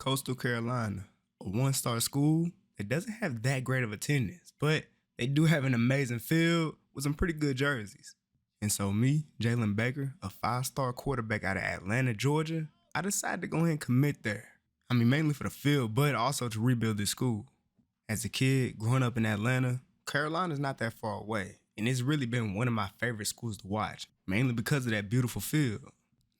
Coastal Carolina, a one-star school that doesn't have that great of attendance, but they do have an amazing field with some pretty good jerseys. And so me, Jaylen Baker, a 5-star quarterback out of Atlanta, Georgia, I decided to go ahead and commit there. I mean, mainly for the field, but also to rebuild this school. As a kid, growing up in Atlanta, Carolina's not that far away, and it's really been one of my favorite schools to watch, mainly because of that beautiful field.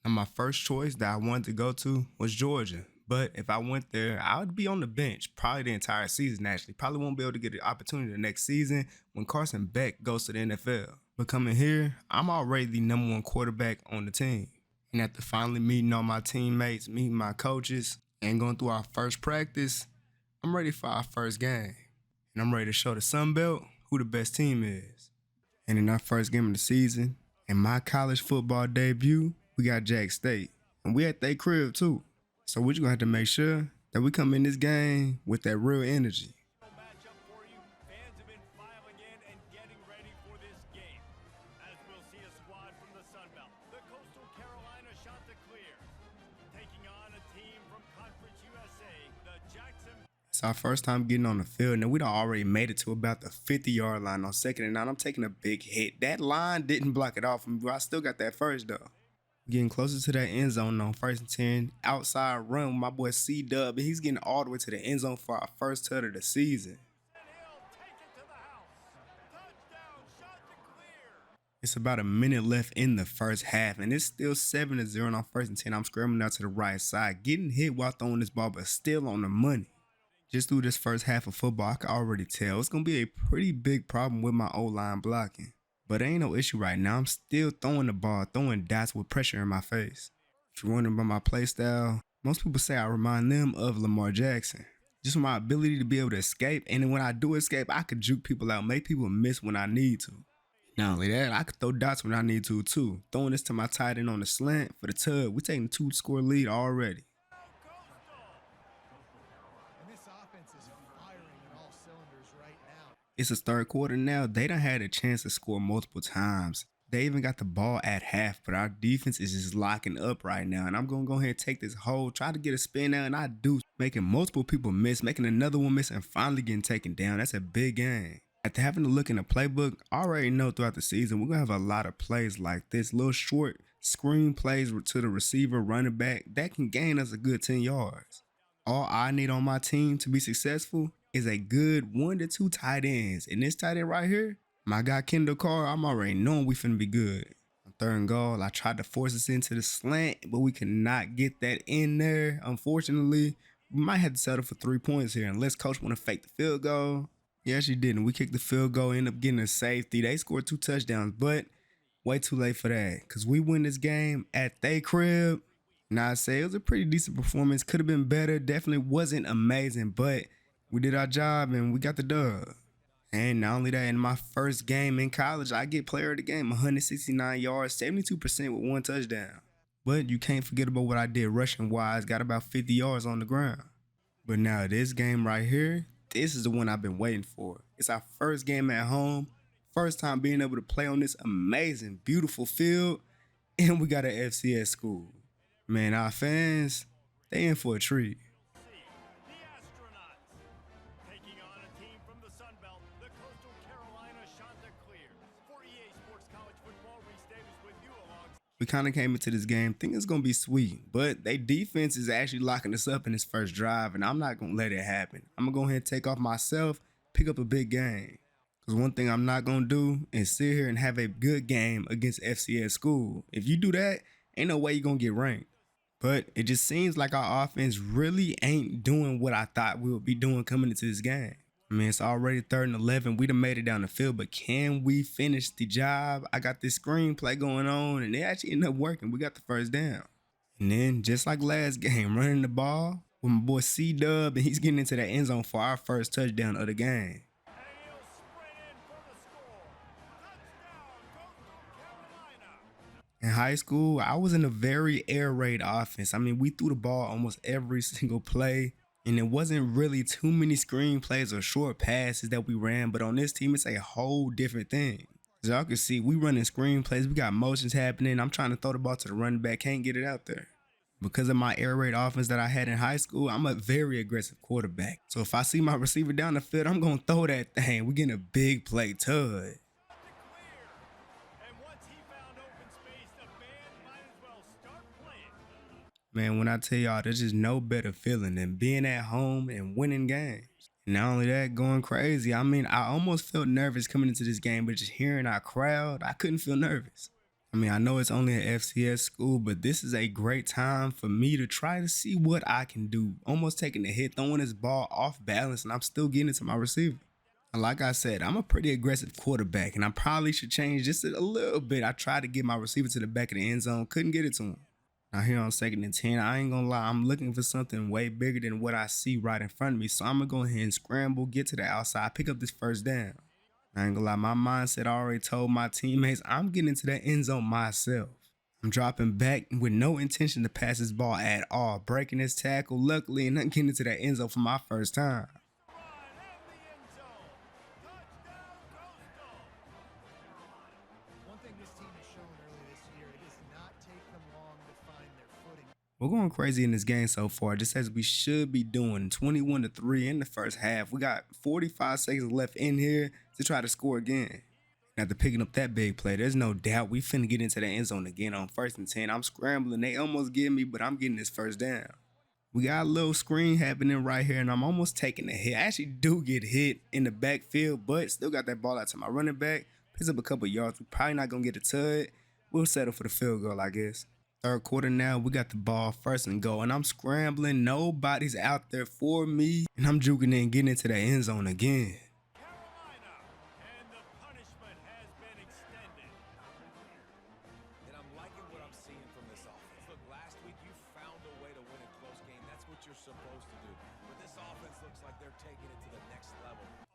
Now, my first choice that I wanted to go to was Georgia, but if I went there, I would be on the bench probably the entire season, actually. Probably won't be able to get the opportunity the next season when Carson Beck goes to the NFL. But coming here, I'm already the number one quarterback on the team. And after finally meeting all my teammates, meeting my coaches, and going through our first practice, I'm ready for our first game. And I'm ready to show the Sun Belt who the best team is. And in our first game of the season, in my college football debut, we got Jax State. And we at their crib too. So we're just going to have to make sure that we come in this game with that real energy. It's our first time getting on the field, and we done already made it to about the 50-yard line on 2nd and 9. I'm taking a big hit. That line didn't block it off me, but I still got that first though. Getting closer to that end zone on 1st and 10. Outside run with my boy C-Dub, and he's getting all the way to the end zone for our first touch of the season. It's about a minute left in the first half, and it's still 7-0 on 1st and 10. I'm scrambling out to the right side, getting hit while throwing this ball, but still on the money. Just through this first half of football, I can already tell it's going to be a pretty big problem with my O-line blocking. But it ain't no issue right now. I'm still throwing the ball, throwing dots with pressure in my face. If you're wondering about my play style, most people say I remind them of Lamar Jackson. Just my ability to be able to escape, and then when I do escape, I could juke people out, make people miss when I need to. Not only that, I could throw dots when I need to too. Throwing this to my tight end on the slant for the tug. We're taking a 2-score lead already. It's the third quarter now. They done had a chance to score multiple times. They even got the ball at half, but our defense is just locking up right now. And I'm going to go ahead and take this hold, try to get a spin out, and I do. Making multiple people miss, making another one miss, and finally getting taken down. That's a big game. After having to look in the playbook, I already know throughout the season, we're going to have a lot of plays like this. Little short screen plays to the receiver, running back, that can gain us a good 10 yards. All I need on my team to be successful is a good 1 to 2 tight ends. And this tight end right here, my guy Kendall Carr, I'm already knowing we finna be good. On 3rd and goal, I tried to force us into the slant, but we could not get that in there. Unfortunately, we might have to settle for 3 points here unless coach want to fake the field goal. Yeah, she didn't. We kicked the field goal, ended up getting a safety. They scored 2 touchdowns, but way too late for that because we win this game at they crib. Now I say it was a pretty decent performance. Could have been better. Definitely wasn't amazing, but we did our job and we got the dub. And not only that, in my first game in college, I get player of the game, 169 yards, 72% with 1 touchdown. But you can't forget about what I did rushing wise, got about 50 yards on the ground. But now this game right here, this is the one I've been waiting for. It's our first game at home, first time being able to play on this amazing, beautiful field, and we got an FCS school. Man, our fans, they in for a treat. We kind of came into this game thinking it's going to be sweet, but their defense is actually locking us up in this first drive, and I'm not going to let it happen. I'm going to go ahead and take off myself, pick up a big game. Because one thing I'm not going to do is sit here and have a good game against FCS school. If you do that, ain't no way you're going to get ranked. But it just seems like our offense really ain't doing what I thought we would be doing coming into this game. I mean, it's already 3rd and 11. We done made it down the field, but can we finish the job? I got this screenplay going on, and it actually ended up working. We got the first down. And then, just like last game, running the ball with my boy C-Dub, and he's getting into that end zone for our first touchdown of the game. In high school, I was in a very air raid offense. I mean, we threw the ball almost every single play. And it wasn't really too many screen plays or short passes that we ran, but on this team, it's a whole different thing. As y'all can see, we running screen plays. We got motions happening. I'm trying to throw the ball to the running back. Can't get it out there. Because of my air raid offense that I had in high school, I'm a very aggressive quarterback. So if I see my receiver down the field, I'm going to throw that thing. We're getting a big play, Tud. Man, when I tell y'all, there's just no better feeling than being at home and winning games. And not only that, going crazy. I mean, I almost felt nervous coming into this game, but just hearing our crowd, I couldn't feel nervous. I mean, I know it's only an FCS school, but this is a great time for me to try to see what I can do. Almost taking a hit, throwing this ball off balance, and I'm still getting it to my receiver. And like I said, I'm a pretty aggressive quarterback, and I probably should change just a little bit. I tried to get my receiver to the back of the end zone, couldn't get it to him. Now here on 2nd and 10, I ain't gonna lie, I'm looking for something way bigger than what I see right in front of me. So I'm gonna go ahead and scramble, get to the outside, pick up this first down. I ain't gonna lie, my mindset already told my teammates I'm getting into that end zone myself. I'm dropping back with no intention to pass this ball at all, breaking this tackle, luckily, and not getting into that end zone for my first time. We're going crazy in this game so far, just as we should be doing. 21-3 in the first half. We got 45 seconds left in here to try to score again. After picking up that big play, there's no doubt we finna get into the end zone again on 1st and 10. I'm scrambling. They almost get me, but I'm getting this first down. We got a little screen happening right here, and I'm almost taking a hit. I actually do get hit in the backfield, but still got that ball out to my running back. Picks up a couple yards. We're probably not going to get a tud. We'll settle for the field goal, I guess. Third quarter now, we got the ball 1st and goal, and I'm scrambling. Nobody's out there for me, and I'm juking in, getting into the end zone again.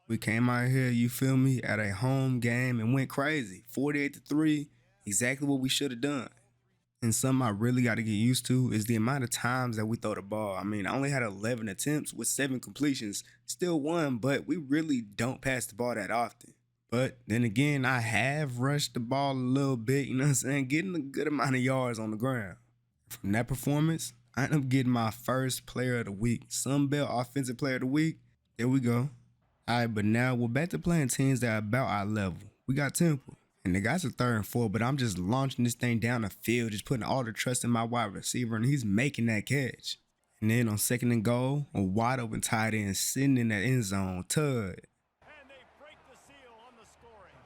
We came out here, you feel me, at a home game and went crazy. 48-3, exactly what we should have done. And something I really got to get used to is the amount of times that we throw the ball. I mean, I only had 11 attempts with 7 completions. Still won, but we really don't pass the ball that often. But then again, I have rushed the ball a little bit, you know what I'm saying? Getting a good amount of yards on the ground. From that performance, I ended up getting my first player of the week. Sunbelt Offensive Player of the Week. There we go. All right, but now we're back to playing teams that are about our level. We got Temple. And the guys are 3rd and 4, but I'm just launching this thing down the field, just putting all the trust in my wide receiver, and he's making that catch. And then on 2nd and goal, a wide open tight end sitting in that end zone, Tud. And they break the seal on the scoring.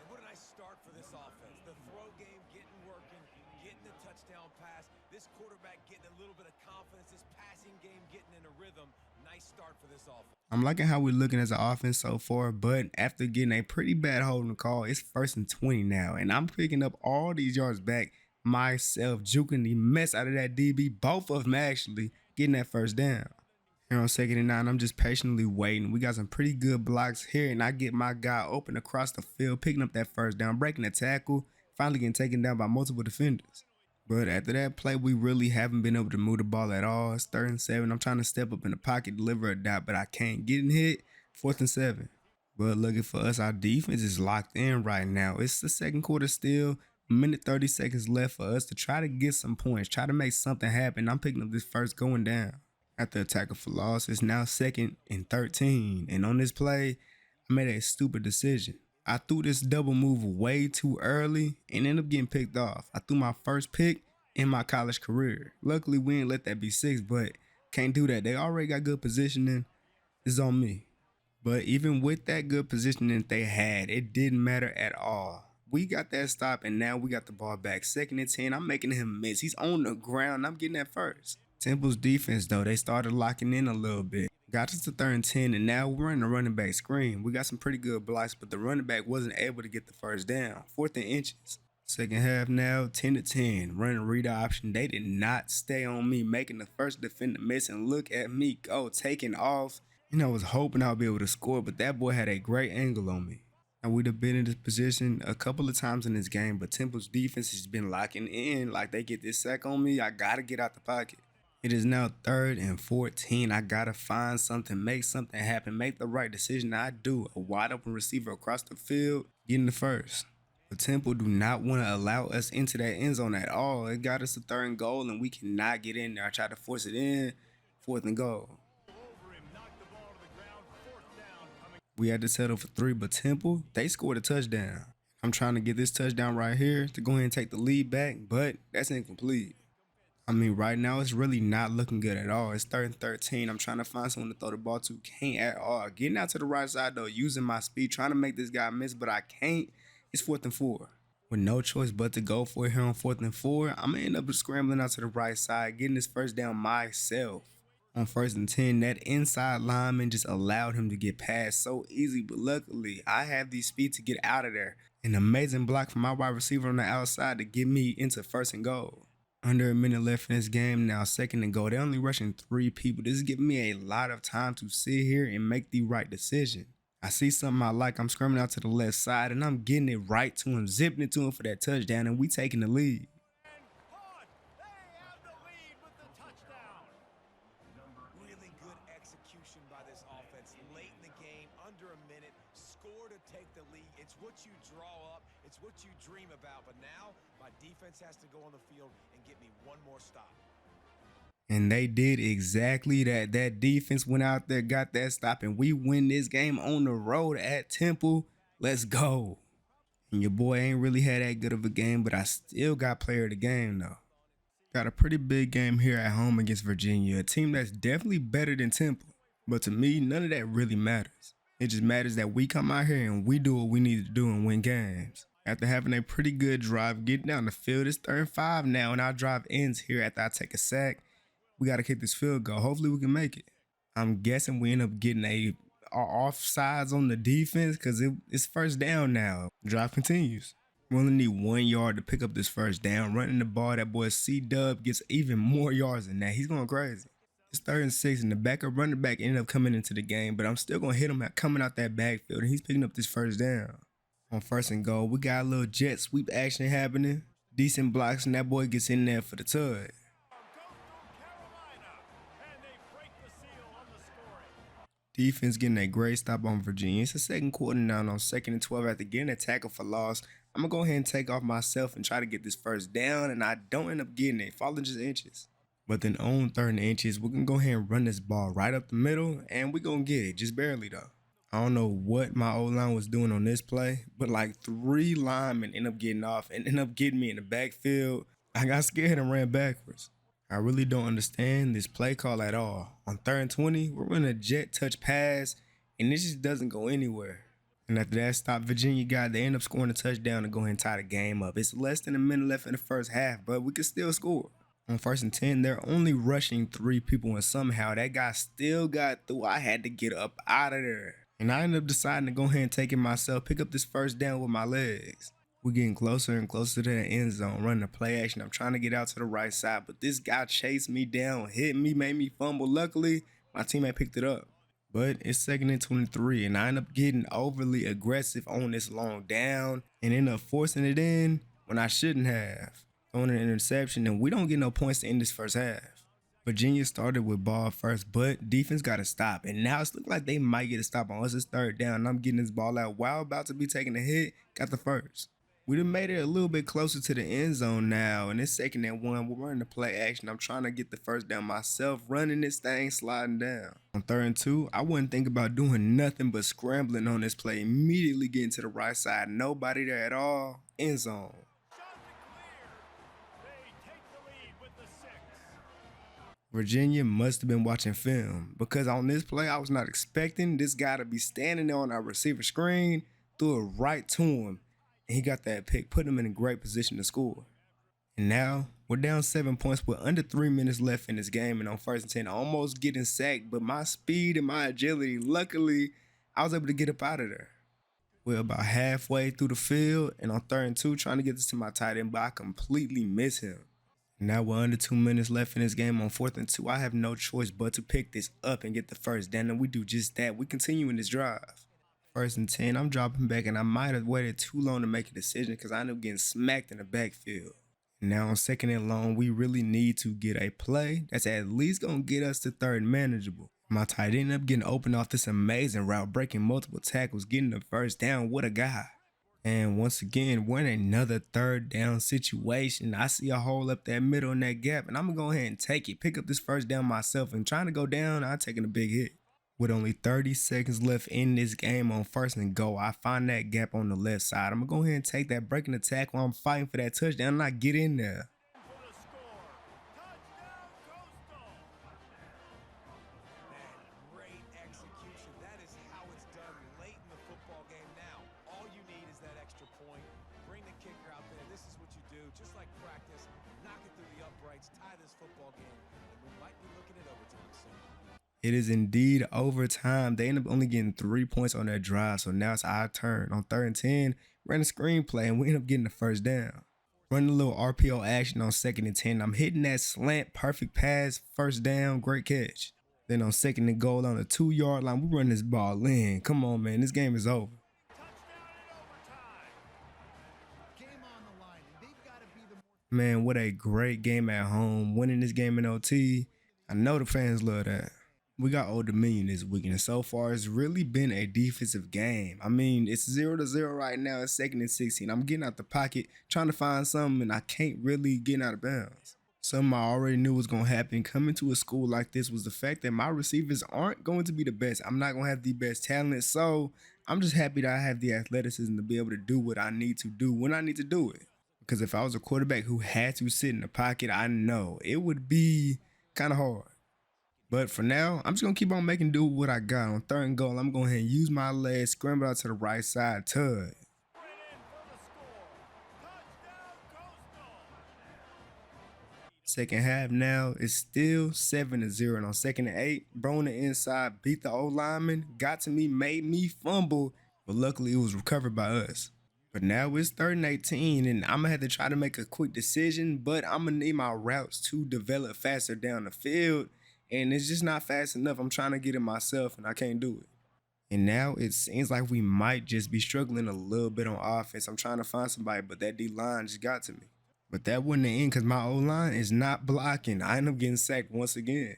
And what a nice start for this offense. The throw game getting working, getting the touchdown pass. This quarterback getting a little bit of confidence. This passing game getting in a rhythm. Nice start for this offense. I'm liking how we're looking as an offense so far, but after getting a pretty bad holding call, it's 1st and 20 now, and I'm picking up all these yards back myself, juking the mess out of that DB, both of them actually getting that first down. Here on 2nd and 9, I'm just patiently waiting. We got some pretty good blocks here, and I get my guy open across the field, picking up that first down, breaking the tackle, finally getting taken down by multiple defenders. But after that play, we really haven't been able to move the ball at all. It's 3rd and 7. I'm trying to step up in the pocket, deliver a dot, but I can't. Getting hit, 4th and 7. But looking for us, our defense is locked in right now. It's the 2nd quarter still. 1:30 seconds left for us to try to get some points, try to make something happen. I'm picking up this first going down. After a tackle for loss, it's now 2nd and 13. And on this play, I made a stupid decision. I threw this double move way too early and ended up getting picked off. I threw my first pick in my college career. Luckily, we didn't let that be 6, but can't do that. They already got good positioning. It's on me. But even with that good positioning they had, it didn't matter at all. We got that stop, and now we got the ball back. 2nd and 10, I'm making him miss. He's on the ground. I'm getting that first. Temple's defense, though, they started locking in a little bit. Got us to 3rd and 10, and now we're running a running back screen. We got some pretty good blocks, but the running back wasn't able to get the first down. 4th and inches. 2nd half now, 10-10. Running read option. They did not stay on me, making the first defender miss, and look at me go, taking off. I was hoping I'll be able to score, but that boy had a great angle on me. And we'd have been in this position a couple of times in this game, but Temple's defense has been locking in. Like, they get this sack on me, I gotta get out the pocket. It is now 3rd and 14. I gotta find something, make something happen, make the right decision. I do. A wide open receiver across the field, getting the first. But Temple do not want to allow us into that end zone at all. It got us a 3rd and goal, and we cannot get in there. I tried to force it in, 4th and goal. We had to settle for 3, but Temple, they scored a touchdown. I'm trying to get this touchdown right here to go ahead and take the lead back, but that's incomplete. I mean, right now, it's really not looking good at all. It's 3rd and 13. I'm trying to find someone to throw the ball to. Can't at all. Getting out to the right side, though, using my speed, trying to make this guy miss, but I can't. It's 4th and 4. With no choice but to go for it here on 4th and 4, I'm going to end up scrambling out to the right side, getting this first down myself. On 1st and 10, that inside lineman just allowed him to get past so easy, but luckily, I have the speed to get out of there. An amazing block from my wide receiver on the outside to get me into 1st and goal. Under a minute left in this game, now 2nd and goal. They're only rushing 3 people. This is giving me a lot of time to sit here and make the right decision. I see something I like. I'm screaming out to the left side, and I'm getting it right to him, zipping it to him for that touchdown, and we taking the lead. Really good execution by this offense late in the game, under a minute, score to take the lead. It's what you draw up, it's what you dream about, but now my defense has to go on the field and get me one more stop. And they did exactly that. That defense went out there, got that stop, and we win this game on the road at Temple. Let's go. And your boy ain't really had that good of a game, but I still got player of the game, though. Got a pretty big game here at home against Virginia, a team that's definitely better than Temple. But to me, none of that really matters. It just matters that we come out here and we do what we need to do and win games. After having a pretty good drive, getting down the field, it's 3rd and 5 now, and our drive ends here after I take a sack. We got to kick this field goal. Hopefully we can make it. I'm guessing we end up getting our offsides on the defense because it's 1st down now. Drive continues. We only need 1 yard to pick up this 1st down. Running the ball, that boy C-Dub gets even more yards than that. He's going crazy. It's 3rd and 6, and the backup running back ended up coming into the game, but I'm still going to hit him coming out that backfield, and he's picking up this 1st down. On 1st and goal, we got a little jet sweep action happening. Decent blocks, and that boy gets in there for the tug. Defense getting a great stop on Virginia. It's the 2nd quarter now, on 2nd and 12 after getting a tackle for loss. I'm going to go ahead and take off myself and try to get this 1st down, and I don't end up getting it, falling just inches. But then on 3rd and inches, we're going to go ahead and run this ball right up the middle, and we're going to get it, just barely though. I don't know what my O-line was doing on this play, but like 3 linemen end up getting off and end up getting me in the backfield. I got scared and ran backwards. I really don't understand this play call at all. On 3rd and 20, we're running a jet touch pass, and this just doesn't go anywhere. And after that stop, Virginia got, they end up scoring a touchdown to go ahead and tie the game up. It's less than a minute left in the 1st half, but we can still score. On 1st and 10, they're only rushing 3 people, and somehow that guy still got through. I had to get up out of there. And I ended up deciding to go ahead and take it myself, pick up this 1st down with my legs. We're getting closer and closer to the end zone, running a play action. I'm trying to get out to the right side, but this guy chased me down, hit me, made me fumble. Luckily, my teammate picked it up. But it's 2nd and 23, and I end up getting overly aggressive on this long down and end up forcing it in when I shouldn't have. Throwing an interception, and we don't get no points to end this 1st half. Virginia started with ball first, but defense got to stop. And now it's looking like they might get a stop on us. It's 3rd down, and I'm getting this ball out while about to be taking a hit. Got the 1st. We done made it a little bit closer to the end zone now, and it's 2nd and 1. We're running the play action. I'm trying to get the 1st down myself, running this thing, sliding down. On 3rd and 2, I wouldn't think about doing nothing but scrambling on this play, immediately getting to the right side. Nobody there at all. End zone. Virginia must have been watching film because on this play, I was not expecting this guy to be standing there on our receiver screen, threw it right to him, and he got that pick, put him in a great position to score. And now we're down 7 points with under 3 minutes left in this game, and on 1st and 10, almost getting sacked, but my speed and my agility, luckily, I was able to get up out of there. We're about halfway through the field, and on 3rd and 2, trying to get this to my tight end, but I completely miss him. Now we're under 2 minutes left in this game. On 4th and 2, I have no choice but to pick this up and get the 1st down, and we do just that. We continue in this drive. 1st and 10, I'm dropping back, and I might have waited too long to make a decision because I ended up getting smacked in the backfield. Now on 2nd and long, we really need to get a play that's at least going to get us to 3rd manageable. My tight end ended up getting open off this amazing route, breaking multiple tackles, getting the 1st down. What a guy. And once again, we're in another third down situation. I see a hole up that middle in that gap, and I'm going to go ahead and take it. Pick up this first down myself. And trying to go down, I'm taking a big hit. With only 30 seconds left in this game on first and goal, I find that gap on the left side. I'm going to go ahead and take that breaking attack while I'm fighting for that touchdown, and I get in there. Great execution. That is how it's done late in the football game. Now, all you need is that extra point. Bring the kicker out there. This is what you do. Just like practice, knock it through the uprights, tie this football game, and we might be looking at overtime soon. It is indeed overtime. They end up only getting 3 points on that drive, so now it's our turn. On 3rd and 10, ran a screenplay, and we end up getting the first down. Running a little RPO action on 2nd and 10. I'm hitting that slant, perfect pass, first down, great catch. Then on 2nd and goal on the 2-yard line, we run this ball in. Come on, man, this game is over. Man, what a great game at home. Winning this game in OT. I know the fans love that. We got Old Dominion this weekend, and so far it's really been a defensive game. I mean, it's 0-0 right now. It's 2nd and 16. I'm getting out the pocket, trying to find something, and I can't really get out of bounds. Something I already knew was going to happen coming to a school like this was the fact that my receivers aren't going to be the best. I'm not going to have the best talent, so I'm just happy that I have the athleticism to be able to do what I need to do when I need to do it. Because if I was a quarterback who had to sit in the pocket, I know it would be kind of hard. But for now, I'm just going to keep on making do with what I got. On 3rd and goal, I'm going to go ahead and use my legs, scramble out to the right side, tug. Second half now is still 7-0. And on 2nd and 8, bro on the inside beat the old lineman, got to me, made me fumble, but luckily it was recovered by us. But now it's 3rd and 18, and I'm going to have to try to make a quick decision, but I'm going to need my routes to develop faster down the field. And it's just not fast enough. I'm trying to get it myself, and I can't do it. And now it seems like we might just be struggling a little bit on offense. I'm trying to find somebody, but that D-line just got to me. But that wasn't the end because my O-line is not blocking. I end up getting sacked once again.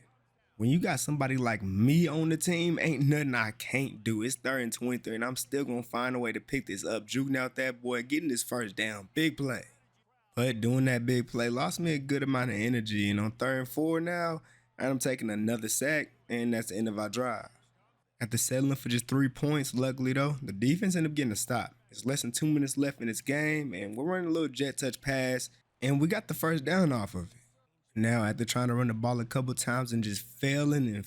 When you got somebody like me on the team, ain't nothing I can't do. It's 3rd and 23, and I'm still going to find a way to pick this up. Juking out that boy, getting this first down. Big play. But doing that big play lost me a good amount of energy. And on 3rd and 4 now, I'm taking another sack, and that's the end of our drive. After settling for just 3 points, luckily though, the defense ended up getting a stop. There's less than 2 minutes left in this game, and we're running a little jet touch pass, and we got the first down off of it. Now, after trying to run the ball a couple times and just failing,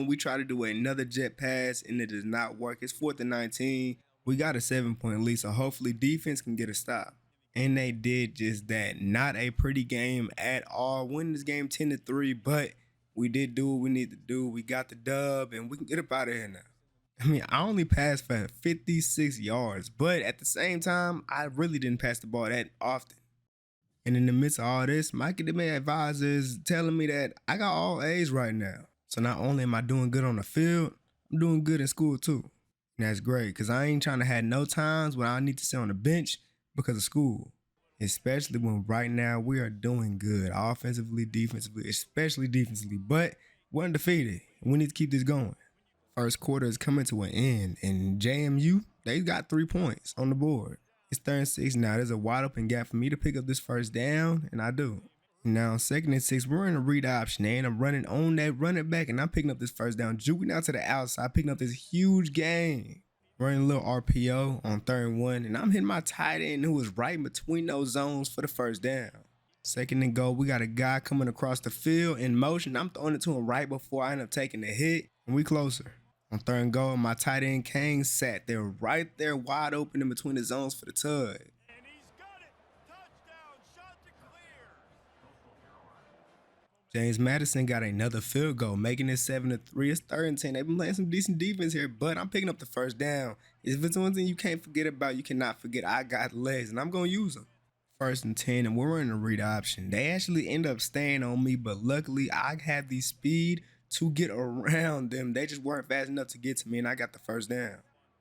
we try to do another jet pass, and it does not work. It's 4th and 19. We got a 7-point lead, so hopefully defense can get a stop. And they did just that. Not a pretty game at all. Winning this game 10-3, but we did do what we need to do. We got the dub, and we can get up out of here now. I mean, I only passed for 56 yards, but at the same time, I really didn't pass the ball that often. And in the midst of all this, my academic advisor is telling me that I got all A's right now. So not only am I doing good on the field, I'm doing good in school too. And that's great, because I ain't trying to have no times when I need to sit on the bench because of school. Especially when right now we are doing good offensively, defensively, especially defensively. But we're undefeated, and we need to keep this going. First quarter is coming to an end, and JMU, they got 3 points on the board. It's 3rd and 6 now. There's a wide open gap for me to pick up this first down, and I do. Now, on 2nd and 6, we're in a read option, and I'm running on that running back, and I'm picking up this first down, juking out to the outside, picking up this huge gain. Running a little RPO on 3rd and 1, and I'm hitting my tight end who was right in between those zones for the first down. 2nd and goal, we got a guy coming across the field in motion. I'm throwing it to him right before I end up taking the hit, and we closer. On 3rd and goal, my tight end Kane sat there right there wide open in between the zones for the tug. And he's got it. Touchdown, shot to clear. James Madison got another field goal, making it 7-3. It's 3rd and 10. They've been playing some decent defense here, but I'm picking up the first down. If it's one thing you can't forget about, you cannot forget I got legs, and I'm going to use them. 1st and 10, and we're running a read option. They actually end up staying on me, but luckily I had the speed to get around them. They just weren't fast enough to get to me, and I got the first down.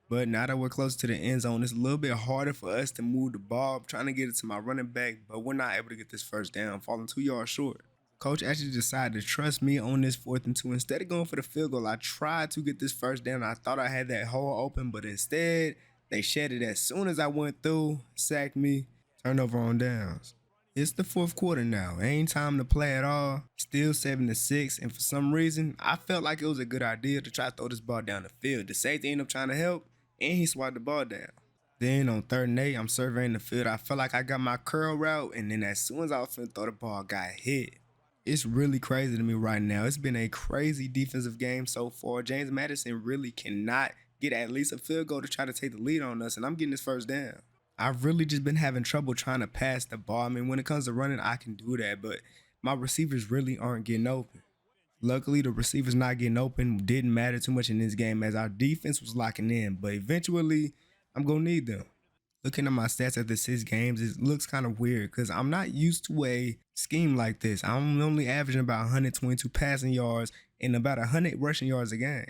But now that we're close to the end zone, it's a little bit harder for us to move the ball. I'm trying to get it to my running back, but we're not able to get this first down, falling 2 yards short. Coach actually decided to trust me on this 4th and 2. Instead of going for the field goal, I tried to get this first down. I thought I had that hole open, but instead, They shed it as soon as I went through, sacked me, turnover on downs. It's the fourth quarter now. Ain't time to play at all. Still 7-6, and for some reason, I felt like it was a good idea to try to throw this ball down the field. The safety ended up trying to help, and he swatted the ball down. Then on 3rd and 8, I'm surveying the field. I felt like I got my curl route, and then as soon as I was finna throw the ball, I got hit. It's really crazy to me right now. It's been a crazy defensive game so far. James Madison really cannot get at least a field goal to try to take the lead on us, and I'm getting this first down. I've really just been having trouble trying to pass the ball. I mean, when it comes to running, I can do that, but my receivers really aren't getting open. Luckily, the receivers not getting open didn't matter too much in this game as our defense was locking in, but eventually, I'm going to need them. Looking at my stats after 6 games, it looks kind of weird because I'm not used to a scheme like this. I'm only averaging about 122 passing yards and about 100 rushing yards a game.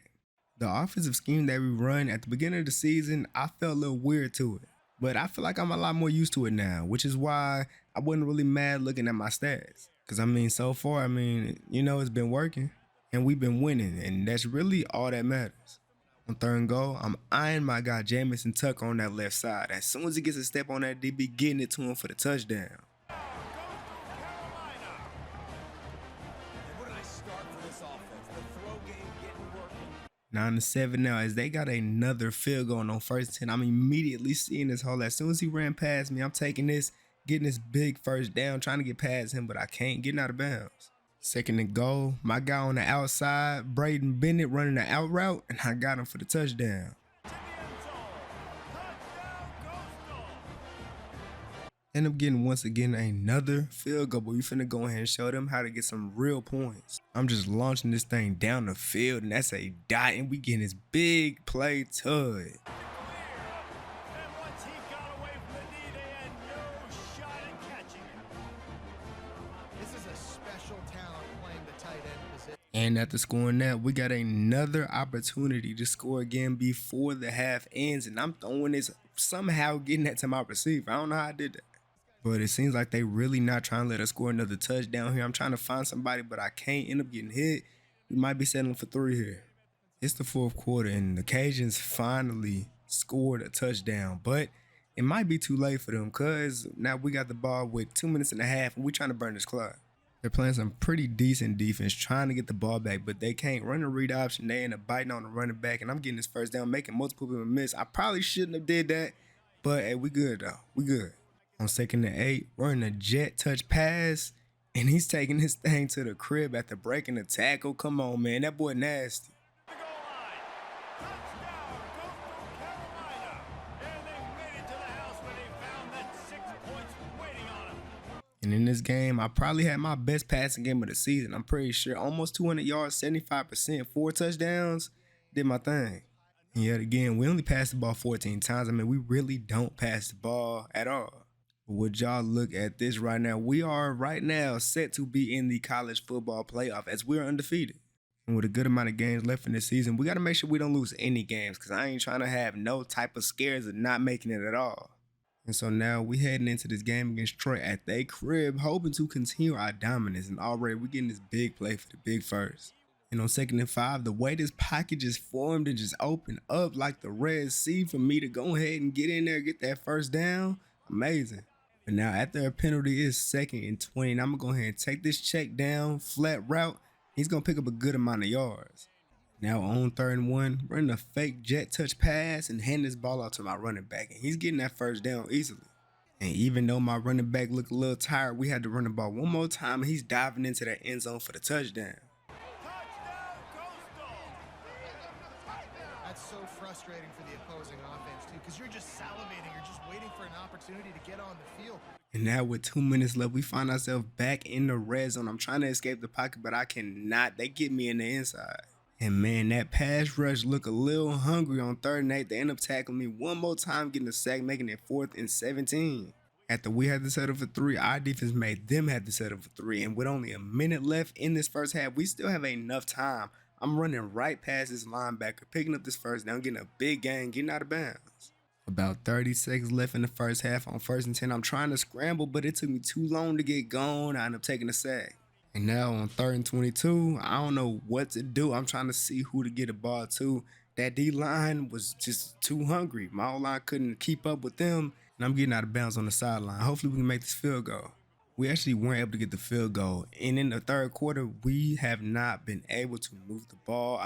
The offensive scheme that we run at the beginning of the season, I felt a little weird to it. But I feel like I'm a lot more used to it now, which is why I wasn't really mad looking at my stats. Because, I mean, so far, it's been working. And we've been winning, and that's really all that matters. On 3rd and goal, I'm eyeing my guy Jamison Tucker on that left side. As soon as he gets a step on that DB, getting it to him for the touchdown. And what did I start for this offense? The throw game getting working. 9-7 now as they got another field goal on 1st and 10. I'm immediately seeing this hole. As soon as he ran past me, I'm taking this, getting this big first down, trying to get past him, but I can't, getting out of bounds. 2nd and goal, my guy on the outside, Braden Bennett running the out route, and I got him for the touchdown. End up getting once again another field goal, but we finna go ahead and show them how to get some real points. I'm just launching this thing down the field, and that's a dot, and we getting this big play tug. And after scoring that, we got another opportunity to score again before the half ends, and I'm throwing this, somehow getting that to my receiver. I don't know how I did that. But it seems like they really not trying to let us score another touchdown here. I'm trying to find somebody, but I can't. End up getting hit. We might be settling for 3 here. It's the 4th quarter, and the Cajuns finally scored a touchdown, but it might be too late for them because now we got the ball with 2 minutes and a half, and we're trying to burn this clock. They're playing some pretty decent defense, trying to get the ball back, but they can't run the read option. They end up biting on the running back, and I'm getting this first down, making multiple people miss. I probably shouldn't have did that, but hey, we good though. We good. On 2nd and 8, running a jet touch pass, and he's taking this thing to the crib after breaking the tackle. Come on, man, that boy nasty. And in this game, I probably had my best passing game of the season. I'm pretty sure. Almost 200 yards, 75%, 4 touchdowns. Did my thing. And yet again, we only passed the ball 14 times. I mean, we really don't pass the ball at all. But would y'all look at this right now? We are right now set to be in the college football playoff as we're undefeated. And with a good amount of games left in this season, we got to make sure we don't lose any games because I ain't trying to have no type of scares of not making it at all. And so now we heading into this game against Troy at their crib, hoping to continue our dominance. And already we're getting this big play for the big first. And on 2nd and 5, the way this pocket just formed and just opened up like the Red Sea for me to go ahead and get in there, get that first down, amazing. But now after a penalty is 2nd and 20, and I'm going to go ahead and take this check down, flat route. He's going to pick up a good amount of yards. Now on 3rd and 1, running a fake jet touch pass and hand this ball out to my running back. And he's getting that first down easily. And even though my running back looked a little tired, we had to run the ball one more time. And he's diving into that end zone for the touchdown. That's so frustrating for the opposing offense, too, because you're just salivating. You're just waiting for an opportunity to get on the field. And now with 2 minutes left, we find ourselves back in the red zone. I'm trying to escape the pocket, but I cannot. They get me in the inside. And man, that pass rush looked a little hungry on 3rd and 8. They end up tackling me one more time, getting a sack, making it 4th and 17. After we had to settle for 3, our defense made them have to settle for 3. And with only a minute left in this first half, we still have enough time. I'm running right past this linebacker, picking up this first down, getting a big gain, getting out of bounds. About 30 seconds left in the first half on 1st and 10. I'm trying to scramble, but it took me too long to get going. I end up taking a sack. And now on 3rd and 22, I don't know what to do. I'm trying to see who to get the ball to. That D-line was just too hungry. My O-line couldn't keep up with them, and I'm getting out of bounds on the sideline. Hopefully we can make this field goal. We actually weren't able to get the field goal, and in the third quarter, we have not been able to move the ball.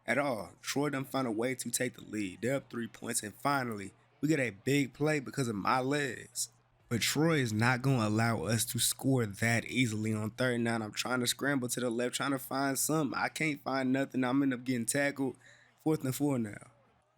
At all. Troy done found a way to take the lead. They're up 3 points, and finally, we get a big play because of my legs. But Troy is not going to allow us to score that easily on third and 9. I'm trying to scramble to the left, trying to find something. I can't find nothing. I'm end up getting tackled. 4th and 4 now.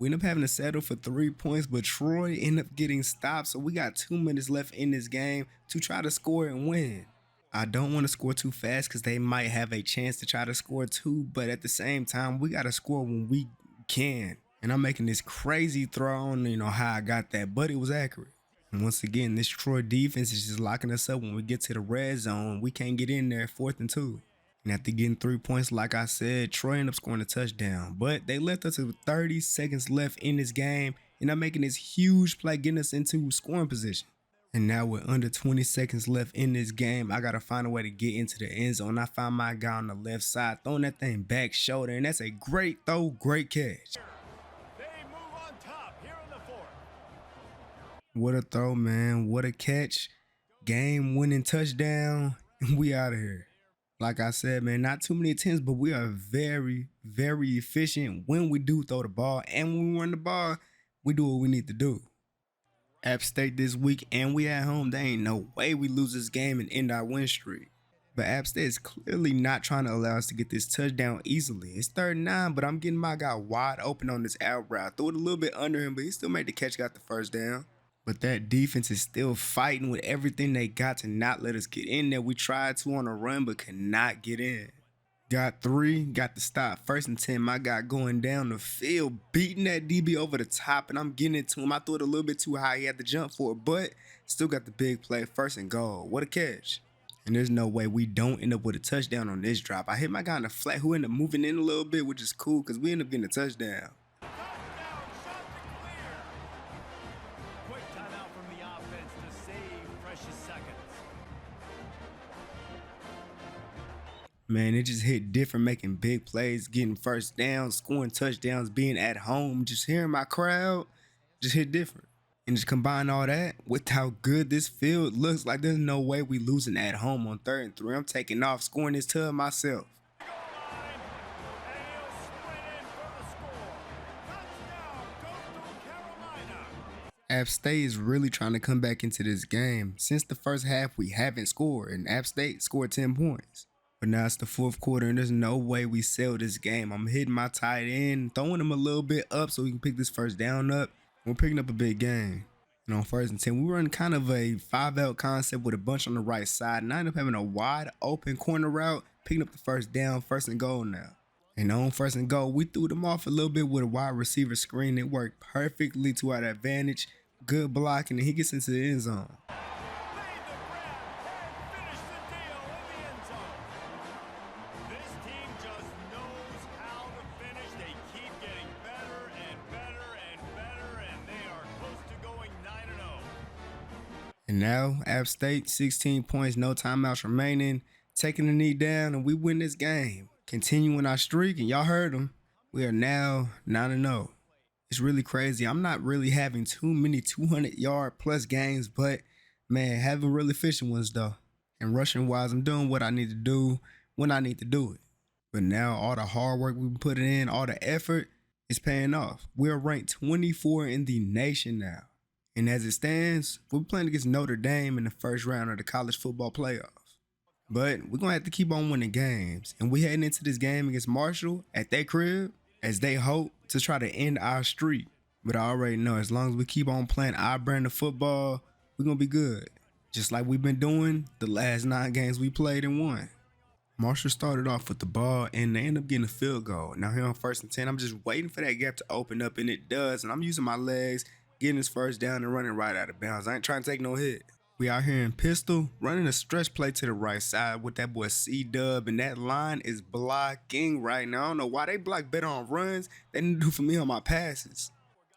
We end up having to settle for 3 points, but Troy ended up getting stopped. So we got 2 minutes left in this game to try to score and win. I don't want to score too fast because they might have a chance to try to score too. But at the same time, we got to score when we can. And I'm making this crazy throw. I don't know how I got that, but it was accurate. And once again, this Troy defense is just locking us up when we get to the red zone. We can't get in there 4th and 2. And after getting 3 points, like I said, Troy ended up scoring a touchdown. But they left us with 30 seconds left in this game. And I'm making this huge play, getting us into scoring position. And now with under 20 seconds left in this game, I got to find a way to get into the end zone. I find my guy on the left side, throwing that thing back shoulder. And that's a great throw, great catch. They move on top here in the 4th. What a throw, man. What a catch. Game-winning touchdown. And we out of here. Like I said, man, not too many attempts, but we are very, very efficient when we do throw the ball. And when we run the ball, we do what we need to do. App State this week, and we at home. There ain't no way we lose this game and end our win streak. But App State is clearly not trying to allow us to get this touchdown easily. It's 3rd and 9, but I'm getting my guy wide open on this out route. Threw it a little bit under him, but he still made the catch, got the first down. But that defense is still fighting with everything they got to not let us get in there. We tried to on a run, but could not get in. Got 3, got the stop. 1st and 10, my guy going down the field, beating that DB over the top, and I'm getting it to him. I threw it a little bit too high. He had to jump for it, but still got the big play. 1st and goal. What a catch. And there's no way we don't end up with a touchdown on this drop. I hit my guy in the flat who ended up moving in a little bit, which is cool because we ended up getting a touchdown. Touchdown, shot to clear. Quick timeout from the offense to save precious seconds. Man, it just hit different, making big plays, getting first downs, scoring touchdowns, being at home, just hearing my crowd, just hit different. And just combine all that with how good this field looks, like there's no way we losing at home on 3rd and 3. I'm taking off, scoring this tub myself. Goal line, and he'll sprint in for the score. Touchdown, Coastal Carolina. App State is really trying to come back into this game. Since the first half, we haven't scored, and App State scored 10 points. But now it's the 4th quarter, and there's no way we sell this game. I'm hitting my tight end, throwing him a little bit up so we can pick this first down up. We're picking up a big game. And on 1st and 10, we run kind of a 5-out concept with a bunch on the right side. And I end up having a wide open corner route, picking up the first down, 1st and goal now. And on 1st and goal, we threw them off a little bit with a wide receiver screen. It worked perfectly to our advantage. Good blocking, and he gets into the end zone. Made the grab and finished the deal in the end zone. This team just knows how to finish. They keep getting better and better and better, and they are close to going 9-0. And now, App State, 16 points, no timeouts remaining, taking the knee down, and we win this game. Continuing our streak, and y'all heard them. We are now 9-0. It's really crazy. I'm not really having too many 200-yard plus games, but, man, having really efficient ones, though. And rushing-wise, I'm doing what I need to do when I need to do it. But now, all the hard work we've been putting in, all the effort, is paying off. We're ranked 24 in the nation now. And as it stands, we're playing against Notre Dame in the first round of the college football playoff. But we're going to have to keep on winning games. And we're heading into this game against Marshall at their crib as they hope to try to end our streak. But I already know as long as we keep on playing our brand of football, we're going to be good. Just like we've been doing the last 9 games we played and won. Marshall started off with the ball and they end up getting a field goal. Now here on 1st and 10, I'm just waiting for that gap to open up, and it does. And I'm using my legs, getting this first down and running right out of bounds. I ain't trying to take no hit. We out here in pistol, running a stretch play to the right side with that boy C-Dub, and that line is blocking right now. I don't know why they block better on runs than they do for me on my passes.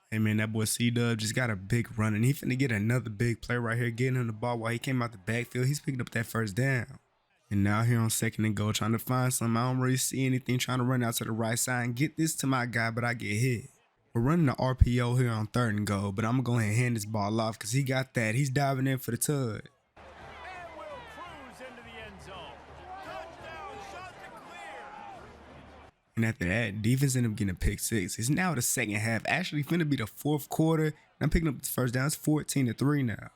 Hey man, that boy C-Dub just got a big run, and he finna get another big play right here, getting him the ball while he came out the backfield. He's picking up that first down. And now here on 2nd and goal, trying to find something. I don't really see anything, trying to run out to the right side and get this to my guy, but I get hit. We're running the RPO here on 3rd and goal, but I'm going to go ahead and hand this ball off because he got that. He's diving in for the tug. And will cruise into the end zone. Touchdown, shot to clear. And after that, defense ended up getting a pick 6. It's now the second half. Actually finna be the 4th quarter. And I'm picking up the first down. It's 14-3 now.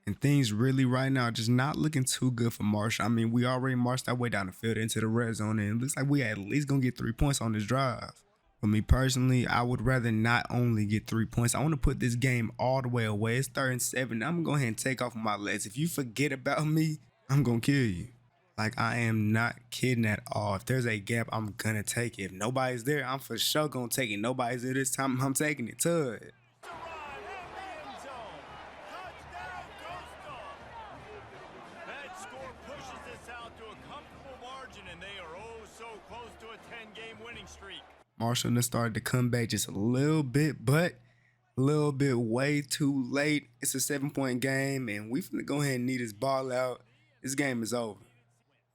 And things really right now are just not looking too good for Marshall. I mean, we already marched our way down the field into the red zone, and it looks like we at least gonna get 3 points on this drive. For me personally, I would rather not only get 3 points. I want to put this game all the way away. It's 3rd and 7. I'm gonna go ahead and take off my legs. If you forget about me, I'm gonna kill you. Like, I am not kidding at all. If there's a gap, I'm gonna take it. If nobody's there, I'm for sure gonna take it. Nobody's there this time, I'm taking it. Tug. That score pushes this out to a comfortable margin, and they are oh so close to a 10-game winning streak. Marshall done started to come back just a little bit, but a little bit way too late. It's a 7-point game, and we finna go ahead and knee this ball out. This game is over.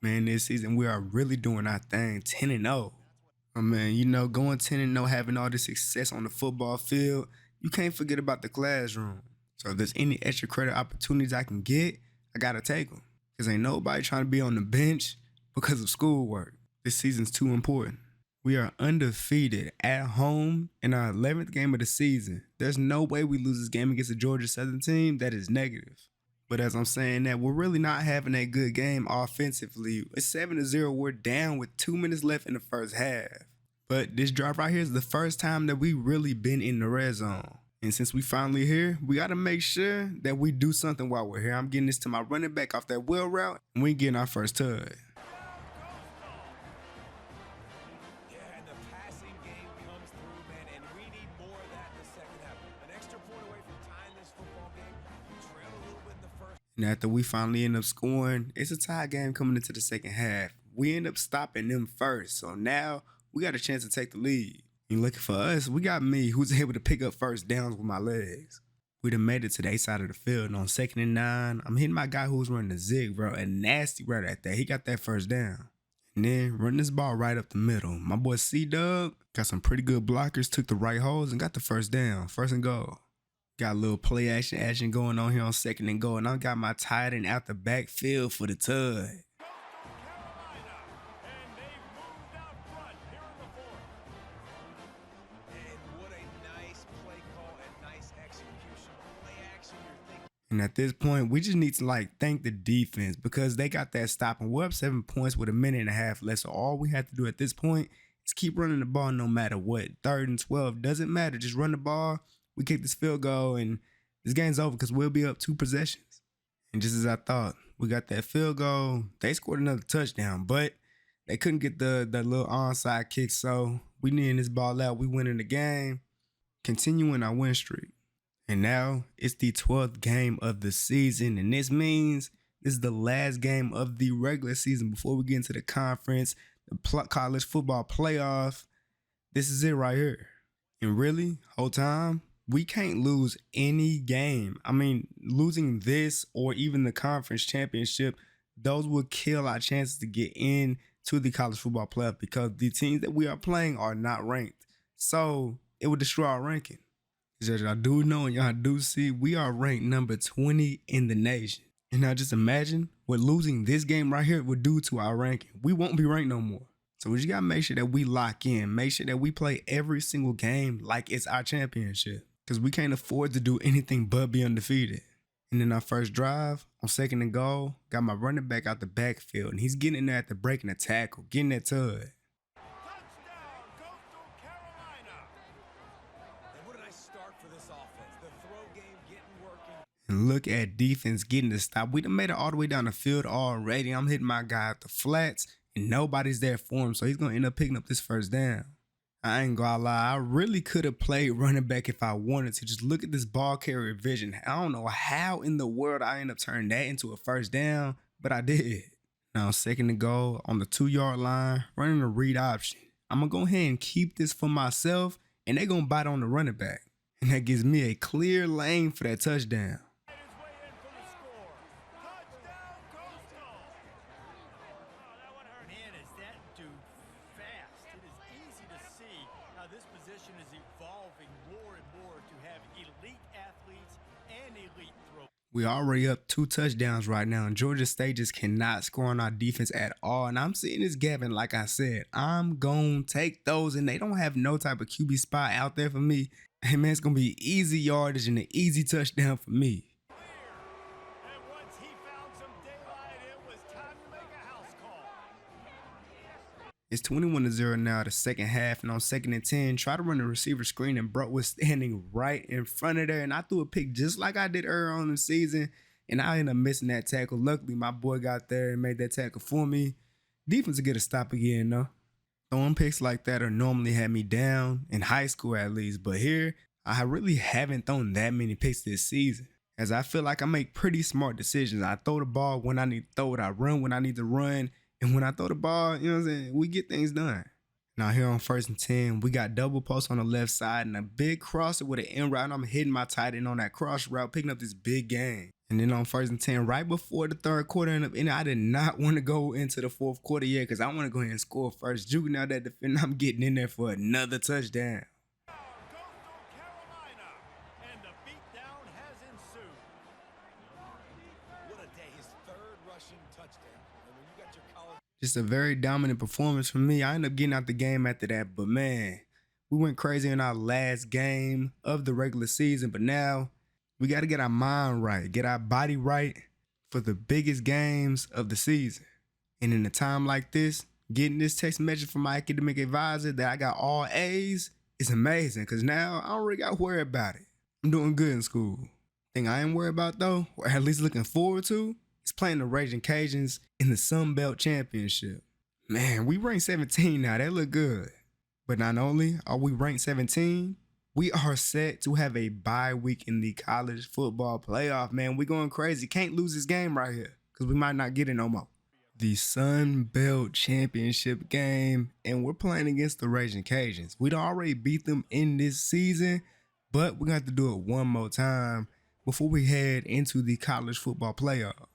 Man, this season we are really doing our thing, 10-0. Oh man, you know, going 10-0, having all this success on the football field, you can't forget about the classroom. So if there's any extra credit opportunities I can get, I gotta take them. Because ain't nobody trying to be on the bench because of schoolwork. This season's too important. We are undefeated at home in our 11th game of the season. There's no way we lose this game against the Georgia Southern team. That is negative. But as I'm saying that, we're really not having a good game offensively. It's 7-0. We're down with 2 minutes left in the first half. But this drive right here is the first time that we really been in the red zone. And since we finally here, we got to make sure that we do something while we're here. I'm getting this to my running back off that wheel route, and we getting our first tug. And after we finally end up scoring, it's a tie game coming into the second half. We end up stopping them first, so now we got a chance to take the lead. And looking for us, we got me, who's able to pick up first downs with my legs. We done made it to the 8 side of the field, and on 2nd and 9, I'm hitting my guy who's running the zig route, a nasty route at that. He got that first down. And then running this ball right up the middle. My boy C-Dub got some pretty good blockers, took the right holes, and got the first down, 1st and goal. Got a little play action going on here on 2nd and goal, and I got my tight end out the backfield for the tug. And at this point, we just need to thank the defense because they got that stop, and we're up 7 points with a minute and a half left. So all we have to do at this point is keep running the ball no matter what. 3rd and 12, doesn't matter. Just run the ball. We kick this field goal, and this game's over because we'll be up 2 possessions. And just as I thought, we got that field goal. They scored another touchdown, but they couldn't get the little onside kick, so we needing this ball out. We winning the game, continuing our win streak. And now it's the 12th game of the season, and this means this is the last game of the regular season before we get into the conference, the college football playoff. This is it right here. And really, whole time, we can't lose any game. I mean, losing this or even the conference championship, those will kill our chances to get into the college football playoff because the teams that we are playing are not ranked. So it would destroy our ranking. As y'all do know and y'all do see, we are ranked number 20 in the nation. And now just imagine what losing this game right here would do to our ranking. We won't be ranked no more. So we just got to make sure that we lock in. Make sure that we play every single game like it's our championship. Because we can't afford to do anything but be undefeated. And then our first drive, on 2nd and goal, got my running back out the backfield. And he's getting in there at the breaking the tackle, getting that tug. And look at defense getting the stop. We done made it all the way down the field already. I'm hitting my guy at the flats, and nobody's there for him. So he's going to end up picking up this first down. I ain't gonna lie, I really could have played running back if I wanted to. Just look at this ball carrier vision. I don't know how in the world I end up turning that into a first down, but I did. Now 2nd and goal on the 2-yard line, running a read option. I'm going to go ahead and keep this for myself, and they're going to bite on the running back. And that gives me a clear lane for that touchdown. this position is evolving more and more to have elite athletes and elite throw. We already up 2 touchdowns right now, and Georgia State just cannot score on our defense at all. And I'm seeing this Gavin, like I said, I'm going to take those, and they don't have no type of QB spot out there for me. Hey, man, it's going to be easy yardage and an easy touchdown for me. And once he found some daylight, it was time to make a house call. It's 21-0 now, the second half, and on 2nd and 10, try to run the receiver screen, and Brock was standing right in front of there, and I threw a pick just like I did earlier on in the season, and I ended up missing that tackle. Luckily, my boy got there and made that tackle for me. Defense will get a stop again, though. Throwing picks like that are normally had me down, in high school at least, but here, I really haven't thrown that many picks this season, as I feel like I make pretty smart decisions. I throw the ball when I need to throw it, I run when I need to run, and when I throw the ball, you know what I'm saying, we get things done. Now here on 1st and 10, we got double post on the left side and a big crosser with an end route, and I'm hitting my tight end on that cross route, picking up this big game. And then on 1st and 10, right before the third quarter ended up ending, I did not want to go into the fourth quarter yet because I want to go ahead and score first. Juking out that defender, I'm getting in there for another touchdown. Coastal Carolina, and the beatdown has ensued. What a day, his 3rd rushing touchdown. And when you got your college... Just a very dominant performance from me. I ended up getting out the game after that, but man, we went crazy in our last game of the regular season, but now we got to get our mind right, get our body right for the biggest games of the season. And in a time like this, getting this text message from my academic advisor that I got all A's is amazing because now I don't really got to worry about it. I'm doing good in school. Thing I ain't worried about though, or at least looking forward to, is playing the Raging Cajuns in the Sun Belt Championship. Man, we ranked 17 now. That look good. But not only are we ranked 17, we are set to have a bye week in the college football playoff, man. We going crazy. Can't lose this game right here because we might not get it no more. The Sun Belt Championship game, and we're playing against the Raging Cajuns. We'd already beat them in this season, but we're going to have to do it one more time before we head into the college football playoff.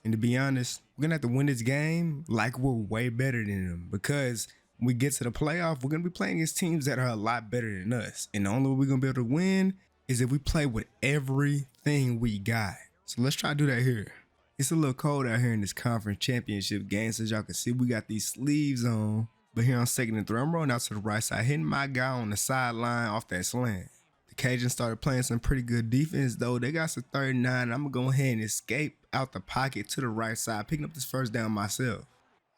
And to be honest, we're going to have to win this game like we're way better than them because when we get to the playoff, we're going to be playing against teams that are a lot better than us. And the only way we're going to be able to win is if we play with everything we got. So let's try to do that here. It's a little cold out here in this conference championship game. So as y'all can see, we got these sleeves on. But here on 2nd and 3, I'm rolling out to the right side, hitting my guy on the sideline off that slant. The Cajuns started playing some pretty good defense, though. They got some 39. I'm going to go ahead and escape out the pocket to the right side, picking up this first down myself.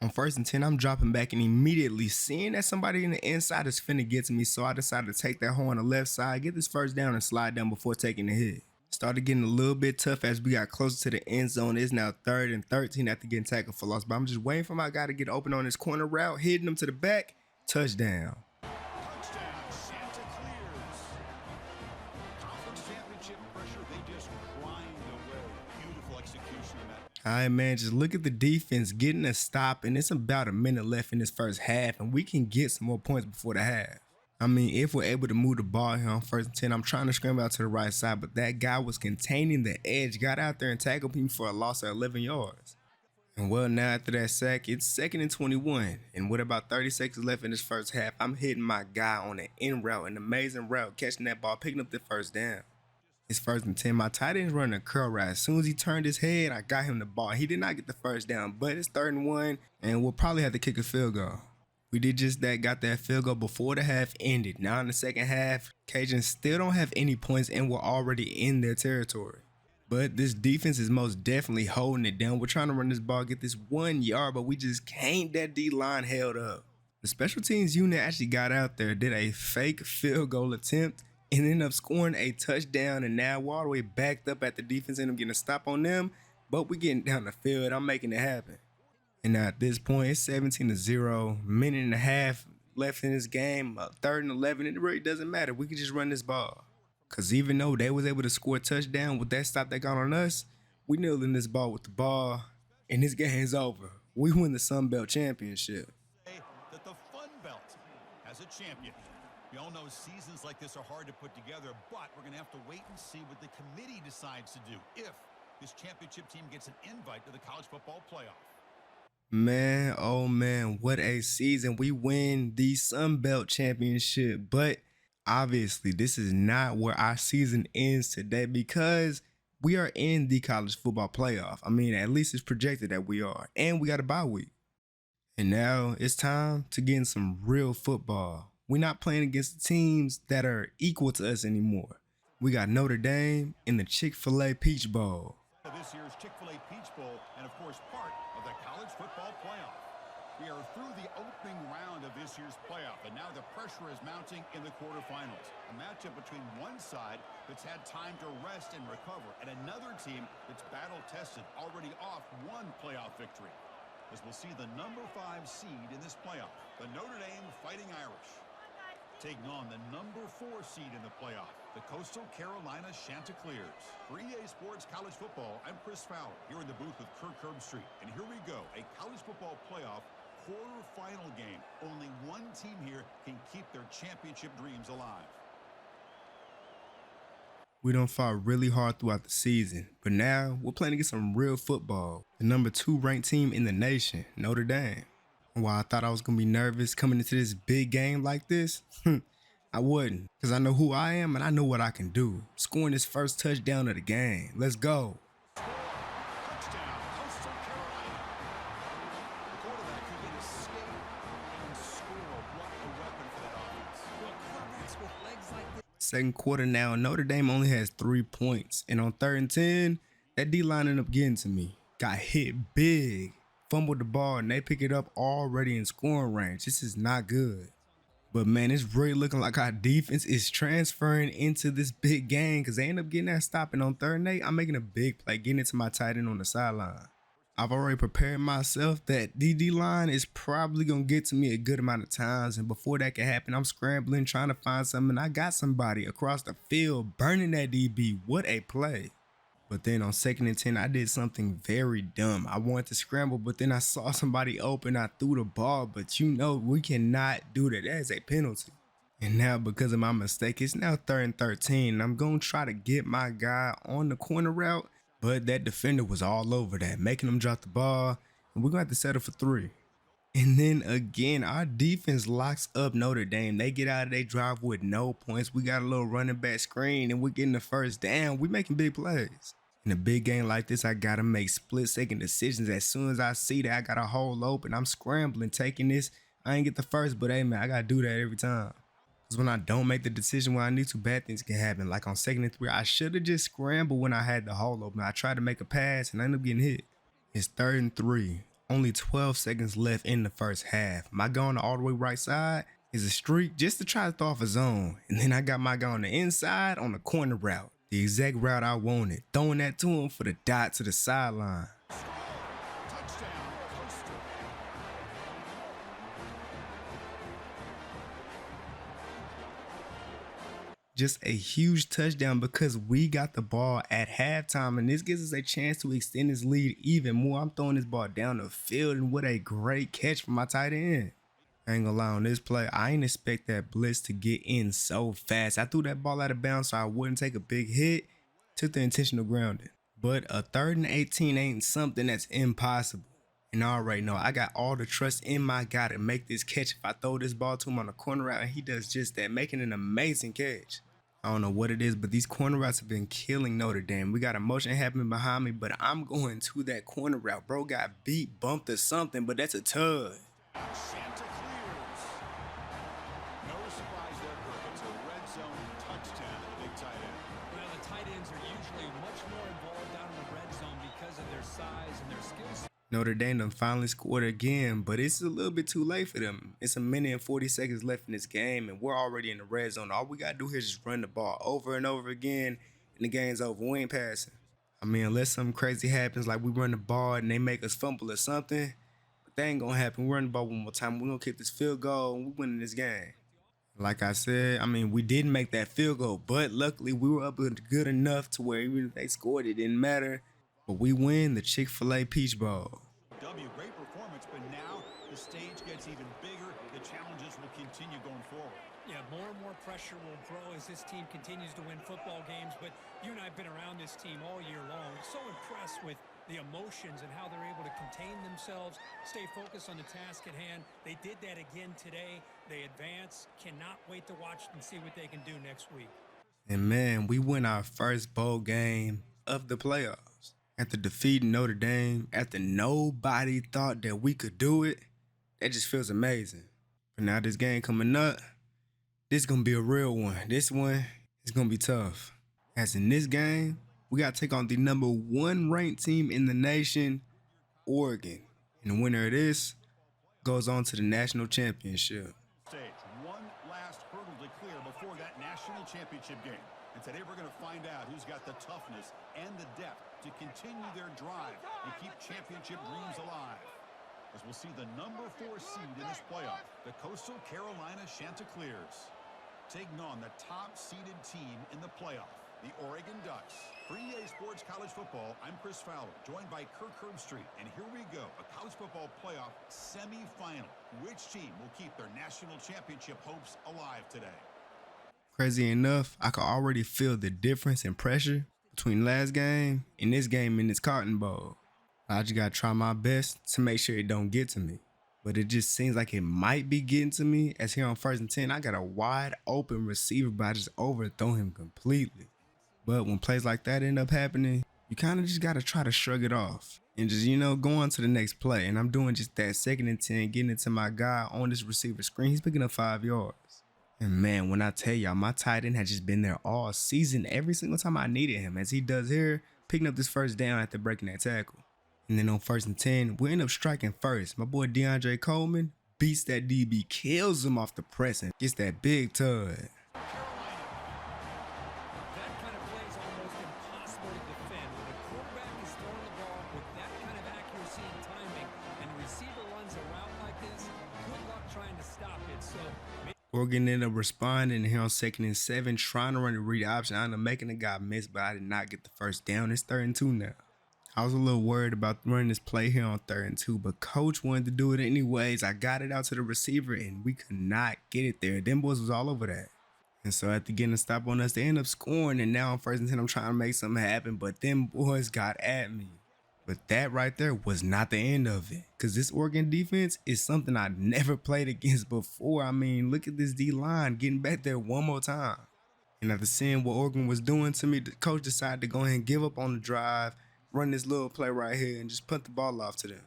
On 1st and 10, I'm dropping back and immediately seeing that somebody in the inside is finna get to me, so I decided to take that hole on the left side, get this first down and slide down before taking the hit. Started getting a little bit tough as we got closer to the end zone. It's now 3rd and 13 after getting tackled for loss, but I'm just waiting for my guy to get open on this corner route, hitting him to the back, touchdown. Touchdown, Santa clears. Conference championship pressure, they just grind away. Beautiful execution of that. All right, man, just look at the defense getting a stop, and it's about a minute left in this first half, and we can get some more points before the half. I mean, if we're able to move the ball here on 1st and 10, I'm trying to scramble out to the right side, but that guy was containing the edge, got out there and tackled me for a loss of 11 yards. And well, now after that sack, it's 2nd and 21, and with about 30 seconds left in this first half, I'm hitting my guy on an in route, an amazing route, catching that ball, picking up the first down. It's 1st and 10. My tight end's running a curl route. As soon as he turned his head, I got him the ball. He did not get the first down, but it's 3rd and 1, and we'll probably have to kick a field goal. We did just that, got that field goal before the half ended. Now in the second half, Cajuns still don't have any points, and we're already in their territory. But this defense is most definitely holding it down. We're trying to run this ball, get this 1 yard, but we just can't. That D-line held up. The special teams unit actually got out there, did a fake field goal attempt, and ended up scoring a touchdown, and now we're all the way backed up at the defense, and I'm getting a stop on them, but we're getting down the field. I'm making it happen. And now at this point, it's 17-0, minute and a half left in this game, 3rd and 11, it really doesn't matter. We can just run this ball. Because even though they was able to score a touchdown with that stop they got on us, we kneeling this ball with the ball, and this game's over. We win the Sun Belt Championship. That the Fun Belt has a champion. We all know seasons like this are hard to put together, but we're going to have to wait and see what the committee decides to do if this championship team gets an invite to the college football playoff. Man, oh man, what a season. We win the Sun Belt Championship. But obviously, this is not where our season ends today because we are in the college football playoff. I mean, at least it's projected that we are. And we got a bye week. And now it's time to get in some real football. We're not playing against teams that are equal to us anymore. We got Notre Dame in the Chick-fil-A Peach Bowl. This year's Chick-fil-A Peach Bowl, and of course part of the college football playoff. We are through the opening round of this year's playoff, and now the pressure is mounting in the quarterfinals. A matchup between one side that's had time to rest and recover, and another team that's battle-tested, already off one playoff victory. As we'll see the number 5 seed in this playoff, the Notre Dame Fighting Irish, taking on the number 4 seed in the playoff, the Coastal Carolina Chanticleers. For EA Sports College Football, I'm Chris Fowler, here in the booth with Kirk Herbstreit. And here we go, a college football playoff quarterfinal game. Only one team here can keep their championship dreams alive. We done fought really hard throughout the season, but now we're playing to get some real football. The number 2 ranked team in the nation, Notre Dame. And while I thought I was going to be nervous coming into this big game like this, I wouldn't, because I know who I am and I know what I can do. Scoring this first touchdown of the game. Let's go. Touchdown, Coastal Carolina. The quarterback who can escape and score. What a weapon for that offense. Well, quarterbacks with legs like this. Second quarter now, Notre Dame only has 3 points. And on 3rd and 10, that D-line ended up getting to me. Got hit big. Fumbled the ball and they pick it up already in scoring range. This is not good. But man, it's really looking like our defense is transferring into this big game because they end up getting that stop. And on 3rd and 8, I'm making a big play, getting it to my tight end on the sideline. I've already prepared myself that the D-line is probably going to get to me a good amount of times. And before that can happen, I'm scrambling, trying to find something. I got somebody across the field burning that DB. What a play. But then on 2nd and 10, I did something very dumb. I wanted to scramble, but then I saw somebody open. I threw the ball, but you know we cannot do that. That is a penalty. And now because of my mistake, it's now 3rd and 13. I'm going to try to get my guy on the corner route, but that defender was all over that, making him drop the ball, and we're going to have to settle for 3. And then again, our defense locks up Notre Dame. They get out of their drive with no points. We got a little running back screen, and we're getting the first down. We're making big plays. In a big game like this, I got to make split-second decisions. As soon as I see that I got a hole open, I'm scrambling, taking this. I ain't get the first, but hey, man, I got to do that every time. Because when I don't make the decision when I need to, bad things can happen. Like on 2nd and 3, I should have just scrambled when I had the hole open. I tried to make a pass, and I ended up getting hit. It's 3rd and 3. Only 12 seconds left in the first half. My guy on the all the way right side is a streak just to try to throw off a zone. And then I got my guy on the inside on the corner route. The exact route I wanted, throwing that to him for the dot to the sideline. Touchdown, Coastal. Just a huge touchdown because we got the ball at halftime, and this gives us a chance to extend this lead even more. I'm throwing this ball down the field, and what a great catch from my tight end. I ain't gonna lie, on this play, I ain't expect that blitz to get in so fast. I threw that ball out of bounds so I wouldn't take a big hit. Took the intentional grounding. But a 3rd and 18 ain't something that's impossible. And I already know I got all the trust in my guy to make this catch. If I throw this ball to him on the corner route and he does just that, making an amazing catch. I don't know what it is, but these corner routes have been killing Notre Dame. We got a motion happening behind me, but I'm going to that corner route. Bro got beat, bumped or something, but that's a tug. Chanticleers. No surprise there, Kirk. It's a red zone touchdown to the big tight end. Well, the tight ends are usually much more involved down in the red zone because of their size and their skills. Notre Dame done finally scored again, but it's a little bit too late for them. It's 1 minute and 40 seconds left in this game, and we're already in the red zone. All we got to do here is just run the ball over and over again, and the game's over. We ain't passing. I mean, unless something crazy happens, like we run the ball and they make us fumble or something, but that ain't going to happen. We run the ball one more time. We're going to kick this field goal, and we're winning this game. Like I said, I mean, we didn't make that field goal, but luckily we were up good enough to where even if they scored, it didn't matter. But we win the Chick-fil-A Peach Bowl. Great performance, but now the stage gets even bigger. The challenges will continue going forward. Yeah, more and more pressure will grow as this team continues to win football games, but you and I have been around this team all year long. So impressed with the emotions and how they're able to contain themselves, stay focused on the task at hand. They did that again today. They advance. Cannot wait to watch and see what they can do next week. And man, we win our first bowl game of the playoffs. After defeating Notre Dame, after nobody thought that we could do it, that just feels amazing. But now this game coming up, this is going to be a real one. This one is going to be tough. As in this game, we got to take on the #1 ranked team in the nation, Oregon. And the winner of this goes on to the national championship. Stage. One last hurdle to clear before that national championship game. And today we're going to find out who's got the toughness and the depth to continue their drive and keep championship dreams alive. As we'll see the #4 seed in this playoff, the Coastal Carolina Chanticleers, taking on the top-seeded team in the playoff, the Oregon Ducks. For EA Sports College Football, I'm Chris Fowler, joined by Kirk Herbstreit. And here we go, a college football playoff semifinal. Which team will keep their national championship hopes alive today? Crazy enough, I could already feel the difference in pressure between last game and this game in this Cotton Bowl. I just gotta try my best to make sure it don't get to me. But it just seems like it might be getting to me, as here on 1st and 10, I got a wide open receiver, but I just overthrow him completely. But when plays like that end up happening, you kind of just gotta try to shrug it off and just, go on to the next play. And I'm doing just that 2nd and 10, getting it to my guy on this receiver screen. He's picking up 5 yards. And man, when I tell y'all, my tight end has just been there all season, every single time I needed him, as he does here, picking up this 1st down after breaking that tackle. And then on 1st and 10, we end up striking first. My boy DeAndre Coleman beats that DB, kills him off the press, and gets that big tud. That kind of play is almost impossible to defend. When the quarterback is throwing the ball with that kind of accuracy and timing, and the receiver runs a route like this, good luck trying to stop it. So Oregon ended up responding here on 2nd and 7, trying to run the read option. I ended up making the guy miss, but I did not get the 1st down. It's 3rd and 2 now. I was a little worried about running this play here on 3rd and 2, but coach wanted to do it anyways. I got it out to the receiver, and we could not get it there. Them boys was all over that. And so after getting a stop on us, they end up scoring, and now on 1st and 10, I'm trying to make something happen, but them boys got at me. But that right there was not the end of it, because this Oregon defense is something I never played against before. I mean, look at this D-line getting back there one more time. And after seeing what Oregon was doing to me, the coach decided to go ahead and give up on the drive, run this little play right here, and just punt the ball off to them.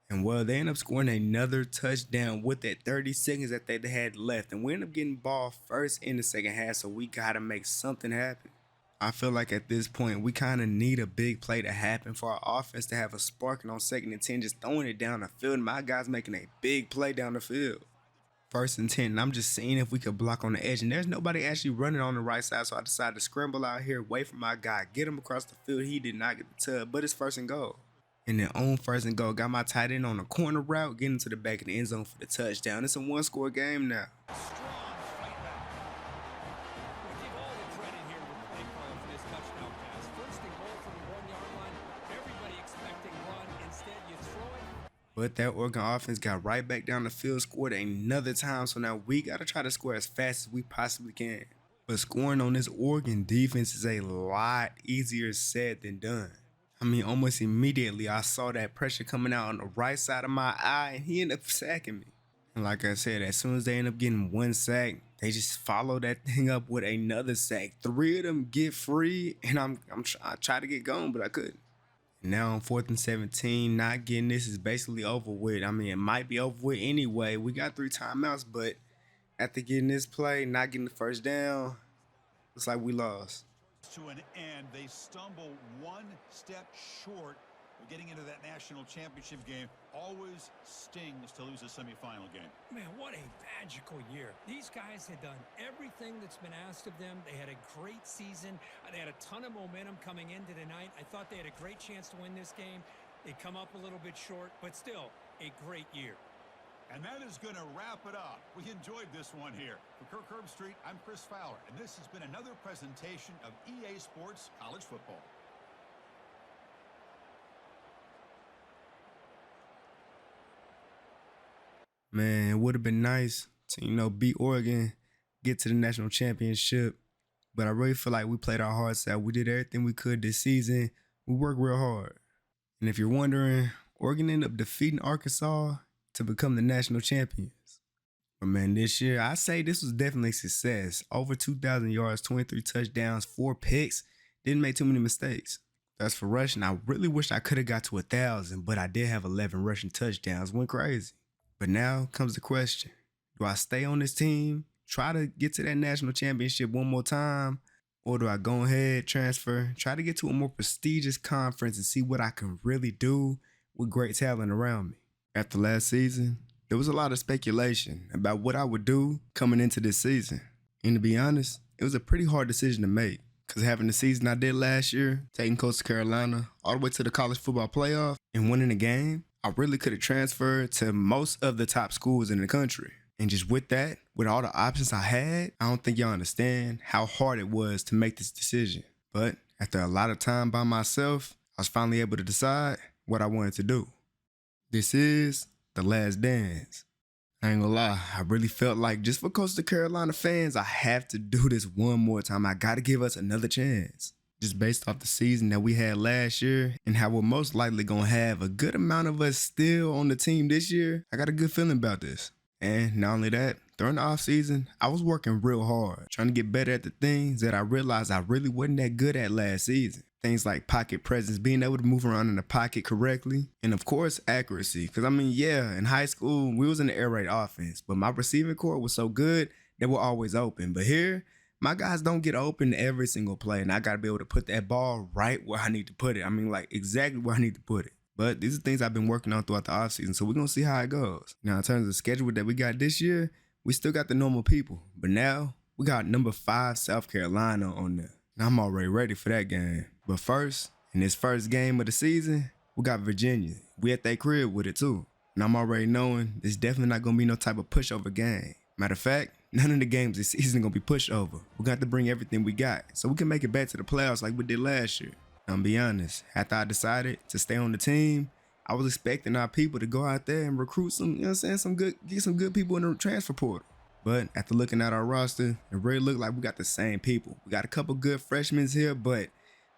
And well, they end up scoring another touchdown with that 30 seconds that they had left. And we end up getting ball first in the 2nd half, so we got to make something happen. I feel like at this point, we kind of need a big play to happen for our offense to have a spark. And on 2nd and 10, just throwing it down the field, and my guys making a big play down the field. 1st and 10, and I'm just seeing if we could block on the edge. And there's nobody actually running on the right side, so I decided to scramble out here, wait for my guy, get him across the field. He did not get the tub, but it's 1st and goal. And then on 1st and goal, got my tight end on the corner route, getting to the back of the end zone for the touchdown. It's a 1-score game now. strong fight back. We give all the credit here to the play caller for this touchdown pass. 1st and goal from the 1-yard line. Everybody expecting run. Instead, you throw it. But that Oregon offense got right back down the field, scored another time. So now we got to try to score as fast as we possibly can. But scoring on this Oregon defense is a lot easier said than done. I mean, almost immediately I saw that pressure coming out on the right side of my eye, and he ended up sacking me. And like I said, as soon as they end up getting 1 sack, they just follow that thing up with another sack. 3 of them get free, and I tried to get going, but I couldn't. Now on 4th and 17, not getting this is basically over with. I mean, it might be over with anyway. We got 3 timeouts, but after getting this play, not getting the 1st down, looks like we lost. To an end, they stumble 1 step short of getting into that national championship game. Always stings to lose a semifinal game. Man, what a magical year. These guys had done everything that's been asked of them. They had a great season. They had a ton of momentum coming into tonight. I thought they had a great chance to win this game. They come up a little bit short, but still a great year. And that is going to wrap it up. We enjoyed this one here. For Kirk Herbstreit, I'm Chris Fowler, and this has been another presentation of EA Sports College Football. Man, it would have been nice to, beat Oregon, get to the national championship. But I really feel like we played our hearts out. We did everything we could this season. We worked real hard. And if you're wondering, Oregon ended up defeating Arkansas to become the national champions. But man, this year, I say this was definitely a success. Over 2,000 yards, 23 touchdowns, 4 picks. Didn't make too many mistakes. As for rushing, I really wish I could have got to 1,000, but I did have 11 rushing touchdowns. Went crazy. But now comes the question. Do I stay on this team, try to get to that national championship one more time, or do I go ahead, transfer, try to get to a more prestigious conference and see what I can really do with great talent around me? After last season, there was a lot of speculation about what I would do coming into this season. And to be honest, it was a pretty hard decision to make. Because having the season I did last year, taking Coastal Carolina all the way to the college football playoff and winning the game, I really could have transferred to most of the top schools in the country. And just with that, with all the options I had, I don't think y'all understand how hard it was to make this decision. But after a lot of time by myself, I was finally able to decide what I wanted to do. This is The Last Dance. I ain't gonna lie, I really felt like just for Coastal Carolina fans, I have to do this one more time. I gotta give us another chance. Just based off the season that we had last year and how we're most likely gonna have a good amount of us still on the team this year, I got a good feeling about this. And not only that, during the offseason, I was working real hard, trying to get better at the things that I realized I really wasn't that good at last season. Things like pocket presence, being able to move around in the pocket correctly, and of course, accuracy. Because in high school, we was in the air raid offense, but my receiving core was so good, they were always open. But here, my guys don't get open every single play, and I got to be able to put that ball right where I need to put it. Exactly where I need to put it. But these are things I've been working on throughout the offseason, so we're going to see how it goes. Now, in terms of the schedule that we got this year, we still got the normal people. But now, we got number 5 South Carolina on there. And I'm already ready for that game. But first, in this first game of the season, we got Virginia. We at their crib with it too. And I'm already knowing it's definitely not going to be no type of pushover game. Matter of fact, none of the games this season going to be pushover. We're going to have to bring everything we got so we can make it back to the playoffs like we did last year. Now, I'm be honest, after I decided to stay on the team, I was expecting our people to go out there and recruit get some good people in the transfer portal. But after looking at our roster, it really looked like we got the same people. We got a couple good freshmen here, but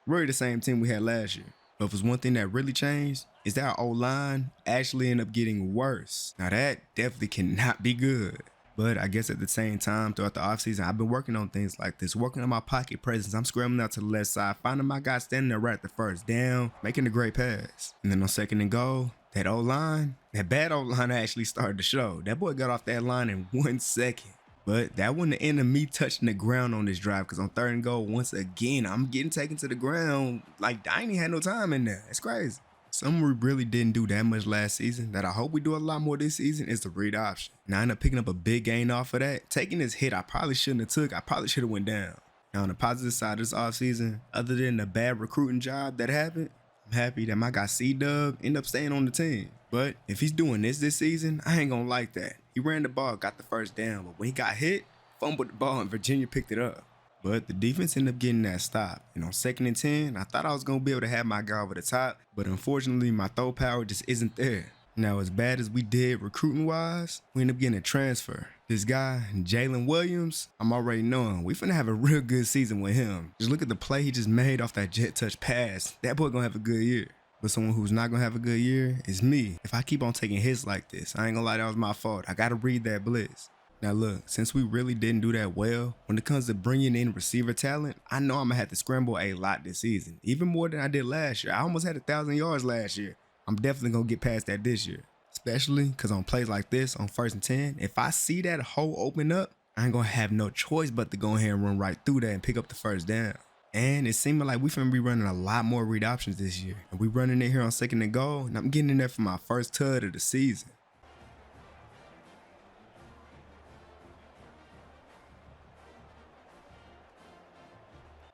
really the same team we had last year. But if there's one thing that really changed, is that our O-line actually ended up getting worse. Now that definitely cannot be good. But I guess at the same time, throughout the offseason, I've been working on things like this, working on my pocket presence. I'm scrambling out to the left side, finding my guy standing there right at the first down, making a great pass. And then on second and goal, that O-line, that bad O-line actually started to show. That boy got off that line in 1 second. But that wasn't the end of me touching the ground on this drive, because on third and goal, once again, I'm getting taken to the ground like I ain't even had no time in there. It's crazy. Something we really didn't do that much last season that I hope we do a lot more this season is the read option. Now I ended up picking up a big gain off of that. Taking this hit I probably shouldn't have took. I probably should have went down. Now on the positive side of this offseason, other than the bad recruiting job that happened, I'm happy that my guy C-Dub ended up staying on the team. But if he's doing this season, I ain't gonna like that. He ran the ball, got the first down, but when he got hit, fumbled the ball and Virginia picked it up. But the defense ended up getting that stop. And on 2nd and 10, I thought I was going to be able to have my guy over the top, but unfortunately, my throw power just isn't there. Now, as bad as we did recruiting-wise, we ended up getting a transfer. This guy, Jaylen Williams, I'm already knowing we finna have a real good season with him. Just look at the play he just made off that jet touch pass. That boy gonna have a good year. But someone who's not gonna have a good year is me. If I keep on taking hits like this, I ain't gonna lie, that was my fault. I gotta read that blitz. Now look, since we really didn't do that well, when it comes to bringing in receiver talent, I know I'm gonna have to scramble a lot this season, even more than I did last year. I almost had 1,000 yards last year. I'm definitely gonna get past that this year, especially because on plays like this, on 1st and 10, if I see that hole open up, I ain't gonna have no choice but to go ahead and run right through that and pick up the first down. And it's seeming like we finna be running a lot more read options this year. And we running it here on 2nd and goal, and I'm getting in there for my first TUD of the season.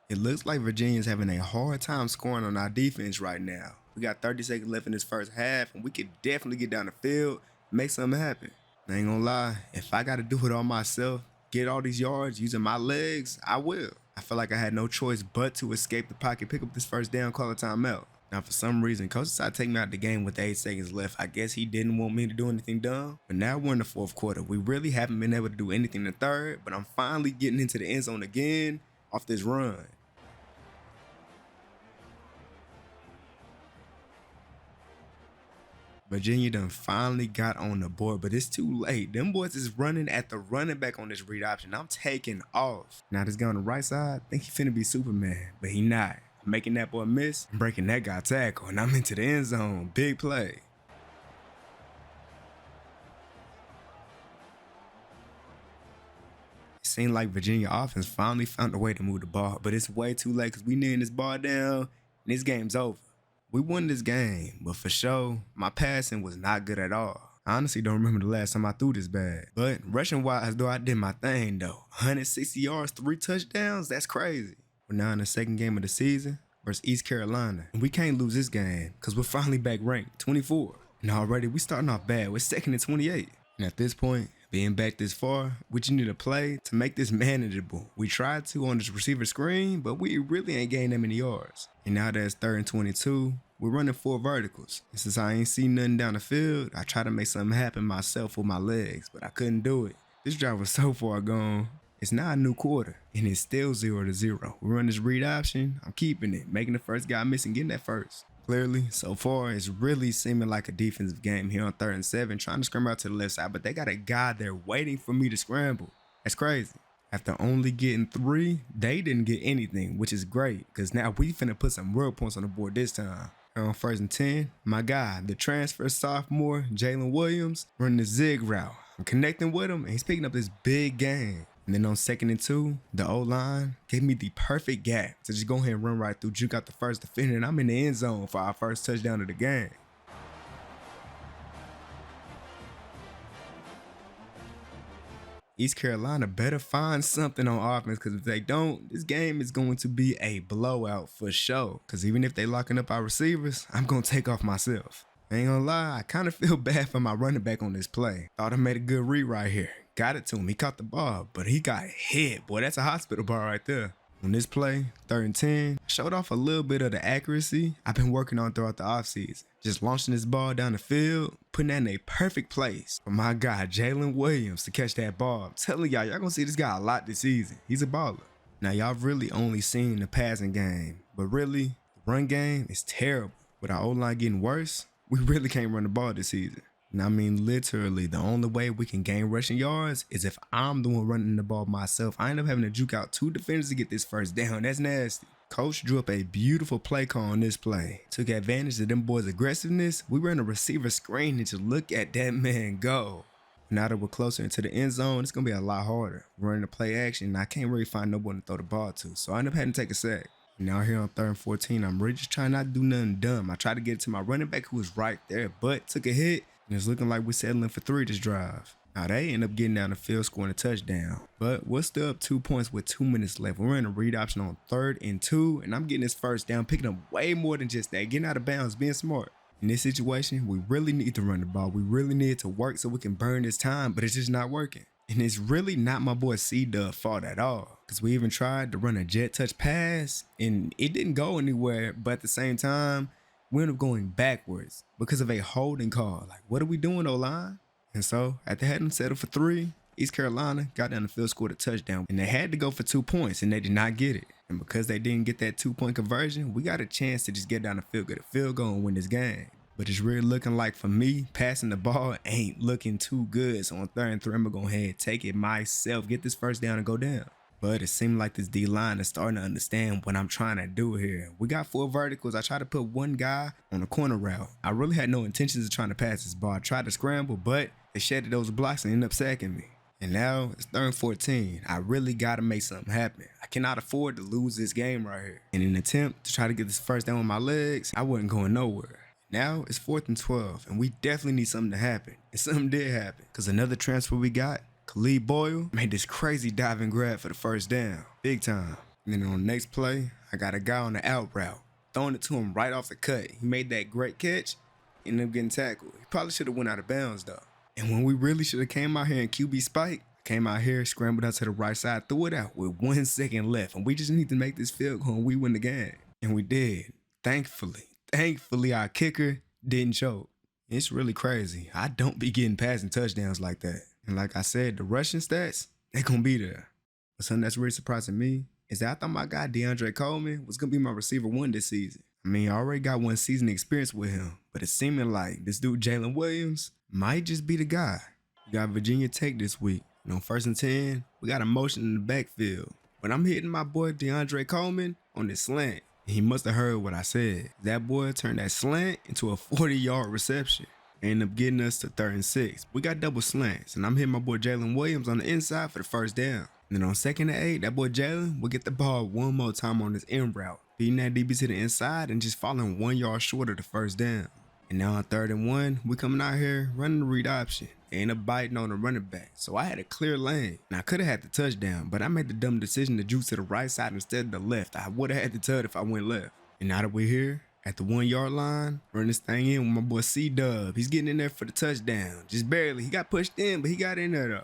It looks like Virginia's having a hard time scoring on our defense right now. We got 30 seconds left in this first half, and we could definitely get down the field and make something happen. I ain't gonna lie, if I gotta do it all myself, get all these yards using my legs, I will. I feel like I had no choice but to escape the pocket, pick up this first down, call a timeout. Now, for some reason, coach decided to take me out of the game with 8 seconds left. I guess he didn't want me to do anything dumb. But now we're in the 4th quarter. We really haven't been able to do anything in the 3rd, but I'm finally getting into the end zone again off this run. Virginia done finally got on the board, but it's too late. Them boys is running at the running back on this read option. I'm taking off. Now this guy on the right side, think he finna be Superman, but he not. I'm making that boy miss and breaking that guy tackle, and I'm into the end zone. Big play. It seemed like Virginia offense finally found a way to move the ball, but it's way too late because we nearing this ball down, and this game's over. We won this game, but for sure, my passing was not good at all. I honestly don't remember the last time I threw this bad. But rushing wise, though, I did my thing, though. 160 yards, 3 touchdowns, that's crazy. We're now in the second game of the season versus East Carolina. And we can't lose this game because we're finally back ranked 24. And already we starting off bad. We're second and 28. And at this point, being back this far, we just need a play to make this manageable. We tried to on this receiver screen, but we really ain't gained that many yards. And now that it's 3rd and 22, we're running 4 verticals. And since I ain't seen nothing down the field, I tried to make something happen myself with my legs, but I couldn't do it. This drive was so far gone. It's now a new quarter, and it's still 0-0. We run this read option, I'm keeping it, making the first guy miss and getting that first. Clearly, so far, it's really seeming like a defensive game here on 3rd and 7, trying to scramble out to the left side, but they got a guy there waiting for me to scramble. That's crazy. After only getting 3, they didn't get anything, which is great, because now we finna put some real points on the board this time. On 1st and 10, my guy, the transfer sophomore, Jaylen Williams, running the zig route. I'm connecting with him, and he's picking up this big game. And then on 2nd and 2, the O-line gave me the perfect gap to just go ahead and run right through, juke out the first defender, and I'm in the end zone for our first touchdown of the game. East Carolina better find something on offense, because if they don't, this game is going to be a blowout for sure. Because even if they locking up our receivers, I'm going to take off myself. I ain't gonna lie, I kind of feel bad for my running back on this play. Thought I made a good read right here. Got it to him. He caught the ball, but he got hit. Boy, that's a hospital ball right there. On this play, 3rd and 10, showed off a little bit of the accuracy I've been working on throughout the offseason. Just launching this ball down the field, putting that in a perfect place for my guy, Jaylen Williams, to catch that ball. I'm telling y'all gonna see this guy a lot this season. He's a baller. Now, y'all really only seen the passing game, but really, the run game is terrible. With our O-line getting worse, we really can't run the ball this season. And I mean, literally, the only way we can gain rushing yards is if I'm the one running the ball myself. I end up having to juke out 2 defenders to get this first down. That's nasty. Coach drew up a beautiful play call on this play. Took advantage of them boys' aggressiveness. We ran a receiver screen and just look at that man go. Now that we're closer into the end zone, it's going to be a lot harder. Running the play action, and I can't really find no one to throw the ball to. So I end up having to take a sack. Now here on 3rd and 14, I'm really just trying not to do nothing dumb. I tried to get it to my running back who was right there, but took a hit. And it's looking like we're settling for 3 this drive. Now they end up getting down the field, scoring a touchdown. But we're still up 2 points with 2 minutes left. We're in a read option on 3rd and 2, and I'm getting this first down, picking up way more than just that. Getting out of bounds, being smart. In this situation, we really need to run the ball. We really need it to work so we can burn this time, but it's just not working. And it's really not my boy C-Dub's fault at all. Because we even tried to run a jet touch pass, and it didn't go anywhere, but at the same time, we ended up going backwards because of a holding call. Like, what are we doing, O-line? And so, after having them settle for 3, East Carolina got down the field, scored a touchdown. And they had to go for 2 points, and they did not get it. And because they didn't get that 2-point conversion, we got a chance to just get down the field, get a field goal, and win this game. But it's really looking like, for me, passing the ball ain't looking too good. So on 3rd and 3, I'm going to go ahead and take it myself, get this first down, and go down. But it seemed like this D-line is starting to understand what I'm trying to do here. We got 4 verticals. I tried to put one guy on a corner route. I really had no intentions of trying to pass this ball. I tried to scramble, but they shedded those blocks and ended up sacking me. And now it's 3rd and 14. I really got to make something happen. I cannot afford to lose this game right here. In an attempt to try to get this first down with my legs, I wasn't going nowhere. Now it's 4th and 12, and we definitely need something to happen. And something did happen, because another transfer we got, Khalid Boyle, made this crazy diving grab for the first down. Big time. And then on the next play, I got a guy on the out route, throwing it to him right off the cut. He made that great catch, ended up getting tackled. He probably should have went out of bounds, though. And when we really should have came out here in QB spike, came out here, scrambled out to the right side, threw it out with 1 second left. And we just need to make this field goal and we win the game. And we did. Thankfully, our kicker didn't choke. It's really crazy. I don't be getting passing touchdowns like that. And like I said, the rushing stats, they're going to be there. But something that's really surprising me is that I thought my guy DeAndre Coleman was going to be my receiver 1 this season. I mean, I already got one season experience with him, but it's seeming like this dude Jalen Williams might just be the guy. We got Virginia Tech this week. And on 1st and 10, we got a motion in the backfield. But I'm hitting my boy DeAndre Coleman on this slant. He must have heard what I said. That boy turned that slant into a 40-yard reception. Ended up getting us to 3rd and 6. We got double slants, and I'm hitting my boy Jalen Williams on the inside for the first down. And then on 2nd and 8, that boy Jalen will get the ball one more time on this end route, beating that DB to the inside and just falling 1 yard short of the first down. And now on 3rd and 1, we coming out here running the read option. They end up biting on the running back, so I had a clear lane. And I could have had the touchdown, but I made the dumb decision to juice to the right side instead of the left. I would have had the tut if I went left. And now that we're here, at the 1 yard line, run this thing in with my boy C-Dub. He's getting in there for the touchdown. Just barely. He got pushed in, but he got in there though.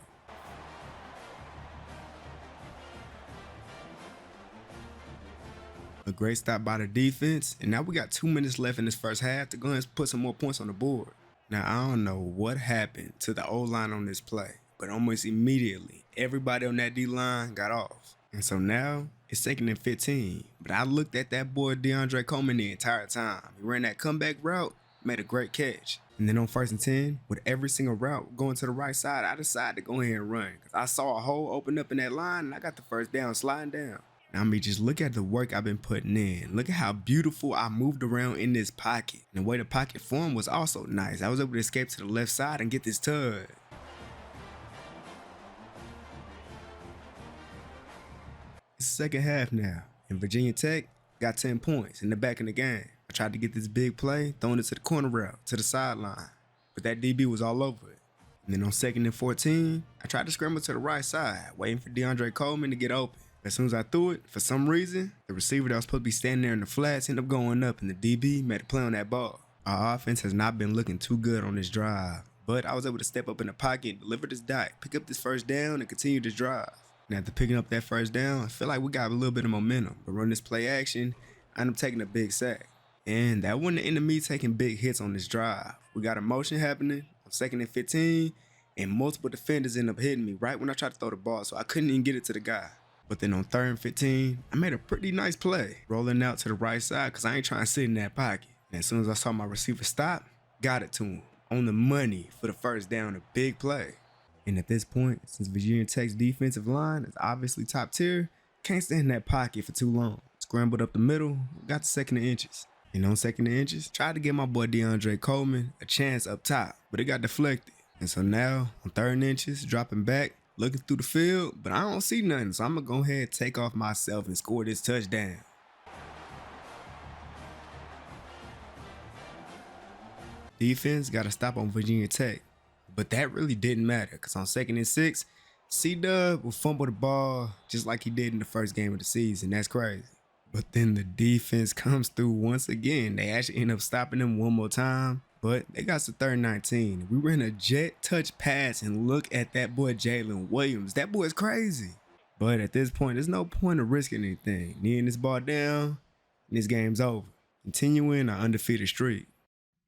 A great stop by the defense, and now we got 2 minutes left in this first half to go ahead and put some more points on the board. Now, I don't know what happened to the O-line on this play, but almost immediately, everybody on that D-line got off. And so now, it's 2nd and 15, but I looked at that boy DeAndre Coleman the entire time. He ran that comeback route, made a great catch. And then on 1st and 10, with every single route going to the right side, I decided to go ahead and run. Because I saw a hole open up in that line, and I got the first down sliding down. I mean, just look at the work I've been putting in. Look at how beautiful I moved around in this pocket. And the way the pocket formed was also nice. I was able to escape to the left side and get this tud. It's the second half now, and Virginia Tech got 10 points in the back of the game. I tried to get this big play, throwing it to the corner route, to the sideline, but that DB was all over it. And then on 2nd and 14, I tried to scramble to the right side, waiting for DeAndre Coleman to get open. As soon as I threw it, for some reason, the receiver that was supposed to be standing there in the flats ended up going up, and the DB made a play on that ball. Our offense has not been looking too good on this drive, but I was able to step up in the pocket, deliver this dot, pick up this first down, and continue this drive. And after picking up that first down, I feel like we got a little bit of momentum. But run this play action, I ended up taking a big sack. And that wasn't the end of me taking big hits on this drive. We got a motion happening on 2nd and 15, and multiple defenders ended up hitting me right when I tried to throw the ball, so I couldn't even get it to the guy. But then on 3rd and 15, I made a pretty nice play, rolling out to the right side because I ain't trying to sit in that pocket. And as soon as I saw my receiver stop, got it to him on the money for the first down, a big play. And at this point, since Virginia Tech's defensive line is obviously top tier, can't stand in that pocket for too long. Scrambled up the middle, got to 2nd and inches. And on 2nd and inches, tried to give my boy DeAndre Coleman a chance up top, but it got deflected. And so now, on 3rd and inches, dropping back, looking through the field, but I don't see nothing, so I'm going to go ahead and take off myself and score this touchdown. Defense got to stop on Virginia Tech, but that really didn't matter because on 2nd and 6, C-Dub will fumble the ball just like he did in the first game of the season. That's crazy. But then the defense comes through once again. They actually end up stopping them one more time. But they got to 3rd and 19. We ran a jet touch pass, and look at that boy Jaylen Williams. That boy is crazy. But at this point, there's no point of risking anything. Kneeing this ball down, and this game's over. Continuing our undefeated streak.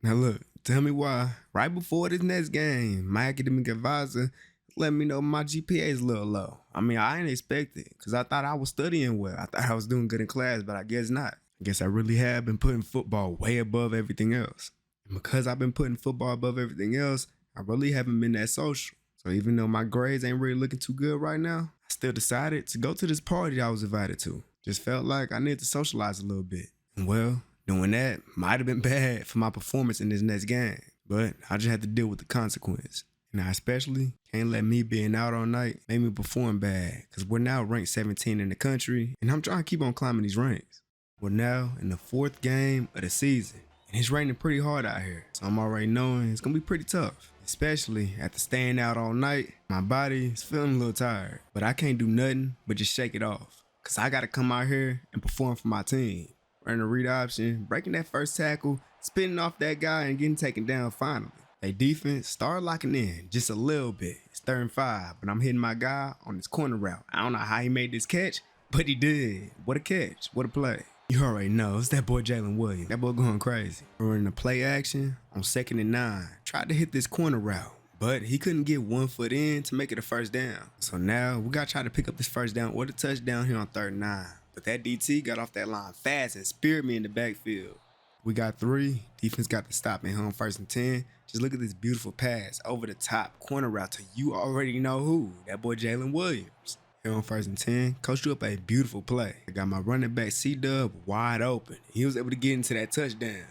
Now look, tell me why. Right before this next game, my academic advisor let me know my GPA is a little low. I mean, I didn't expect it because I thought I was studying well. I thought I was doing good in class, but I guess not. I guess I really have been putting football way above everything else. Because I've been putting football above everything else, I really haven't been that social. So even though my grades ain't really looking too good right now, I still decided to go to this party I was invited to. Just felt like I needed to socialize a little bit. And well, doing that might have been bad for my performance in this next game, but I just had to deal with the consequence. And I especially can't let me being out all night make me perform bad, because we're now ranked 17 in the country, and I'm trying to keep on climbing these ranks. We're now in the 4th game of the season. And it's raining pretty hard out here, so I'm already knowing it's going to be pretty tough. Especially after staying out all night, my body is feeling a little tired. But I can't do nothing but just shake it off. Because I got to come out here and perform for my team. Running a read option, breaking that first tackle, spinning off that guy and getting taken down finally. Their defense started locking in just a little bit. It's 3rd and 5, but I'm hitting my guy on this corner route. I don't know how he made this catch, but he did. What a catch. What a play. You already know, it's that boy Jalen Williams. That boy going crazy. We're in the play action on 2nd and 9. Tried to hit this corner route, but he couldn't get 1 foot in to make it a first down. So now we got to try to pick up this first down or the touchdown here on 3rd and 9. but that DT got off that line fast and speared me in the backfield. We got 3. Defense got the stop in home 1st and 10. Just look at this beautiful pass over the top corner route to you already know who. That boy Jalen Williams. Here on 1st and 10, coach drew up a beautiful play. I got my running back C-Dub wide open. He was able to get into that touchdown.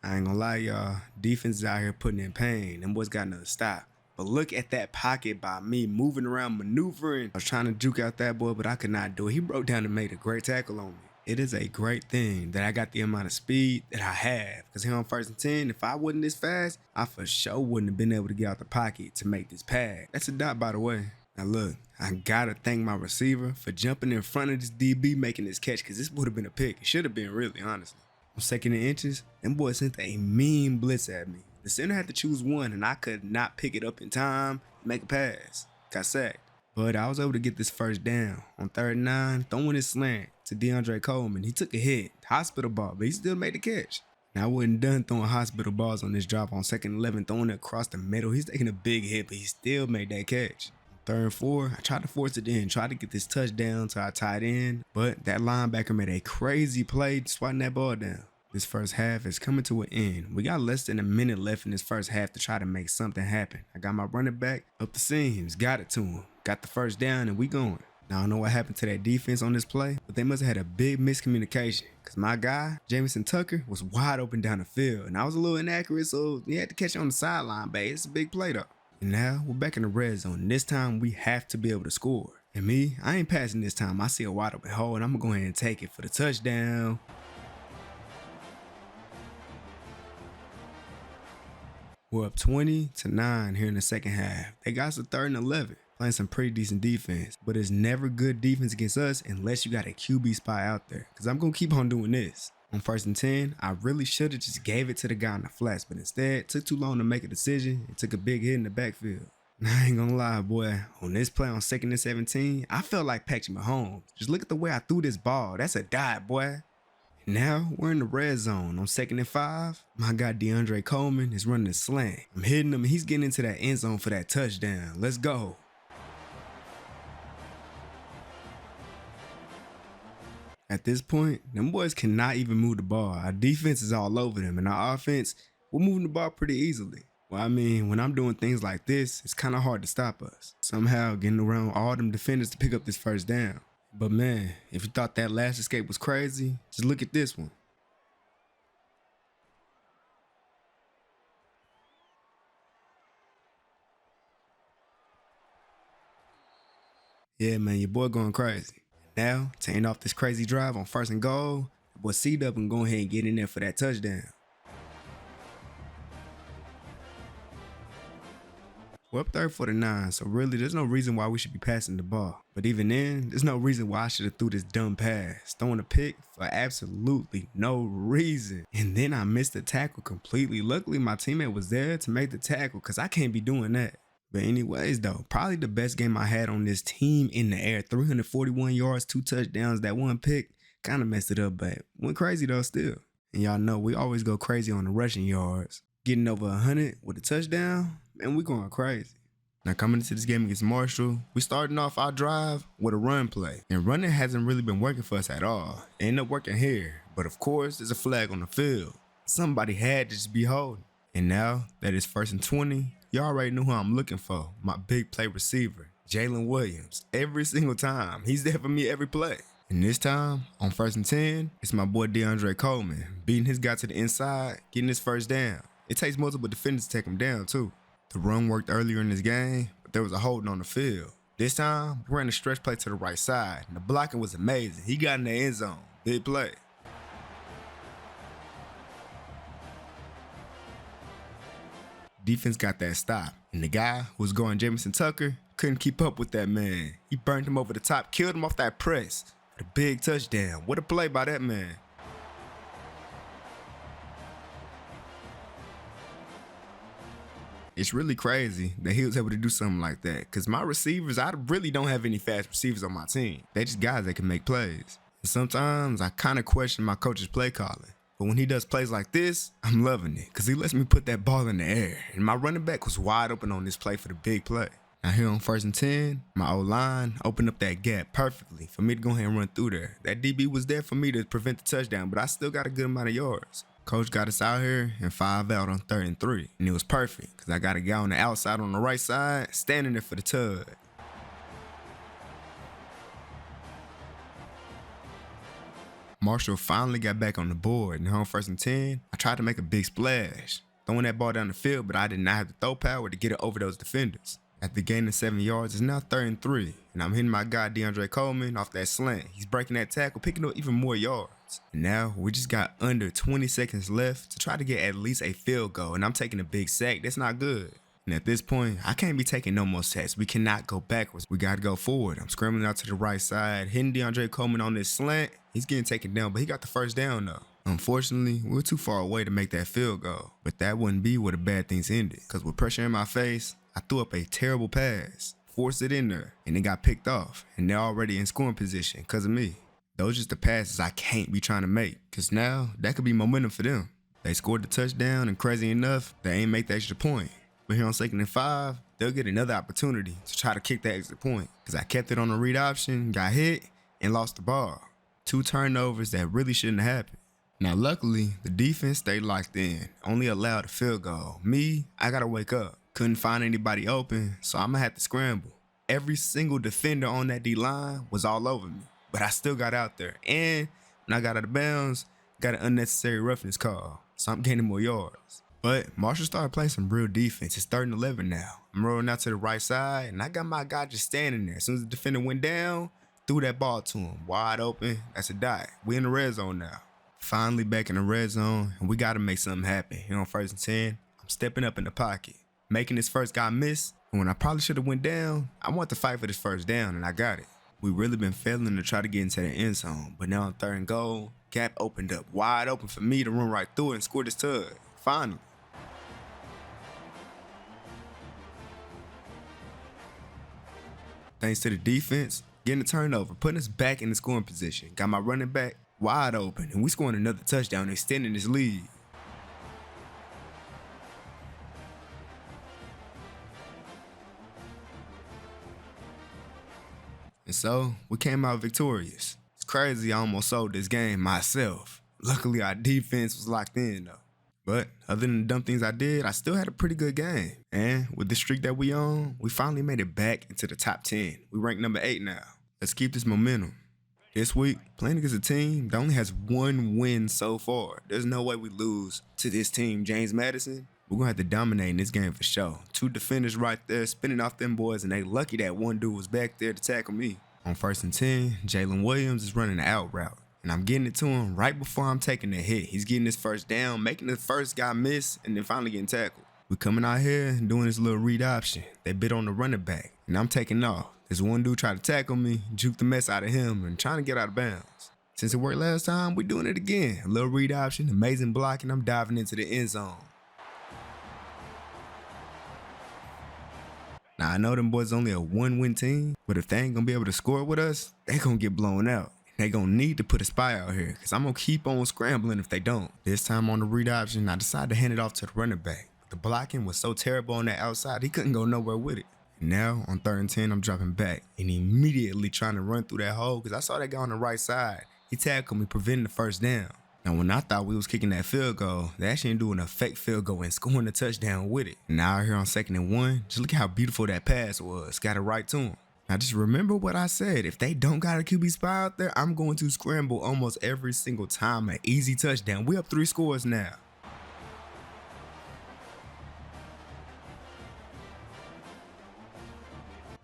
I ain't gonna lie, y'all. Defense is out here putting in pain. Them boys got another stop. But look at that pocket by me, moving around, maneuvering. I was trying to juke out that boy, but I could not do it. He broke down and made a great tackle on me. It is a great thing that I got the amount of speed that I have. Because here on 1st and 10, if I wasn't this fast, I for sure wouldn't have been able to get out the pocket to make this pass. That's a dot, by the way. Now look, I gotta thank my receiver for jumping in front of this DB making this catch, because this would have been a pick. It should have been, really, honestly. On 2nd and inches, them boys sent a mean blitz at me. The center had to choose one, and I could not pick it up in time to make a pass. Got sacked. But I was able to get this 1st down. On 3rd and 9, throwing his slant to DeAndre Coleman. He took a hit, hospital ball, but he still made the catch. Now I wasn't done throwing hospital balls on this drop. On 2nd and 11, throwing it across the middle. He's taking a big hit, but he still made that catch. 3rd and 4, I tried to force it in, tried to get this touchdown to our tight end, but that linebacker made a crazy play swatting that ball down. This first half is coming to an end. We got less than a minute left in this first half to try to make something happen. I got my running back up the seams, got it to him, got the 1st down, and we going. Now, I don't know what happened to that defense on this play, but they must have had a big miscommunication, because my guy, Jamison Tucker, was wide open down the field, and I was a little inaccurate, so he had to catch it on the sideline, but it's a big play, though. And now, we're back in the red zone, and this time, we have to be able to score. And me, I ain't passing this time. I see a wide open hole, and I'm going to go ahead and take it for the touchdown. We're up 20-9 here in the second half. They got us a 3rd and 11, playing some pretty decent defense, but it's never good defense against us unless you got a QB spy out there, because I'm going to keep on doing this. On 1st and 10, I really should have just gave it to the guy in the flats, but instead, it took too long to make a decision and took a big hit in the backfield. I ain't gonna lie, boy. On this play on 2nd and 17, I felt like Patrick Mahomes. Just look at the way I threw this ball. That's a dot, boy. Now we're in the red zone on 2nd and 5. My guy DeAndre Coleman is running a slant. I'm hitting him and he's getting into that end zone for that touchdown. Let's go. At this point, them boys cannot even move the ball. Our defense is all over them, and our offense, we're moving the ball pretty easily. Well, I mean, when I'm doing things like this, it's kind of hard to stop us. Somehow getting around all them defenders to pick up this 1st down. But man, if you thought that last escape was crazy, just look at this one. Yeah, man, your boy going crazy. Now, to end off this crazy drive on 1st and goal, the boy C-Dub can go ahead and get in there for that touchdown. We're up 3rd-9, so really there's no reason why we should be passing the ball. But even then, there's no reason why I should have threw this dumb pass, throwing a pick for absolutely no reason. And then I missed the tackle completely. Luckily, my teammate was there to make the tackle, because I can't be doing that. But anyways, though, probably the best game I had on this team in the air. 341 yards, 2 touchdowns, that 1 pick. Kind of messed it up, but went crazy though still. And y'all know we always go crazy on the rushing yards. Getting over 100 with a touchdown, man, we going crazy. Now coming into this game against Marshall, we starting off our drive with a run play. And running hasn't really been working for us at all. It ended up working here, but of course there's a flag on the field. Somebody had to just be holding. And now that it's 1st and 20, you already know who I'm looking for. My big play receiver, Jaylen Williams. Every single time, he's there for me every play. And this time, on 1st and 10, it's my boy DeAndre Coleman, beating his guy to the inside, getting his 1st down. It takes multiple defenders to take him down too. The run worked earlier in this game, but there was a holding on the field. This time, we ran a stretch play to the right side, and the blocking was amazing. He got in the end zone. Big play. Defense got that stop, and the guy who was guarding Jamison Tucker couldn't keep up with that man. He burned him over the top, killed him off that press. The big touchdown. What a play by that man. It's really crazy that he was able to do something like that, because my receivers, I really don't have any fast receivers on my team. They're just guys that can make plays. And sometimes I kind of question my coach's play calling. But when he does plays like this, I'm loving it because he lets me put that ball in the air. And my running back was wide open on this play for the big play. Now here on 1st and 10, my O-line opened up that gap perfectly for me to go ahead and run through there. That DB was there for me to prevent the touchdown, but I still got a good amount of yards. Coach got us out here and 5 out on 3rd and 3. And it was perfect because I got a guy on the outside on the right side standing there for the tug. Marshall finally got back on the board, and on 1st and 10, I tried to make a big splash, throwing that ball down the field, but I did not have the throw power to get it over those defenders. After gaining 7 yards, it's now 3rd and 3, and I'm hitting my guy DeAndre Coleman off that slant. He's breaking that tackle, picking up even more yards. And now we just got under 20 seconds left to try to get at least a field goal, and I'm taking a big sack. That's not good. And at this point, I can't be taking no more sacks. We cannot go backwards. We got to go forward. I'm scrambling out to the right side, hitting DeAndre Coleman on this slant. He's getting taken down, but he got the first down though. Unfortunately, we were too far away to make that field goal, but that wouldn't be where the bad things ended. Because with pressure in my face, I threw up a terrible pass, forced it in there, and it got picked off. And they're already in scoring position because of me. Those are just the passes I can't be trying to make, because now that could be momentum for them. They scored the touchdown, and crazy enough, they ain't make the extra point. But here on 2nd and 5, they'll get another opportunity to try to kick that extra point. Because I kept it on the read option, got hit, and lost the ball. 2 turnovers that really shouldn't have happened. Now luckily, the defense stayed locked in, only allowed a field goal. Me, I gotta wake up. Couldn't find anybody open, so I'm gonna have to scramble. Every single defender on that D-line was all over me, but I still got out there. And when I got out of bounds, got an unnecessary roughness call, so I'm gaining more yards. But Marshall started playing some real defense. It's 3rd and 11 now. I'm rolling out to the right side, and I got my guy just standing there. As soon as the defender went down, threw that ball to him, wide open. That's a dot. We in the red zone now. Finally back in the red zone, and we got to make something happen. Here on 1st and 10, I'm stepping up in the pocket, making this first guy miss. And when I probably should have went down, I want to fight for this first down, and I got it. We really been failing to try to get into the end zone, but now on 3rd and goal, gap opened up wide open for me to run right through it and score this tug. Finally. Thanks to the defense, getting a turnover, putting us back in the scoring position. Got my running back wide open, and we scoring another touchdown, extending this lead. And so, we came out victorious. It's crazy I almost sold this game myself. Luckily, our defense was locked in though. But other than the dumb things I did, I still had a pretty good game. And with the streak that we on, we finally made it back into the top 10. We ranked number 8 now. Let's keep this momentum. This week, playing against a team that only has 1 win so far. There's no way we lose to this team, James Madison. We're going to have to dominate in this game for sure. 2 defenders right there spinning off them boys, and they lucky that one dude was back there to tackle me. On 1st and 10, Jalen Williams is running the out route. And I'm getting it to him right before I'm taking the hit. He's getting his first down, making the first guy miss, and then finally getting tackled. We're coming out here and doing this little read option. They bit on the running back, and I'm taking off. This one dude tried to tackle me, juke the mess out of him, and trying to get out of bounds. Since it worked last time, we're doing it again. A little read option, amazing block, and I'm diving into the end zone. Now, I know them boys only a 1-win team, but if they ain't gonna be able to score with us, they gonna get blown out. They gonna need to put a spy out here, because I'm gonna keep on scrambling if they don't. This time on the read option, I decided to hand it off to the running back. But the blocking was so terrible on that outside, he couldn't go nowhere with it. And now, on 3rd and 10, I'm dropping back, and immediately trying to run through that hole, because I saw that guy on the right side. He tackled me, preventing the first down. Now, when I thought we was kicking that field goal, they actually ended doing a fake field goal and scoring a touchdown with it. And now out here on 2nd and 1, just look at how beautiful that pass was. Got it right to him. Now just remember what I said. If they don't got a QB spy out there, I'm going to scramble almost every single time. An easy touchdown. We up 3 scores now.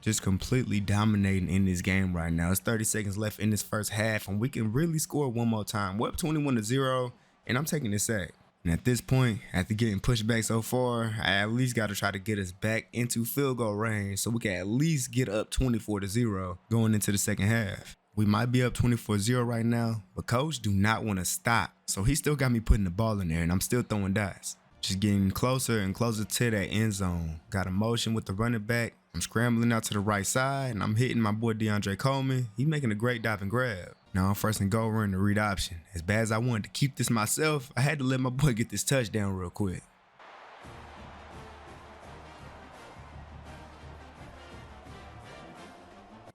Just completely dominating in this game right now. It's 30 seconds left in this first half, and we can really score one more time. We're up 21-0, and I'm taking the sack. And at this point, after getting pushed back so far, I at least got to try to get us back into field goal range so we can at least get up 24-0 going into the second half. We might be up 24-0 right now, but coach do not want to stop. So he still got me putting the ball in there, and I'm still throwing dice. Just getting closer and closer to that end zone. Got a motion with the running back. I'm scrambling out to the right side, and I'm hitting my boy DeAndre Coleman. He's making a great dive and grab. Now on 1st and goal, running the read option. As bad as I wanted to keep this myself, I had to let my boy get this touchdown real quick.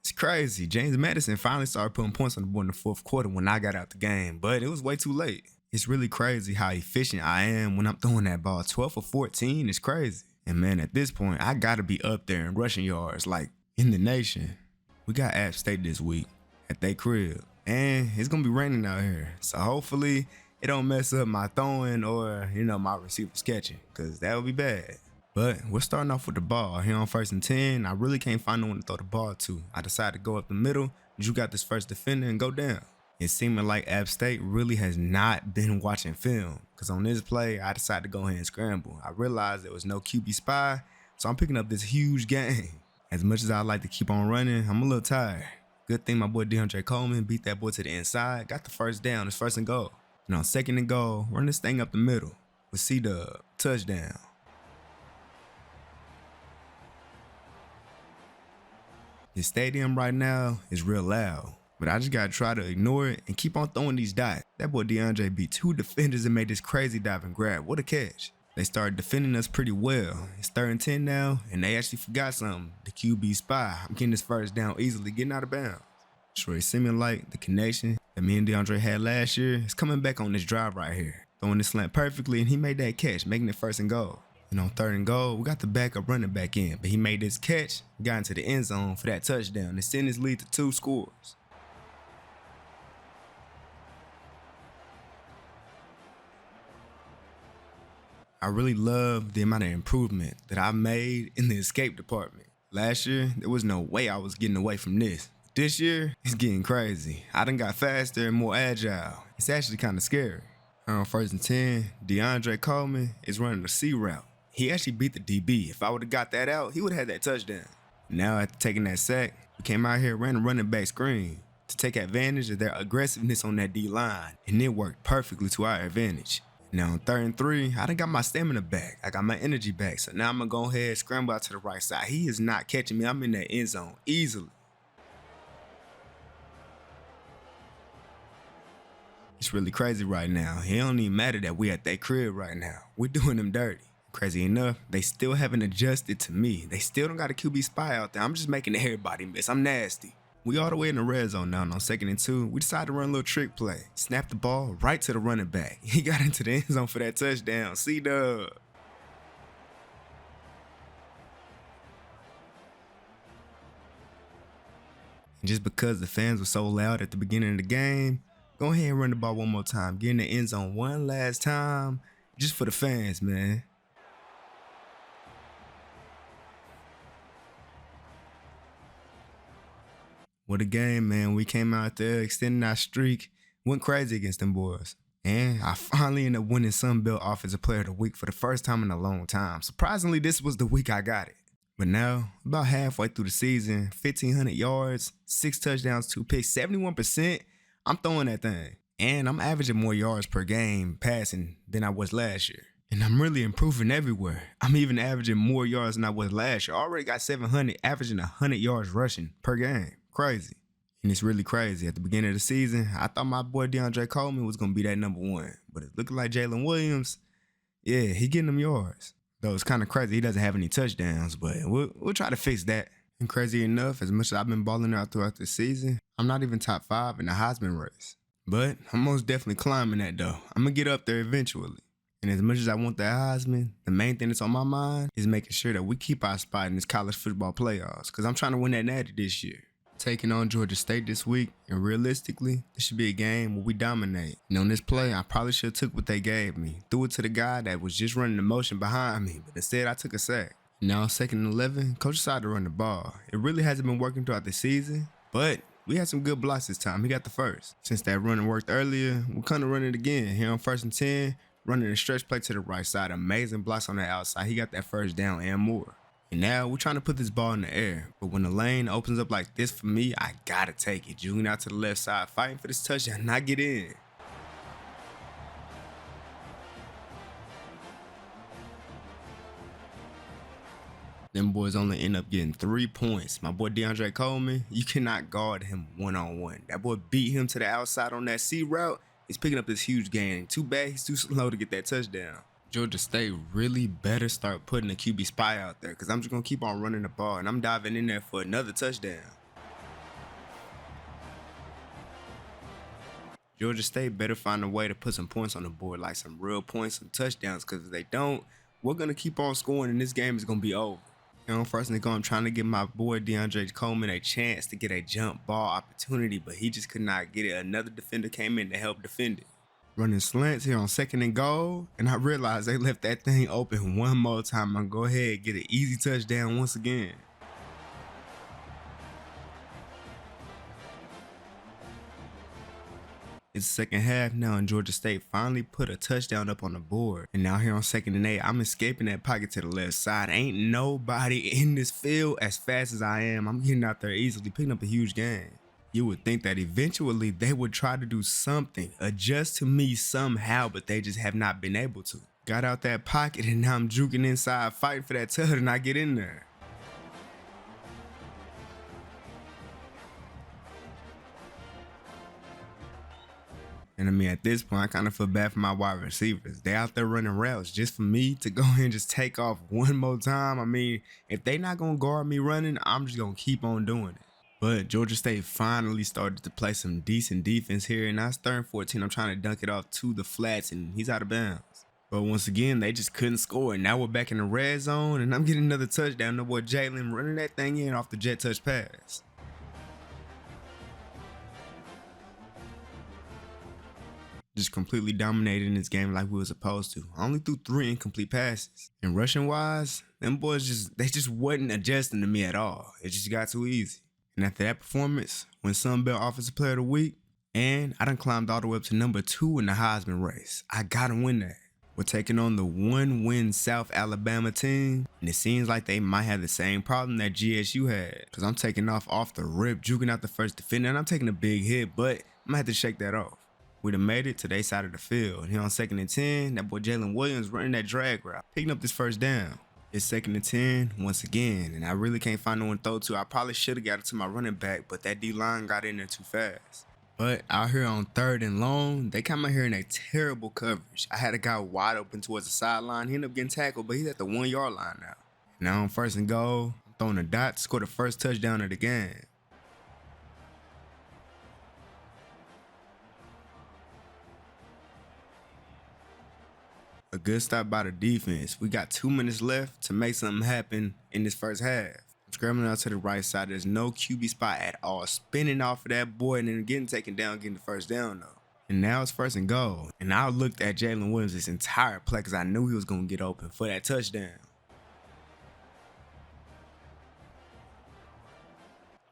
It's crazy. James Madison finally started putting points on the board in the 4th quarter when I got out the game, but it was way too late. It's really crazy how efficient I am when I'm throwing that ball. 12 for 14 is crazy. And man, at this point, I gotta be up there in rushing yards, like in the nation. We got App State this week at their crib, and it's gonna be raining out here. So hopefully it don't mess up my throwing or, my receivers catching, because that would be bad. But we're starting off with the ball. Here on 1st and 10, I really can't find no one to throw the ball to. I decided to go up the middle, but you got this first defender and go down. It's seeming like App State really has not been watching film, because on this play, I decided to go ahead and scramble. I realized there was no QB spy, so I'm picking up this huge game. As much as I like to keep on running, I'm a little tired. Good thing my boy DeAndre Coleman beat that boy to the inside, got the first down. It's 1st and goal. And on 2nd and goal, run this thing up the middle with C-Dub, touchdown. The stadium right now is real loud, but I just gotta try to ignore it and keep on throwing these dots. That boy DeAndre beat 2 defenders and made this crazy dive and grab. What a catch. They started defending us pretty well. It's 3rd and 10 now, and they actually forgot something. The QB spy. I'm getting this first down easily, getting out of bounds. Sure, it's seeming like the connection that me and DeAndre had last year is coming back on this drive right here. Throwing this slant perfectly, and he made that catch, making it 1st and goal. And on 3rd and goal, we got the backup running back in, but he made this catch, got into the end zone for that touchdown, and sent his lead to 2 scores. I really love the amount of improvement that I made in the escape department. Last year, there was no way I was getting away from this. This year, it's getting crazy. I done got faster and more agile. It's actually kind of scary. On 1st and 10, DeAndre Coleman is running the C route. He actually beat the DB. If I would have got that out, he would have had that touchdown. Now, after taking that sack, we came out here, ran a running back screen to take advantage of their aggressiveness on that D-line, and it worked perfectly to our advantage. Now on 3rd and 3, I done got my stamina back. I got my energy back. So now I'm going to go ahead and scramble out to the right side. He is not catching me. I'm in that end zone easily. It's really crazy right now. It don't even matter that we at their crib right now. We're doing them dirty. Crazy enough, they still haven't adjusted to me. They still don't got a QB spy out there. I'm just making everybody miss. I'm nasty. We all the way in the red zone now, and on 2nd and 2, we decided to run a little trick play. Snap the ball right to the running back. He got into the end zone for that touchdown. C-Dub. And just because the fans were so loud at the beginning of the game, go ahead and run the ball one more time. Get in the end zone one last time, just for the fans, man. What a game, man. We came out there, extending our streak, went crazy against them boys. And I finally ended up winning Sun Belt Offensive Player of the Week for the first time in a long time. Surprisingly, this was the week I got it. But now, about halfway through the season, 1,500 yards, 6 touchdowns, 2 picks, 71%, I'm throwing that thing. And I'm averaging more yards per game passing than I was last year. And I'm really improving everywhere. I'm even averaging more yards than I was last year. I already got 700, averaging 100 yards rushing per game. Crazy. And it's really crazy. At the beginning of the season, I thought my boy DeAndre Coleman was going to be that number 1. But it's looking like Jalen Williams, yeah, he getting them yards. Though it's kind of crazy he doesn't have any touchdowns, but we'll try to fix that. And crazy enough, as much as I've been balling out throughout the season, I'm not even top 5 in the Heisman race. But I'm most definitely climbing that, though. I'm going to get up there eventually. And as much as I want that Heisman, the main thing that's on my mind is making sure that we keep our spot in this college football playoffs, because I'm trying to win that natty this year. Taking on Georgia State this week, and realistically, this should be a game where we dominate. And on this play, I probably should have took what they gave me, threw it to the guy that was just running the motion behind me, but instead I took a sack. Now 2nd and 11, coach decided to run the ball. It really hasn't been working throughout the season, but we had some good blocks this time. He got the first. Since that running worked earlier, we're kind of running it again. Here on 1st and 10, running a stretch play to the right side, amazing blocks on the outside. He got that first down and more. And now we're trying to put this ball in the air. But when the lane opens up like this for me, I gotta take it. Jugging out to the left side, fighting for this touchdown, not get in. Them boys only end up getting 3 points. My boy DeAndre Coleman, you cannot guard him one-on-one. That boy beat him to the outside on that C route. He's picking up this huge gain. Too bad he's too slow to get that touchdown. Georgia State really better start putting a QB spy out there, because I'm just going to keep on running the ball, and I'm diving in there for another touchdown. Georgia State better find a way to put some points on the board, like some real points, some touchdowns, because if they don't, we're going to keep on scoring, and this game is going to be over. First and goal, I'm trying to give my boy DeAndre Coleman a chance to get a jump ball opportunity, but he just could not get it. Another defender came in to help defend it. Running slants here on 2nd and goal, and I realized they left that thing open one more time. I'm going to go ahead and get an easy touchdown once again. It's second half now, and Georgia State finally put a touchdown up on the board. And now here on 2nd and 8, I'm escaping that pocket to the left side. Ain't nobody in this field as fast as I am. I'm getting out there easily, picking up a huge gain. You would think that eventually they would try to do something, adjust to me somehow, but they just have not been able to. Got out that pocket, and now I'm juking inside, fighting for that tud, and I get in there. And I mean, at this point, I kind of feel bad for my wide receivers. They out there running routes just for me to go ahead and just take off one more time. I mean, if they not going to guard me running, I'm just going to keep on doing it. But Georgia State finally started to play some decent defense here. And now it's 3rd and 14. I'm trying to dunk it off to the flats, and he's out of bounds. But once again, they just couldn't score. And now we're back in the red zone, and I'm getting another touchdown. The boy Jaylen running that thing in off the jet touch pass. Just completely dominating this game like we were supposed to. I only threw 3 incomplete passes. And rushing wise, them boys just wasn't adjusting to me at all. It just got too easy. And after that performance, went Sun Belt Offensive Player of the Week, and I done climbed all the way up to number 2 in the Heisman race. I gotta win that. We're taking on the 1-win South Alabama team, and it seems like they might have the same problem that GSU had. Because I'm taking off the rip, juking out the first defender, and I'm taking a big hit, but I'm gonna have to shake that off. We'd have made it to their side of the field. Here on 2nd and 10, that boy Jalen Williams running that drag route, picking up this first down. It's 2nd and 10 once again, and I really can't find no one to throw to. I probably should have got it to my running back, but that D-line got in there too fast. But out here on 3rd and long, they come out here in a terrible coverage. I had a guy wide open towards the sideline. He ended up getting tackled, but he's at the 1-yard line now. Now on 1st and goal, I'm throwing a dot to score the first touchdown of the game. A good stop by the defense. We got 2 minutes left to make something happen in this first half. I'm scrambling out to the right side. There's no QB spot at all. Spinning off of that boy and then getting taken down, getting the first down though. And now it's 1st and goal. And I looked at Jalen Williams this entire play because I knew he was going to get open for that touchdown.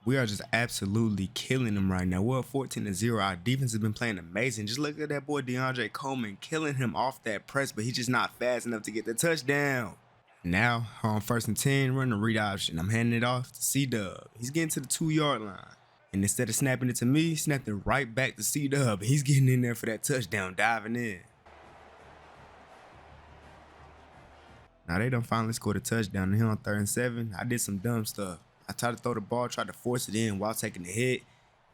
We are just absolutely killing them right now. We're 14-0. Our defense has been playing amazing. Just look at that boy DeAndre Coleman killing him off that press, but he's just not fast enough to get the touchdown. Now, on 1st and 10, running a read option. I'm handing it off to C-Dub. He's getting to the 2-yard line. And instead of snapping it to me, he snapped it right back to C-Dub. He's getting in there for that touchdown, diving in. Now, they done finally scored a touchdown. And here on 3rd and 7, I did some dumb stuff. I tried to throw the ball, tried to force it in while taking the hit,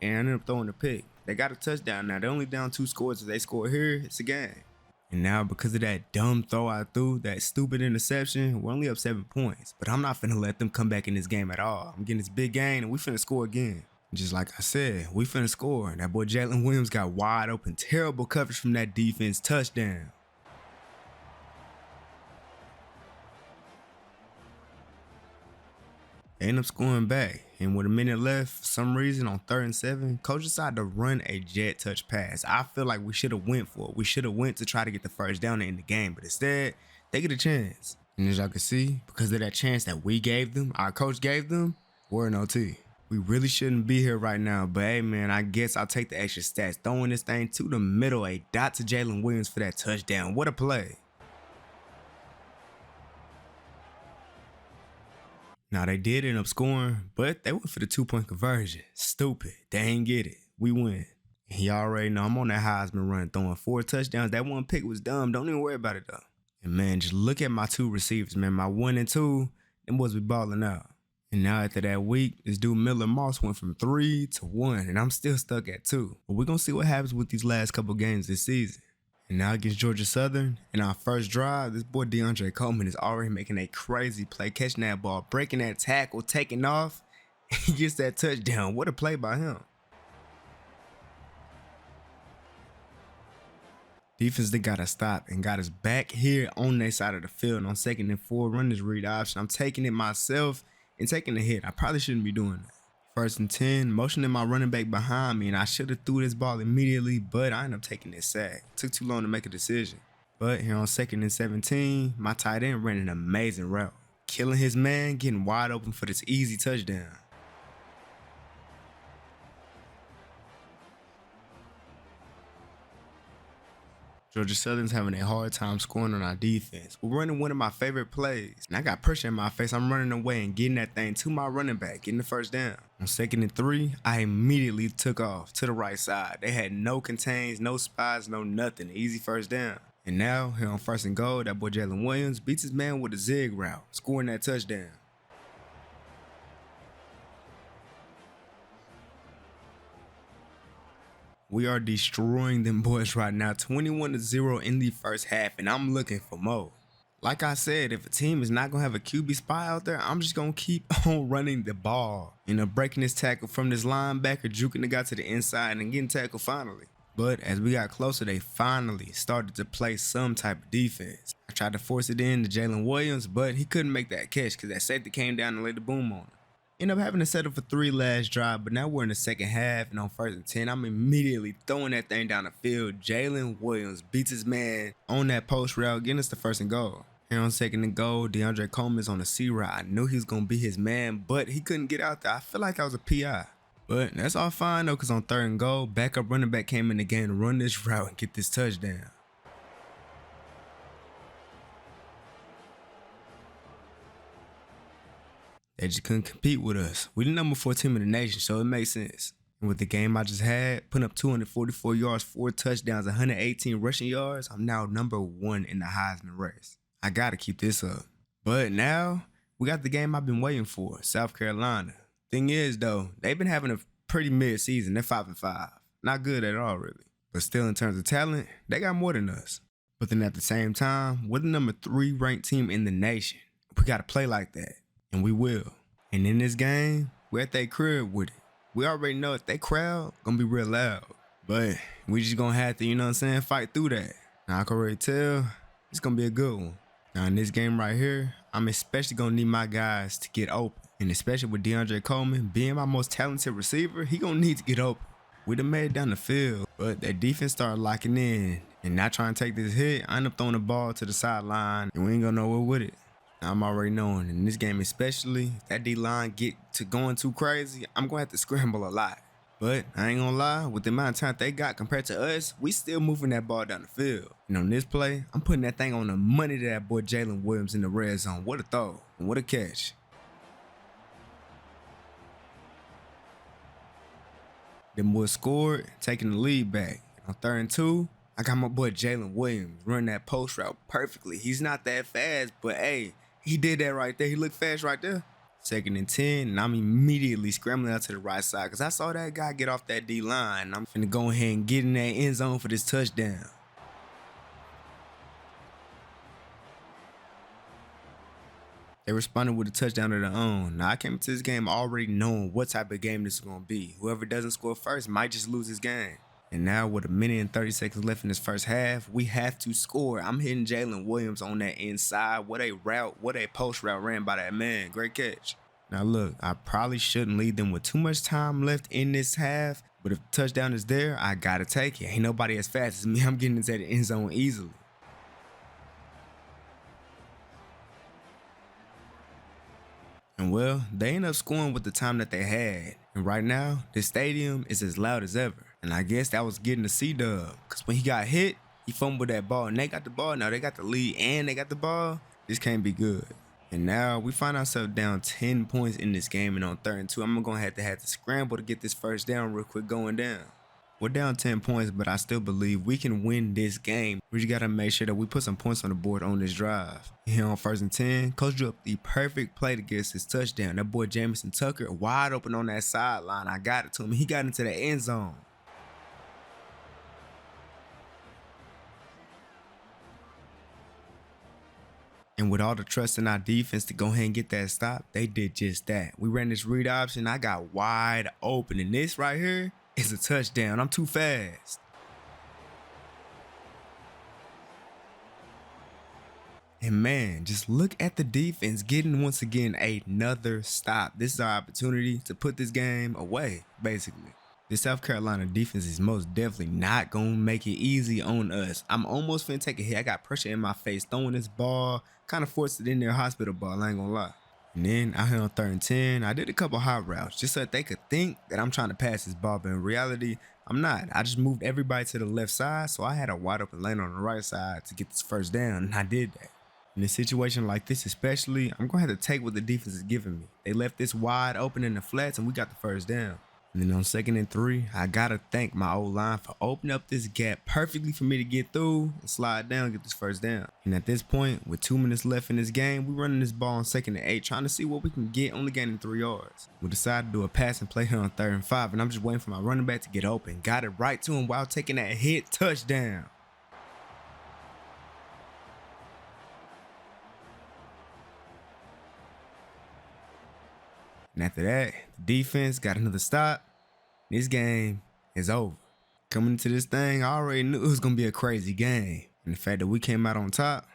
and I ended up throwing the pick. They got a touchdown now. They're only down 2 scores. If they score here, it's a game. And now, because of that dumb throw I threw, that stupid interception, we're only up 7 points. But I'm not finna let them come back in this game at all. I'm getting this big gain, and we finna score again. Just like I said, we finna score. And that boy Jalen Williams got wide open. Terrible coverage from that defense. Touchdown. They end up scoring back, and with a minute left, for some reason on 3rd and 7, coach decided to run a jet touch pass. I feel like we should have went for it. We should have went to try to get the first down in the game, but instead, they get a chance. And as y'all can see, because of that chance that we gave them, our coach gave them, we're in OT. We really shouldn't be here right now, but hey man, I guess I'll take the extra stats. Throwing this thing to the middle, a dot to Jalen Williams for that touchdown. What a play. Now, they did end up scoring, but they went for the 2-point conversion. Stupid. They ain't get it. We win. And y'all already know I'm on that Heisman run, throwing 4 touchdowns. That one pick was dumb. Don't even worry about it, though. And, man, just look at my 2 receivers, man. My 1 and 2, them boys be balling out. And now after that week, this dude Miller Moss went from 3 to 1, and I'm still stuck at 2. But we're going to see what happens with these last couple games this season. And now against Georgia Southern, in our first drive, this boy DeAndre Coleman is already making a crazy play, catching that ball, breaking that tackle, taking off. He gets that touchdown. What a play by him. Defense, they got to stop and got us back here on their side of the field. On 2nd and 4, run this read option. I'm taking it myself and taking the hit. I probably shouldn't be doing that. 1st and 10, motioning my running back behind me, and I should have threw this ball immediately, but I ended up taking this sack. Took too long to make a decision. But here on 2nd and 17, my tight end ran an amazing route, killing his man, getting wide open for this easy touchdown. Georgia Southern's having a hard time scoring on our defense. We're running one of my favorite plays, and I got pressure in my face. I'm running away and getting that thing to my running back, getting the first down. On 2nd and 3, I immediately took off to the right side. They had no contains, no spies, no nothing. Easy first down. And now, here on 1st and goal, that boy Jalen Williams beats his man with a zig route, scoring that touchdown. We are destroying them boys right now, 21-0 in the first half, and I'm looking for more. Like I said, if a team is not going to have a QB spy out there, I'm just going to keep on running the ball. Breaking this tackle from this linebacker, juking the guy to the inside and getting tackled finally. But as we got closer, they finally started to play some type of defense. I tried to force it in to Jaylen Williams, but he couldn't make that catch because that safety came down and laid the boom on him. Ended up having to settle for 3 last drive, but now we're in the second half, and on 1st and 10, I'm immediately throwing that thing down the field. Jaylen Williams beats his man on that post route, getting us the 1st and goal. Here on 2nd and goal, DeAndre Coleman is on the C route. I knew he was going to be his man, but he couldn't get out there. I feel like I was a PI. But that's all fine, though, because on 3rd and goal, backup running back came in the game to run this route and get this touchdown. They just couldn't compete with us. We the number 4 team in the nation, so it makes sense. And with the game I just had, putting up 244 yards, 4 touchdowns, 118 rushing yards, I'm now number 1 in the Heisman race. I gotta keep this up. But now, we got the game I've been waiting for, South Carolina. Thing is, though, they've been having a pretty mid-season. They're 5-5. Not good at all, really. But still, in terms of talent, they got more than us. But then at the same time, we're the number 3 ranked team in the nation. We gotta play like that. And we will. And in this game, we're at their crib with it. We already know that they crowd gonna be real loud. But we just gonna have to, fight through that. Now I can already tell it's gonna be a good one. Now in this game right here, I'm especially gonna need my guys to get open. And especially with DeAndre Coleman being my most talented receiver, he gonna need to get open. We done made it down the field, but that defense started locking in. And not trying to take this hit, I end up throwing the ball to the sideline, and we ain't gonna know where with it. I'm already knowing in this game especially, if that D-line get to going too crazy, I'm going to have to scramble a lot. But I ain't gonna lie, with the amount of time they got compared to us, we still moving that ball down the field. And on this play, I'm putting that thing on the money to that boy Jalen Williams in the red zone. What a throw and what a catch. Them boys scored, taking the lead back. On 3rd and 2, I got my boy Jalen Williams running that post route perfectly. He's not that fast, but hey, he did that right there. He looked fast right there. 2nd and 10, and I'm immediately scrambling out to the right side because I saw that guy get off that D-line. I'm finna go ahead and get in that end zone for this touchdown. They responded with a touchdown of their own. Now, I came into this game already knowing what type of game this is going to be. Whoever doesn't score first might just lose this game. And now with 1minute and 30 seconds left in this first half, we have to score. I'm hitting Jalen Williams on that inside. What a route, what a post route ran by that man. Great catch. Now look, I probably shouldn't leave them with too much time left in this half, but if the touchdown is there, I gotta take it. Ain't nobody as fast as me. I'm getting into the end zone easily. And well, they end up scoring with the time that they had. And right now, the stadium is as loud as ever. And I guess that was getting the C-dub. Because when he got hit, he fumbled that ball. And they got the ball. Now they got the lead and they got the ball. This can't be good. And now we find ourselves down 10 points in this game. And on 3rd and 2, I'm going to have to scramble to get this first down real quick going down. We're down 10 points, but I still believe we can win this game. We just got to make sure that we put some points on the board on this drive. Here on 1st and 10, Coach drew up the perfect play to get us his touchdown. That boy Jamison Tucker wide open on that sideline. I got it to him. He got into the end zone. And with all the trust in our defense to go ahead and get that stop, they did just that. We ran this read option. I got wide open. And this right here is a touchdown. I'm too fast. And man, just look at the defense getting once again another stop. This is our opportunity to put this game away, basically. The South Carolina defense is most definitely not going to make it easy on us. I'm almost finna take a hit. I got pressure in my face, throwing this ball, kind of forced it in their hospital ball, I ain't gonna lie. And then out here on 3rd and 10, I did a couple hot routes just so that they could think that I'm trying to pass this ball, but in reality, I'm not. I just moved everybody to the left side, so I had a wide open lane on the right side to get this first down, and I did that. In a situation like this especially, I'm going to have to take what the defense is giving me. They left this wide open in the flats, and we got the first down. And then on 2nd and 3, I got to thank my O-line for opening up this gap perfectly for me to get through and slide down and get this first down. And at this point, with 2 minutes left in this game, we're running this ball on 2nd and 8, trying to see what we can get, only gaining 3 yards. We decided to do a pass and play here on 3rd and 5, and I'm just waiting for my running back to get open. Got it right to him while taking that hit, touchdown. And after that, the defense got another stop. This game is over. Coming into this thing, I already knew it was going to be a crazy game. And the fact that we came out on top,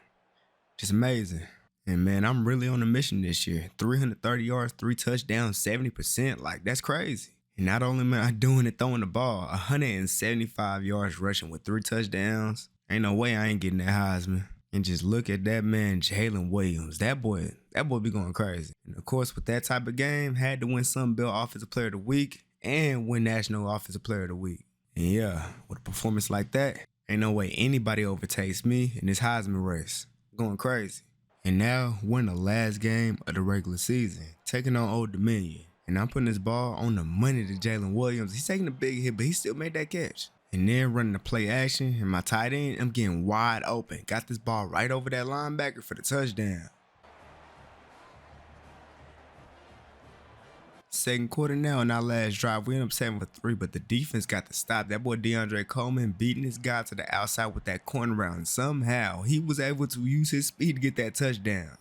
just amazing. And man, I'm really on a mission this year. 330 yards, 3 touchdowns, 70%. Like, that's crazy. And not only am I doing it, throwing the ball, 175 yards rushing with 3 touchdowns. Ain't no way I ain't getting that Heisman. And just look at that man, Jaylen Williams. That boy be going crazy. And of course, with that type of game, had to win Sun Belt Offensive Player of the Week and win National Offensive Player of the Week. And yeah, with a performance like that, ain't no way anybody overtakes me in this Heisman race. Going crazy. And now we're in the last game of the regular season, taking on Old Dominion. And I'm putting this ball on the money to Jaylen Williams. He's taking a big hit, but he still made that catch. And then running the play action, and my tight end, I'm getting wide open. Got this ball right over that linebacker for the touchdown. 2nd quarter now in our last drive, we end up 7 for 3, but the defense got to stop. That boy DeAndre Coleman beating this guy to the outside with that corner route. And somehow he was able to use his speed to get that touchdown.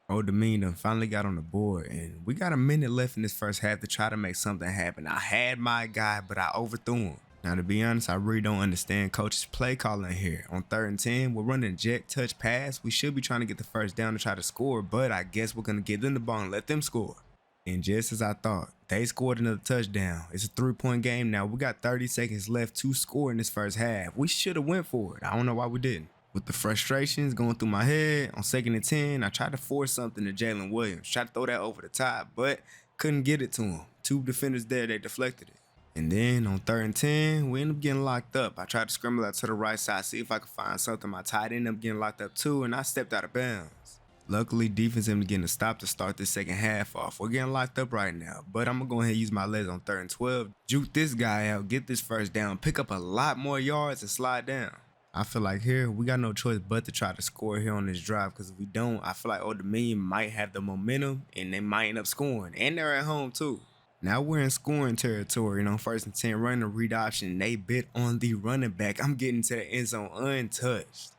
Old Dominion finally got on the board, and we got a minute left in this first half to try to make something happen. I had my guy, but I overthrew him. Now, to be honest, I really don't understand coach's play calling here. On 3rd and 10, we're running a jet touch pass. We should be trying to get the first down to try to score, but I guess we're going to give them the ball and let them score. And just as I thought, they scored another touchdown. It's a 3-point game now. We got 30 seconds left to score in this first half. We should have went for it. I don't know why we didn't. With the frustrations going through my head, on 2nd and 10, I tried to force something to Jaylen Williams. Tried to throw that over the top, but couldn't get it to him. 2 defenders there, they deflected it. And then on 3rd and 10, we ended up getting locked up. I tried to scramble out to the right side, see if I could find something. My tight end ended up getting locked up too, and I stepped out of bounds. Luckily, defense ended up getting a stop to start this second half off. We're getting locked up right now, but I'm going to go ahead and use my legs on 3rd and 12. Juke this guy out, get this first down, pick up a lot more yards, and slide down. I feel like here, we got no choice but to try to score here on this drive, because if we don't, I feel like Old Dominion might have the momentum, and they might end up scoring. And they're at home too. Now we're in scoring territory, and on 1st and 10, running the read option, they bit on the running back. I'm getting to the end zone untouched.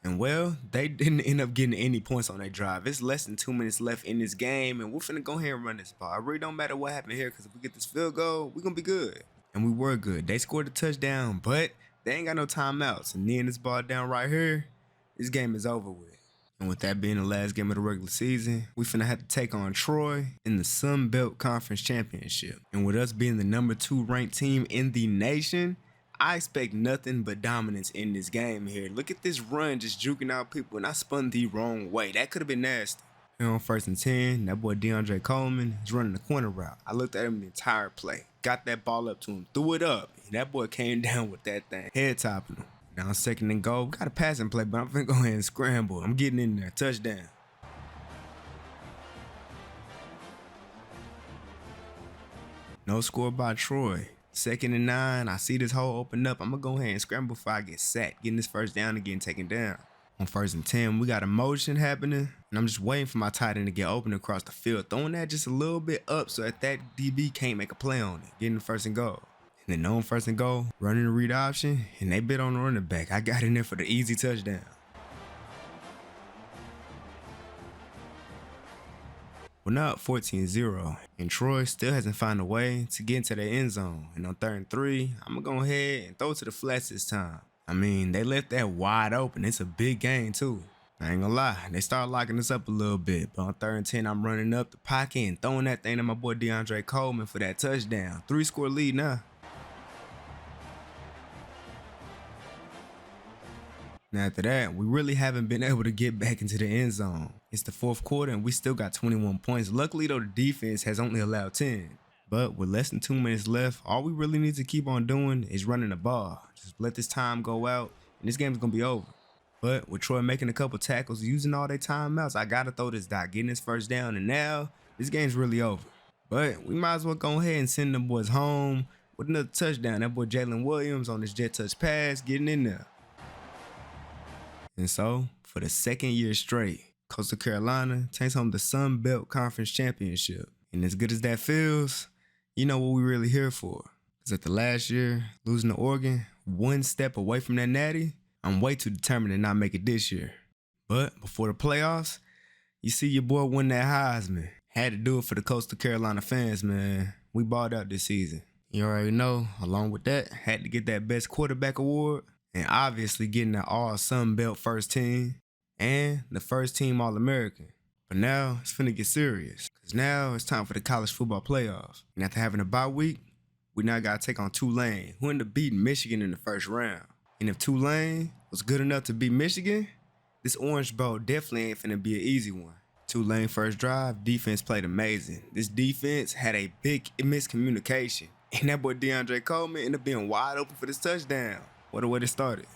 And well, they didn't end up getting any points on that drive. It's less than 2 minutes left in this game, and we're finna go ahead and run this ball. It really don't matter what happened here, because if we get this field goal, we're gonna be good. And we were good. They scored a touchdown, but they ain't got no timeouts. And then this ball down right here, this game is over with. And with that being the last game of the regular season, we finna have to take on Troy in the Sun Belt Conference Championship. And with us being the number 2 ranked team in the nation, I expect nothing but dominance in this game here. Look at this run just juking out people, and I spun the wrong way. That could have been nasty. Here on 1st and 10, that boy DeAndre Coleman is running the corner route. I looked at him the entire play. Got that ball up to him, threw it up. And that boy came down with that thing, head topping him. Now 2nd and goal. We got a passing play, but I'm finna go ahead and scramble. I'm getting in there. Touchdown. No score by Troy. 2nd and 9. I see this hole open up. I'm going to go ahead and scramble before I get sacked. Getting this first down and getting taken down. On 1st and 10, we got a motion happening. And I'm just waiting for my tight end to get open across the field. Throwing that just a little bit up so that DB can't make a play on it. Getting the 1st and goal. And then on 1st and goal, running the read option. And they bit on the running back. I got in there for the easy touchdown. We're now up 14-0, and Troy still hasn't found a way to get into the end zone. And on 3rd and 3, I'm going to go ahead and throw it to the flats this time. I mean, they left that wide open. It's a big game, too. I ain't gonna lie, they started locking us up a little bit. But on 3rd and 10, I'm running up the pocket and throwing that thing to my boy DeAndre Coleman for that touchdown. 3-score lead now. Now after that, we really haven't been able to get back into the end zone. It's the 4th quarter and we still got 21 points. Luckily though, the defense has only allowed 10. But with less than 2 minutes left, all we really need to keep on doing is running the ball. Just let this time go out and this game's gonna be over. But with Troy making a couple tackles, using all their timeouts, I gotta throw this dot, getting this first down, and now this game's really over. But we might as well go ahead and send them boys home with another touchdown. That boy Jalen Williams on this jet touch pass, getting in there. And so, for the 2nd year straight, Coastal Carolina takes home the Sun Belt Conference Championship. And as good as that feels, you know what we're really here for. Because after last year, losing to Oregon, 1 step away from that natty, I'm way too determined to not make it this year. But before the playoffs, you see your boy win that Heisman. Had to do it for the Coastal Carolina fans, man. We balled out this season. You already know, along with that, had to get that Best Quarterback Award. And obviously getting the All-Sun Belt first team and the first team All-American. But now it's finna get serious. Because now it's time for the college football playoffs. And after having a bye week, we now got to take on Tulane, who ended up beating Michigan in the 1st round. And if Tulane was good enough to beat Michigan, this Orange Bowl definitely ain't finna be an easy one. Tulane first drive, defense played amazing. This defense had a big miscommunication. And that boy DeAndre Coleman ended up being wide open for this touchdown. What a way to start it.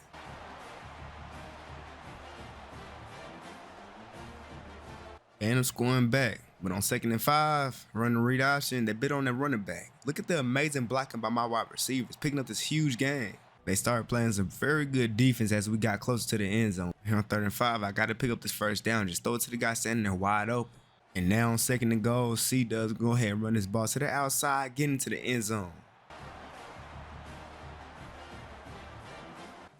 They end up scoring back, but on 2nd and 5, running the read option, they bit on that running back. Look at the amazing blocking by my wide receivers, picking up this huge game. They started playing some very good defense as we got closer to the end zone. Here on 3rd and 5, I got to pick up this first down, just throw it to the guy standing there wide open. And now on 2nd and goal, C-Dubs go ahead and run this ball to the outside, get into the end zone.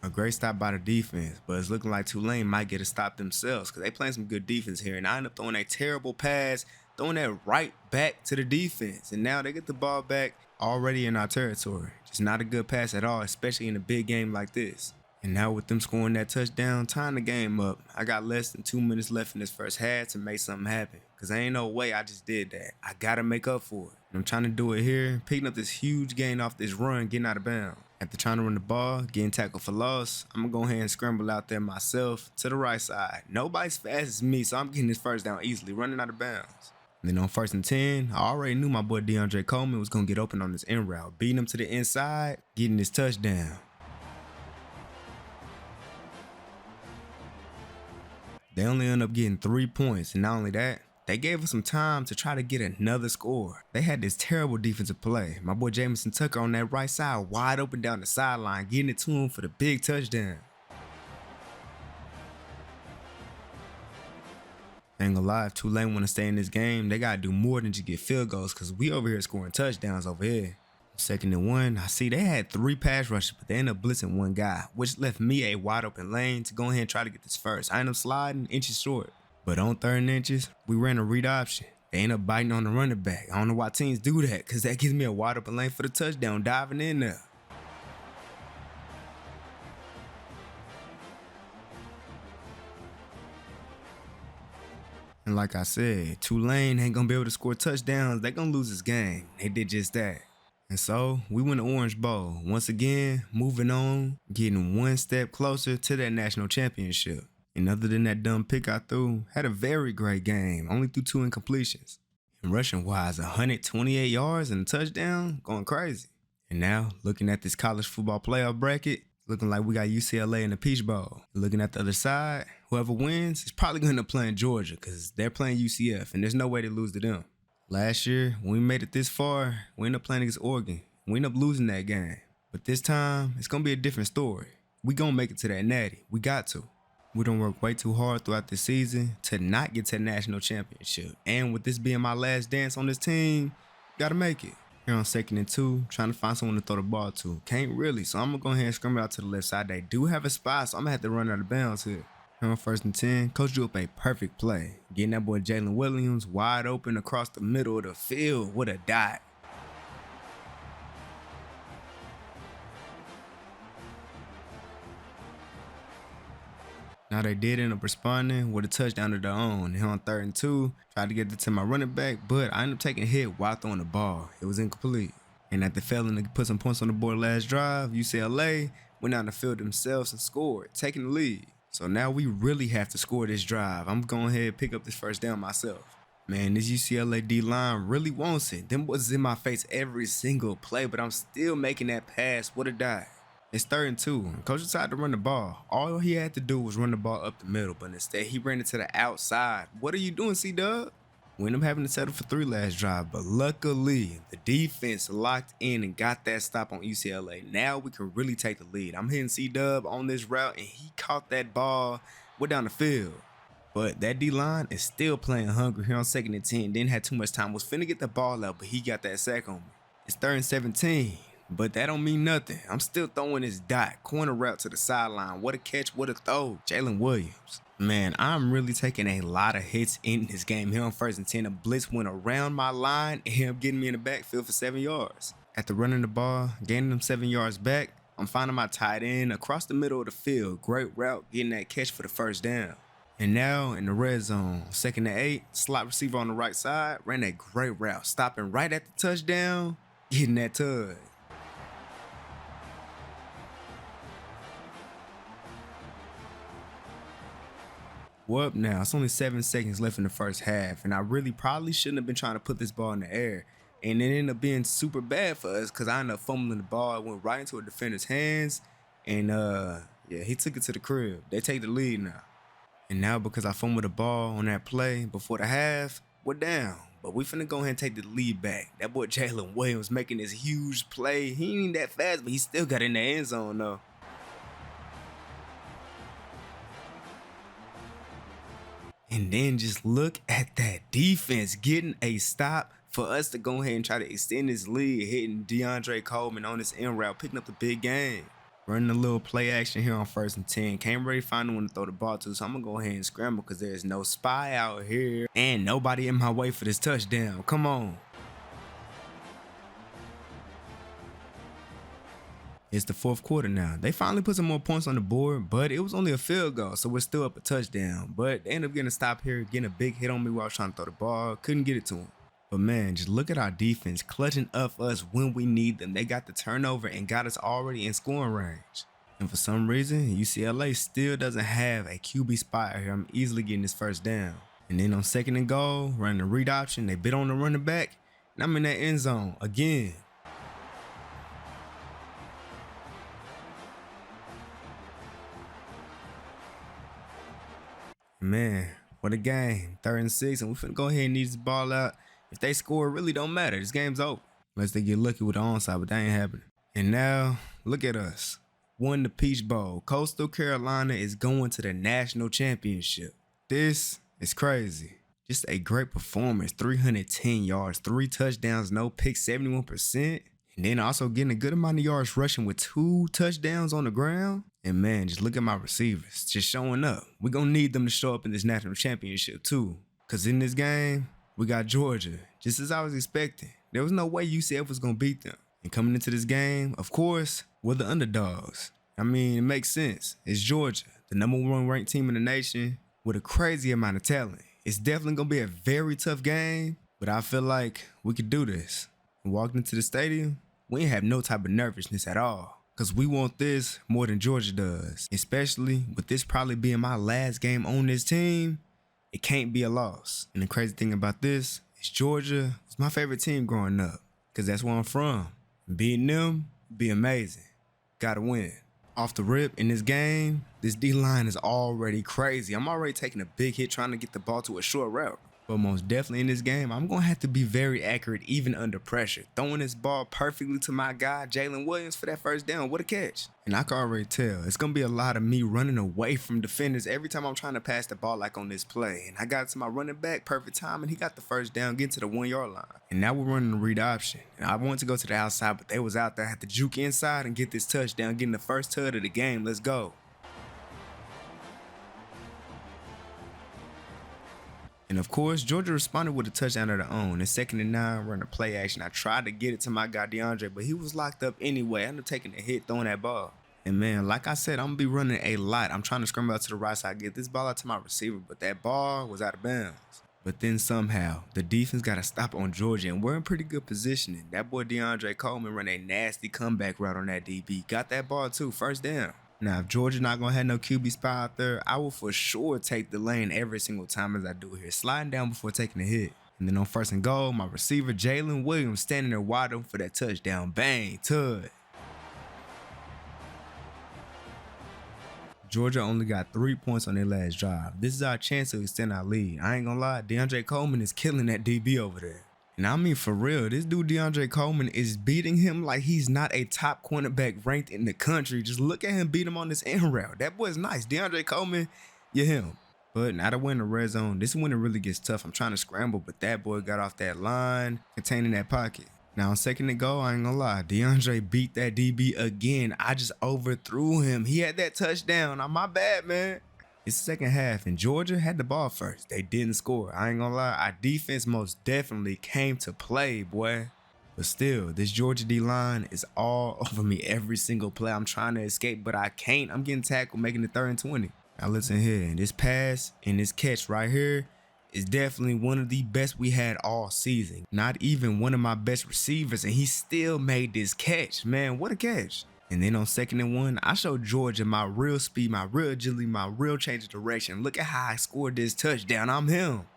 A great stop by the defense, but it's looking like Tulane might get a stop themselves because they playing some good defense here. And I end up throwing a terrible pass, throwing that right back to the defense. And now they get the ball back already in our territory. Just not a good pass at all, especially in a big game like this. And now with them scoring that touchdown, tying the game up, I got less than 2 minutes left in this first half to make something happen. Because there ain't no way I just did that. I got to make up for it. And I'm trying to do it here, picking up this huge gain off this run, getting out of bounds. After trying to run the ball, getting tackled for loss, I'm going to go ahead and scramble out there myself to the right side. Nobody's fast as me, so I'm getting this first down easily, running out of bounds. And then on 1st and 10, I already knew my boy DeAndre Coleman was going to get open on this end route, beating him to the inside, getting this touchdown. They only end up getting 3 points, and not only that, they gave us some time to try to get another score. They had this terrible defensive play. My boy Jamison Tucker on that right side, wide open down the sideline, getting it to him for the big touchdown. Ain't gonna lie, if Tulane want to stay in this game, they gotta do more than just get field goals because we over here scoring touchdowns over here. 2nd and 1, I see they had 3 pass rushes, but they ended up blitzing 1 guy, which left me a wide open lane to go ahead and try to get this first. I ended up sliding inches short. But on 3rd and inches, we ran a read option. They end up biting on the running back. I don't know why teams do that, because that gives me a wide open lane for the touchdown, diving in there. And like I said, Tulane ain't going to be able to score touchdowns. They're going to lose this game. They did just that. And so, we win the Orange Bowl. Once again, moving on, getting 1 step closer to that national championship. And other than that dumb pick I threw, had a very great game, only threw 2 incompletions. And rushing wise, 128 yards and a touchdown, going crazy. And now, looking at this college football playoff bracket, Looking like we got UCLA in the Peach Bowl. Looking at the other side, whoever wins is probably going to end up playing Georgia because they're playing UCF and there's no way to lose to them. Last year, when we made it this far, we ended up playing against Oregon. We ended up losing that game. But this time, it's going to be a different story. We going to make it to that natty. We got to. We done worked way too hard throughout the season to not get to the national championship. And with this being my last dance on this team, got to make it. Here on 2nd and 2, trying to find someone to throw the ball to. Can't really, so I'm going to go ahead and scrum it out to the left side. They do have a spot, so I'm going to have to run out of bounds here. Here on 1st and 10, Coach drew up a perfect play. Getting that boy Jalen Williams wide open across the middle of the field with a dot. Now they did end up responding with a touchdown of their own. Here on 3rd and 2, tried to get it to my running back, but I ended up taking a hit while throwing the ball. It was incomplete. And after failing to put some points on the board last drive, UCLA went out the field themselves and scored, taking the lead. So now we really have to score this drive. I'm going ahead and pick up this first down myself. Man, this UCLA D-line really wants it. Them boys is in my face every single play, but I'm still making that pass. What a dive. It's 3rd and 2. Coach decided to run the ball. All he had to do was run the ball up the middle, but instead he ran it to the outside. What are you doing, C-Dub? We ended up having to settle for 3 last drive, but luckily the defense locked in and got that stop on UCLA. Now we can really take the lead. I'm hitting C-Dub on this route, and he caught that ball way down the field. But that D-line is still playing hungry here on 2nd and 10. Didn't have too much time. Was finna get the ball out, but he got that sack on me. It's 3rd and 17. But that don't mean nothing. I'm still throwing this dot. Corner route to the sideline. What a catch, what a throw. Jaylen Williams. Man, I'm really taking a lot of hits in this game. Here on 1st and 10, a blitz went around my line and him getting me in the backfield for 7 yards. After running the ball, gaining them 7 yards back, I'm finding my tight end across the middle of the field. Great route, getting that catch for the first down. And now in the red zone, 2nd and 8, slot receiver on the right side, ran that great route, stopping right at the touchdown, getting that tug. We're up now. It's only 7 seconds left in the first half, and I really probably shouldn't have been trying to put this ball in the air. And it ended up being super bad for us because I ended up fumbling the ball. It went right into a defender's hands, and yeah, he took it to the crib. They take the lead now. And now because I fumbled the ball on that play before the half, we're down. But we finna go ahead and take the lead back. That boy Jaylen Williams making this huge play. He ain't that fast, but he still got in the end zone though. And then just look at that defense getting a stop for us to go ahead and try to extend this lead, hitting DeAndre Coleman on this end route, picking up the big game. Running a little play action here on 1st and 10. Can't really find one to throw the ball to, so I'm going to go ahead and scramble because there's no spy out here and nobody in my way for this touchdown. Come on. It's the 4th quarter now. They finally put some more points on the board, but it was only a field goal, so we're still up a touchdown. But they ended up getting a stop here, getting a big hit on me while I was trying to throw the ball. Couldn't get it to him. But man, just look at our defense clutching up us when we need them. They got the turnover and got us already in scoring range. And for some reason, UCLA still doesn't have a QB spot here. I'm easily getting this first down. And then on 2nd and goal, running the read option, they bit on the running back, and I'm in that end zone again. Man, what a game. 3rd and 6, and we finna go ahead and need this ball out. If they score, it really don't matter. This game's over. Unless they get lucky with the onside, but that ain't happening. And now, look at us. Won the Peach Bowl. Coastal Carolina is going to the national championship. This is crazy. Just a great performance. 310 yards, 3 touchdowns, no picks, 71%. And then also getting a good amount of yards rushing with 2 touchdowns on the ground. And man, just look at my receivers just showing up. We're going to need them to show up in this national championship too. Because in this game, we got Georgia, just as I was expecting. There was no way UCF was going to beat them. And coming into this game, of course, we're the underdogs. I mean, it makes sense. It's Georgia, the #1 ranked team in the nation with a crazy amount of talent. It's definitely going to be a very tough game, but I feel like we could do this. And walking into the stadium, we ain't have no type of nervousness at all. Because we want this more than Georgia does. Especially with this probably being my last game on this team, it can't be a loss. And the crazy thing about this is Georgia was my favorite team growing up. Because that's where I'm from. And beating them would be amazing. Gotta win. Off the rip in this game, this D-line is already crazy. I'm already taking a big hit trying to get the ball to a short route. But most definitely in this game, I'm going to have to be very accurate even under pressure. Throwing this ball perfectly to my guy, Jalen Williams, for that first down. What a catch. And I can already tell, it's going to be a lot of me running away from defenders every time I'm trying to pass the ball like on this play. And I got it to my running back, perfect time, and he got the first down, getting to the 1 yard line. And now we're running the read option. And I wanted to go to the outside, but they was out there. I had to juke inside and get this touchdown, getting the first TD of the game. Let's go. And of course, Georgia responded with a touchdown of their own. In 2nd and 9, running a play action. I tried to get it to my guy DeAndre, but he was locked up anyway. I ended up taking a hit, throwing that ball. And man, like I said, I'm going to be running a lot. I'm trying to scramble out to the right side, get this ball out to my receiver, but that ball was out of bounds. But then somehow, the defense got a stop on Georgia, and we're in pretty good positioning. That boy DeAndre Coleman ran a nasty comeback route on that DB. Got that ball too, first down. Now, if Georgia not going to have no QB spy out there, I will for sure take the lane every single time as I do here, sliding down before taking a hit. And then on 1st and goal, my receiver, Jaylen Williams, standing there wide open for that touchdown. Bang, TD. Georgia only got 3 points on their last drive. This is our chance to extend our lead. I ain't gonna lie, DeAndre Coleman is killing that DB over there. And I mean, for real, this dude DeAndre Coleman is beating him like he's not a top cornerback ranked in the country. Just look at him beat him on this end route. That boy's nice. DeAndre Coleman, you're him. But now that we're in the red zone, this is when it really gets tough. I'm trying to scramble, but that boy got off that line, containing that pocket. Now on 2nd and goal, I ain't gonna lie, DeAndre beat that DB again. I just overthrew him. He had that touchdown. Now, my bad, man. It's the 2nd half, and Georgia had the ball first. They didn't score. I ain't gonna lie, our defense most definitely came to play, boy. But still, this Georgia D-line is all over me every single play. I'm trying to escape, but I can't. I'm getting tackled, making it 3rd and 20. Now listen here, this pass and this catch right here is definitely one of the best we had all season. Not even one of my best receivers, and he still made this catch. Man, what a catch. And then on 2nd and 1, I showed Georgia my real speed, my real agility, my real change of direction. Look at how I scored this touchdown. I'm him.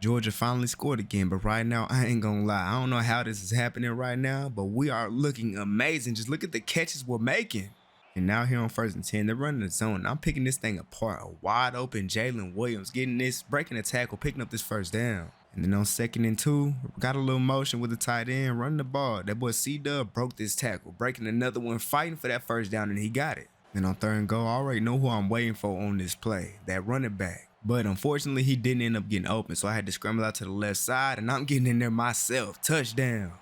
Georgia finally scored again, but right now, I ain't gonna lie. I don't know how this is happening right now, but we are looking amazing. Just look at the catches we're making. And now here on 1st and 10, they're running the zone. I'm picking this thing apart. A wide open Jaylen Williams getting this, breaking the tackle, picking up this first down. And then on 2nd and 2, got a little motion with the tight end, running the ball. That boy C-Dub broke this tackle, breaking another one, fighting for that first down, and he got it. Then on 3rd and goal, I already know who I'm waiting for on this play, that running back. But unfortunately, he didn't end up getting open, so I had to scramble out to the left side, and I'm getting in there myself. Touchdown.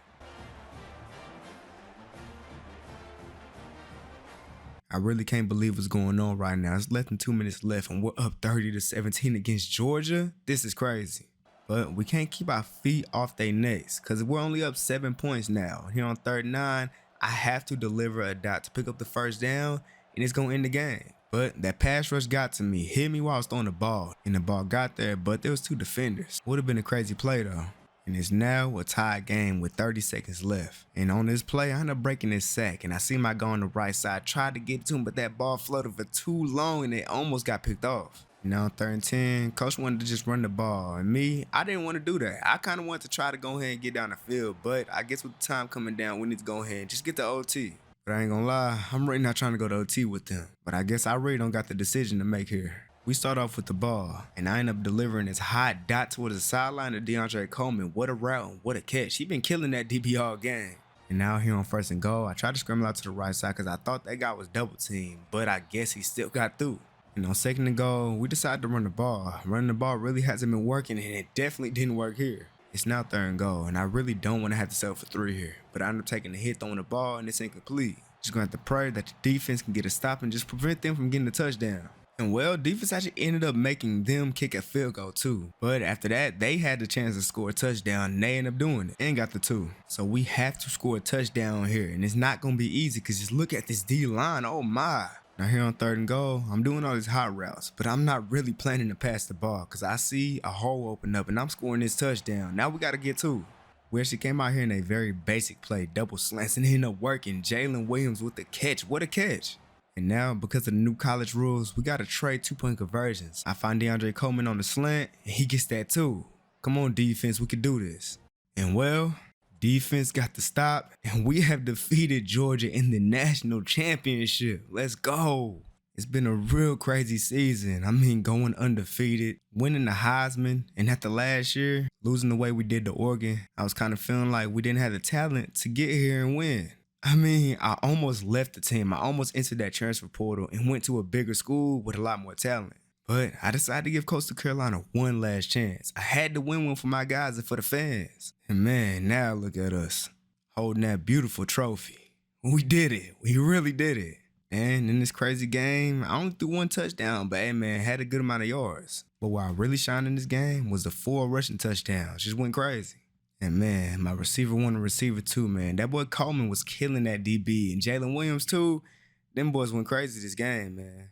I really can't believe what's going on right now. It's less than 2 minutes left, and we're up 30-17 against Georgia. This is crazy. But we can't keep our feet off their necks, because we're only up 7 points now. Here on 3rd and 9, I have to deliver a dot to pick up the first down, and it's going to end the game. But that pass rush got to me, hit me while I was throwing the ball, and the ball got there, but there was 2 defenders. Would have been a crazy play though. And it's now a tied game with 30 seconds left. And on this play, I end up breaking this sack, and I see my guy on the right side, tried to get to him, but that ball floated for too long, and it almost got picked off. Now on 3rd and 10, coach wanted to just run the ball, and me, I didn't want to do that. I kind of wanted to try to go ahead and get down the field, but I guess with the time coming down, we need to go ahead and just get the OT. But I ain't gonna lie, I'm really not trying to go to OT with them. But I guess I really don't got the decision to make here. We start off with the ball, and I end up delivering this hot dot towards the sideline of DeAndre Coleman. What a route and what a catch. He been killing that DB all game. And now here on 1st and goal, I tried to scramble out to the right side because I thought that guy was double teamed, but I guess he still got through. And on 2nd and goal, we decided to run the ball. Running the ball really hasn't been working, and it definitely didn't work here. It's now 3rd and goal, and I really don't want to have to settle for 3 here. But I end up taking a hit, throwing the ball, and it's incomplete. Just going to have to pray that the defense can get a stop and just prevent them from getting the touchdown. And well, defense actually ended up making them kick a field goal too. But after that, they had the chance to score a touchdown, and they ended up doing it and got the 2. So we have to score a touchdown here, and it's not going to be easy because just look at this D-line. Oh my. Now here on 3rd and goal, I'm doing all these hot routes, but I'm not really planning to pass the ball because I see a hole open up and I'm scoring this touchdown. Now we got to get 2. We actually came out here in a very basic play, double slants, and it ended up working. Jaylen Williams with the catch. What a catch. And now, because of the new college rules, we got to trade 2-point conversions. I find DeAndre Coleman on the slant, and he gets that too. Come on, defense, we can do this. And well, defense got the stop, and we have defeated Georgia in the national championship. Let's go. It's been a real crazy season. I mean, going undefeated, winning the Heisman, and after last year, losing the way we did to Oregon, I was kind of feeling like we didn't have the talent to get here and win. I mean, I almost left the team. I almost entered that transfer portal and went to a bigger school with a lot more talent. But I decided to give Coastal Carolina one last chance. I had to win one for my guys and for the fans. And man, now look at us, holding that beautiful trophy. We did it. We really did it. And in this crazy game, I only threw one touchdown, but hey man, had a good amount of yards. But what I really shined in this game was the 4 rushing touchdowns. Just went crazy. And man, my receiver 1 and receiver 2, man. That boy Coleman was killing that DB. And Jalen Williams too. Them boys went crazy this game, man.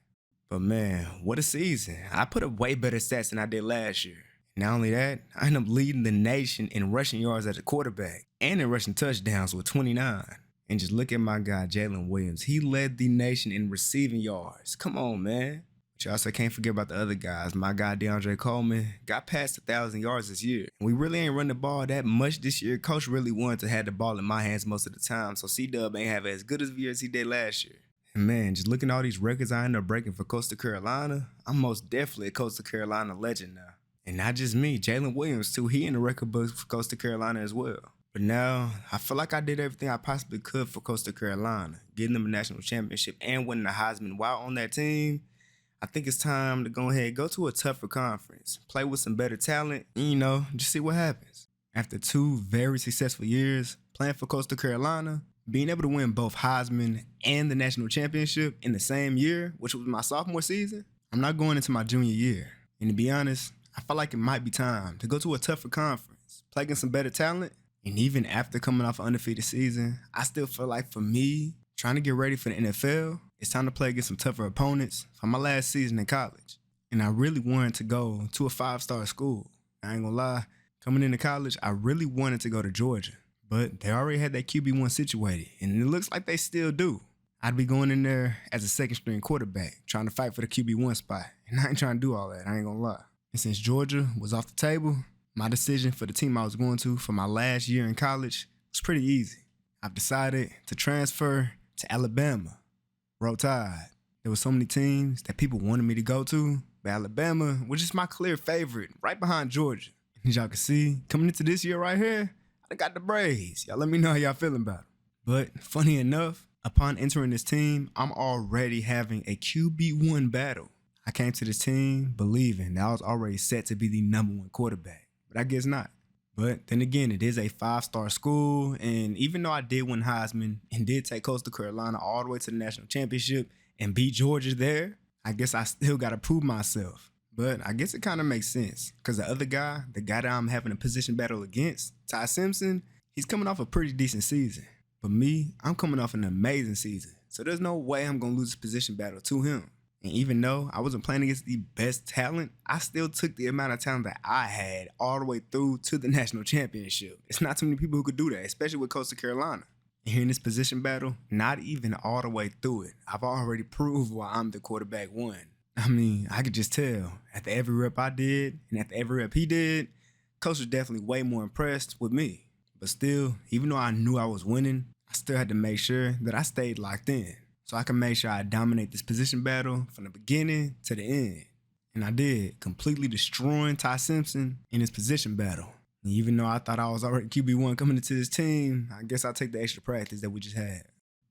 But man, what a season. I put up way better stats than I did last year. Not only that, I ended up leading the nation in rushing yards at the quarterback and in rushing touchdowns with 29. And just look at my guy, Jalen Williams. He led the nation in receiving yards. Come on, man. But you also can't forget about the other guys. My guy, DeAndre Coleman, got past 1,000 yards this year. We really ain't run the ball that much this year. Coach really wanted to have the ball in my hands most of the time, so C-Dub ain't have as good of a year as he did last year. And man, just looking at all these records I ended up breaking for Coastal Carolina, I'm most definitely a Coastal Carolina legend now. And not just me, Jalen Williams too. He in the record books for Coastal Carolina as well. But now, I feel like I did everything I possibly could for Coastal Carolina, getting them a national championship and winning the Heisman while on that team. I think it's time to go ahead and go to a tougher conference, play with some better talent, and just see what happens. After 2 very successful years playing for Coastal Carolina, being able to win both Heisman and the national championship in the same year, which was my sophomore season, I'm not going into my junior year. And to be honest, I feel like it might be time to go to a tougher conference, play against some better talent. And even after coming off an undefeated season, I still feel like for me, trying to get ready for the NFL, it's time to play against some tougher opponents for my last season in college. And I really wanted to go to a 5-star school. I ain't gonna lie, coming into college, I really wanted to go to Georgia. But they already had that QB1 situated, and it looks like they still do. I'd be going in there as a second-string quarterback, trying to fight for the QB1 spot. And I ain't trying to do all that, I ain't gonna lie. And since Georgia was off the table, my decision for the team I was going to for my last year in college was pretty easy. I've decided to transfer to Alabama. Roll Tide. There were so many teams that people wanted me to go to, but Alabama was just my clear favorite, right behind Georgia. And as y'all can see, coming into this year right here, I got the Braves. Y'all let me know how y'all feeling about it. But funny enough, upon entering this team, I'm already having a QB1 battle. I came to this team believing that I was already set to be the #1 quarterback. But I guess not. But then again, it is a 5-star school, and even though I did win Heisman and did take Coastal Carolina all the way to the national championship and beat Georgia there, I guess I still got to prove myself. But I guess it kind of makes sense, because the other guy, the guy that I'm having a position battle against, Ty Simpson, he's coming off a pretty decent season. But me, I'm coming off an amazing season, so there's no way I'm going to lose this position battle to him. And even though I wasn't playing against the best talent, I still took the amount of talent that I had all the way through to the national championship. It's not too many people who could do that, especially with Coastal Carolina. And here in this position battle, not even all the way through it, I've already proved why I'm the quarterback 1. I mean, I could just tell, after every rep I did, and after every rep he did, Coach was definitely way more impressed with me. But still, even though I knew I was winning, I still had to make sure that I stayed locked in, so I can make sure I dominate this position battle from the beginning to the end. And I did, completely destroying Ty Simpson in his position battle. And even though I thought I was already QB1 coming into this team, I guess I'll take the extra practice that we just had.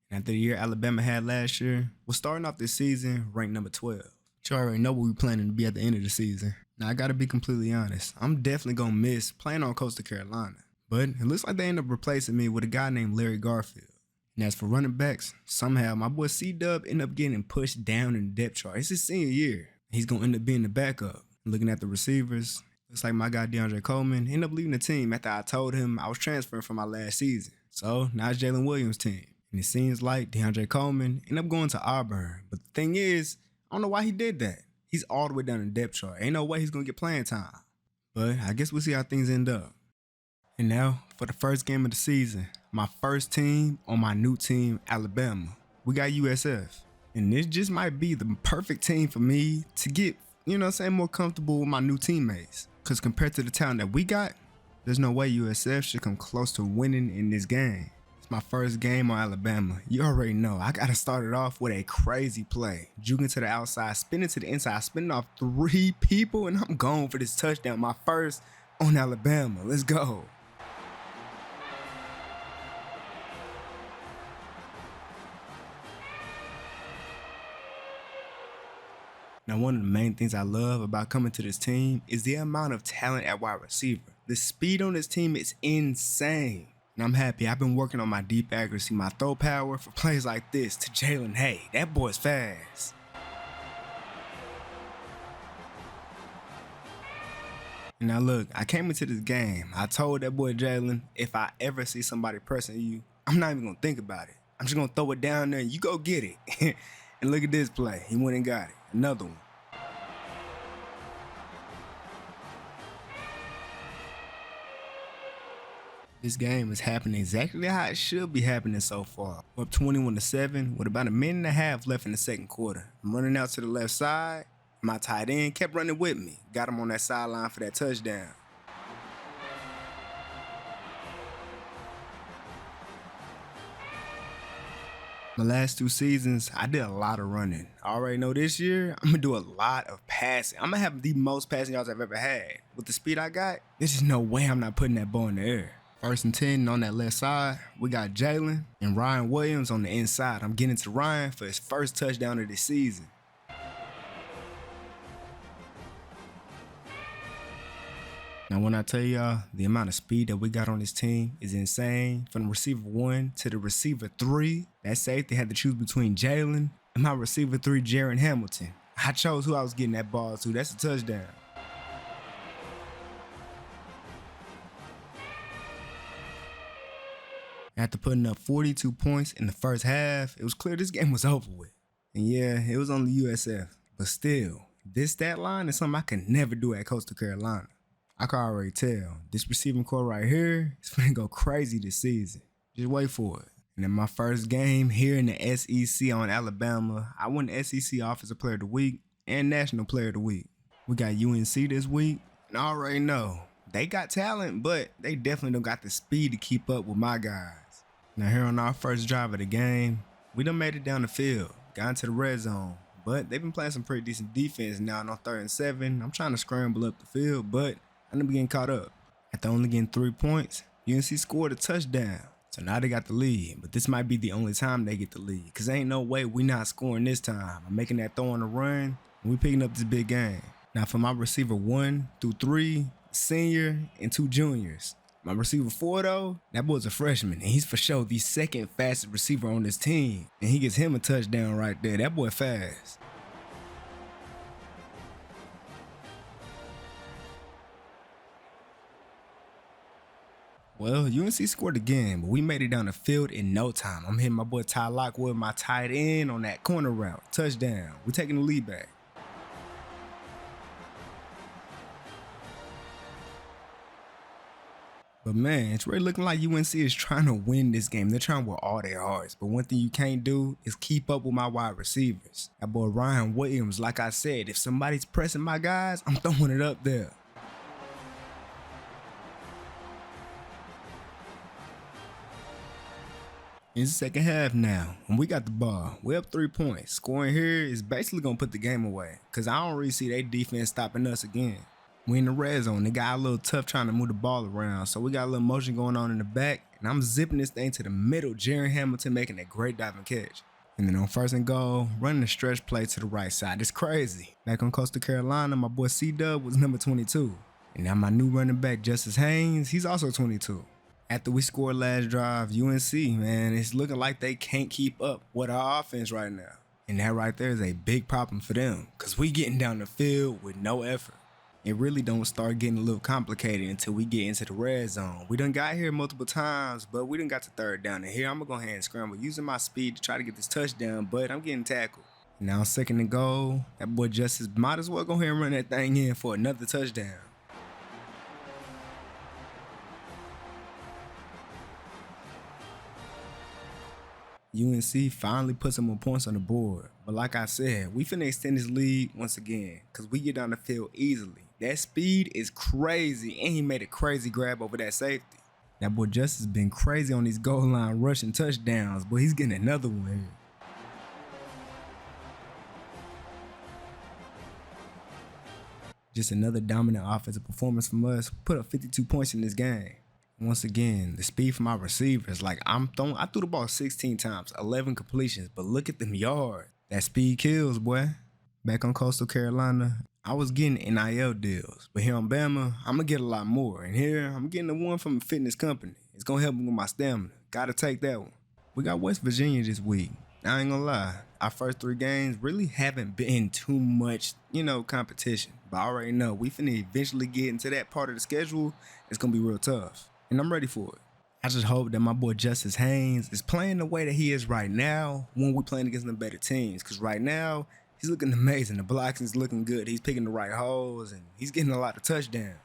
And after the year Alabama had last year, we're starting off this season ranked number 12. But you already know what we're planning to be at the end of the season. Now, I gotta be completely honest, I'm definitely gonna miss playing on Coastal Carolina. But it looks like they end up replacing me with a guy named Larry Garfield. And as for running backs, somehow my boy C-Dub ended up getting pushed down in the depth chart. It's his senior year. He's going to end up being the backup. Looking at the receivers, looks like my guy DeAndre Coleman ended up leaving the team after I told him I was transferring from my last season. So now it's Jalen Williams' team. And it seems like DeAndre Coleman ended up going to Auburn. But the thing is, I don't know why he did that. He's all the way down the depth chart. Ain't no way he's going to get playing time. But I guess we'll see how things end up. And now, for the first game of the season, my first team on my new team, Alabama. We got USF. And this just might be the perfect team for me to get, more comfortable with my new teammates. Because compared to the talent that we got, there's no way USF should come close to winning in this game. It's my first game on Alabama. You already know, I got to start it off with a crazy play. Juking to the outside, spinning to the inside, spinning off 3 people, and I'm going for this touchdown. My first on Alabama. Let's go. Now, one of the main things I love about coming to this team is the amount of talent at wide receiver. The speed on this team is insane. And I'm happy. I've been working on my deep accuracy, my throw power for plays like this to Jaylen. Hey, that boy's fast. And now look, I came into this game. I told that boy Jaylen, if I ever see somebody pressing you, I'm not even going to think about it. I'm just going to throw it down there and you go get it. And look at this play. He went and got it. Another one. This game is happening exactly how it should be happening so far. We're up 21-7 with about a minute and a half left in the second quarter. I'm running out to the left side. My tight end kept running with me. Got him on that sideline for that touchdown. The last 2 seasons, I did a lot of running. I already know this year, I'm going to do a lot of passing. I'm going to have the most passing yards I've ever had. With the speed I got, there's just no way I'm not putting that ball in the air. 1st and 10 on that left side, we got Jaylen and Ryan Williams on the inside. I'm getting to Ryan for his first touchdown of the season. Now, when I tell y'all the amount of speed that we got on this team is insane. From the receiver 1 to the receiver 3, that safety had to choose between Jaylen and my receiver 3, Jaron Hamilton. I chose who I was getting that ball to. That's a touchdown. After putting up 42 points in the first half, it was clear this game was over with. And yeah, it was on the USF. But still, this stat line is something I could never do at Coastal Carolina. I can already tell. This receiving core right here is going to go crazy this season. Just wait for it. And in my first game here in the SEC on Alabama, I won the SEC Offensive Player of the Week and National Player of the Week. We got UNC this week, and I already know they got talent, but they definitely don't got the speed to keep up with my guys. Now here on our first drive of the game, we done made it down the field, got into the red zone, but they've been playing some pretty decent defense now on 3rd and 7. I'm trying to scramble up the field, but I end up getting caught up. After only getting 3 points, UNC scored a touchdown. So now they got the lead, but this might be the only time they get the lead, because ain't no way we not scoring this time. I'm making that throw on the run, and we picking up this big game. Now for my receiver 1 through 3, senior, and 2 juniors. My receiver 4 though, that boy's a freshman, and he's for sure the 2nd fastest receiver on this team. And he gets him a touchdown right there. That boy fast. Well, UNC scored again, but we made it down the field in no time. I'm hitting my boy Ty Lockwood, my tight end, on that corner route. Touchdown. We're taking the lead back. But man, it's really looking like UNC is trying to win this game. They're trying with all their hearts. But one thing you can't do is keep up with my wide receivers. That boy Ryan Williams, like I said, if somebody's pressing my guys, I'm throwing it up there. It's the second half now, and we got the ball. We're up 3 points. Scoring here is basically going to put the game away, because I don't really see their defense stopping us again. We in the red zone. They got a little tough trying to move the ball around, so we got a little motion going on in the back, and I'm zipping this thing to the middle. Jaron Hamilton making a great diving catch. And then on 1st and goal, running a stretch play to the right side. It's crazy. Back on Coastal Carolina, my boy C-Dub was number 22. And now my new running back, Justice Haynes, he's also 22. After we scored last drive, UNC, man, it's looking like they can't keep up with our offense right now. And that right there is a big problem for them, because we getting down the field with no effort. It really don't start getting a little complicated until we get into the red zone. We done got here multiple times, but we done got to 3rd down. And here I'm going to go ahead and scramble, using my speed to try to get this touchdown, but I'm getting tackled. Now 2nd and goal, that boy Justice might as well go ahead and run that thing in for another touchdown. UNC finally put some more points on the board. But like I said, we finna extend this lead once again, because we get down the field easily. That speed is crazy, and he made a crazy grab over that safety. That boy Justice been crazy on these goal line rushing touchdowns, but he's getting another one here. Just another dominant offensive performance from us. Put up 52 points in this game. Once again, the speed from our receivers. Like I threw the ball 16 times, 11 completions, but look at them yards. That speed kills, boy. Back on Coastal Carolina, I was getting NIL deals, but here on Bama, I'm gonna get a lot more. And here, I'm getting the one from a fitness company. It's gonna help me with my stamina. Gotta take that one. We got West Virginia this week. I ain't gonna lie, our first 3 games really haven't been too much, competition. But I already know we finna eventually get into that part of the schedule. It's gonna be real tough, and I'm ready for it. I just hope that my boy Justice Haynes is playing the way that he is right now when we're playing against the better teams. Because right now, he's looking amazing. The blocking is looking good. He's picking the right holes, and he's getting a lot of touchdowns.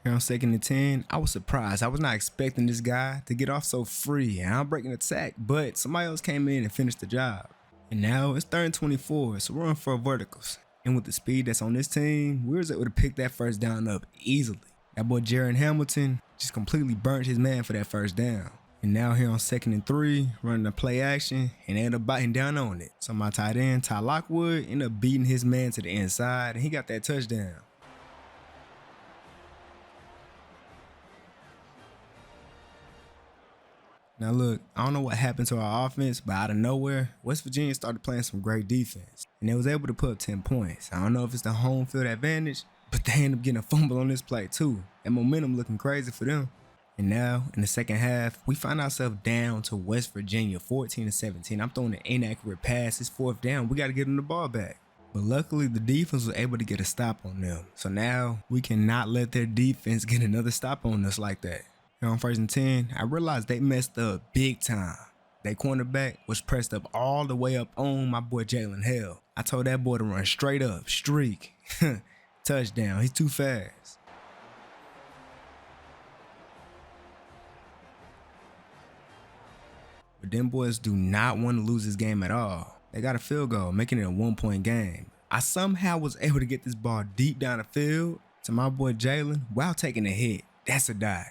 Here on 2nd and 10, I was surprised. I was not expecting this guy to get off so free, and I'm breaking attack, but somebody else came in and finished the job. And now it's 3rd and 24, so we're on for verticals. And with the speed that's on this team, we was able to pick that first down up easily. That boy Jaron Hamilton just completely burnt his man for that first down. And now here on 2nd and 3, running a play action, and ended up biting down on it. So my tight end, Ty Lockwood, ended up beating his man to the inside, and he got that touchdown. Now look, I don't know what happened to our offense, but out of nowhere, West Virginia started playing some great defense, and they was able to put up 10 points. I don't know if it's the home field advantage, but they ended up getting a fumble on this play too. That momentum looking crazy for them. And now, in the second half, we find ourselves down to West Virginia, 14-17. I'm throwing an inaccurate pass. It's 4th down. We got to get them the ball back. But luckily, the defense was able to get a stop on them. So now, we cannot let their defense get another stop on us like that. Here on 1st and 10, I realized they messed up big time. Their cornerback was pressed up all the way up on my boy Jalen Hell. I told that boy to run straight up, streak. Touchdown. He's too fast. But them boys do not want to lose this game at all. They got a field goal, making it a 1-point game. I somehow was able to get this ball deep down the field to my boy Jaylen while taking a hit. That's a dive.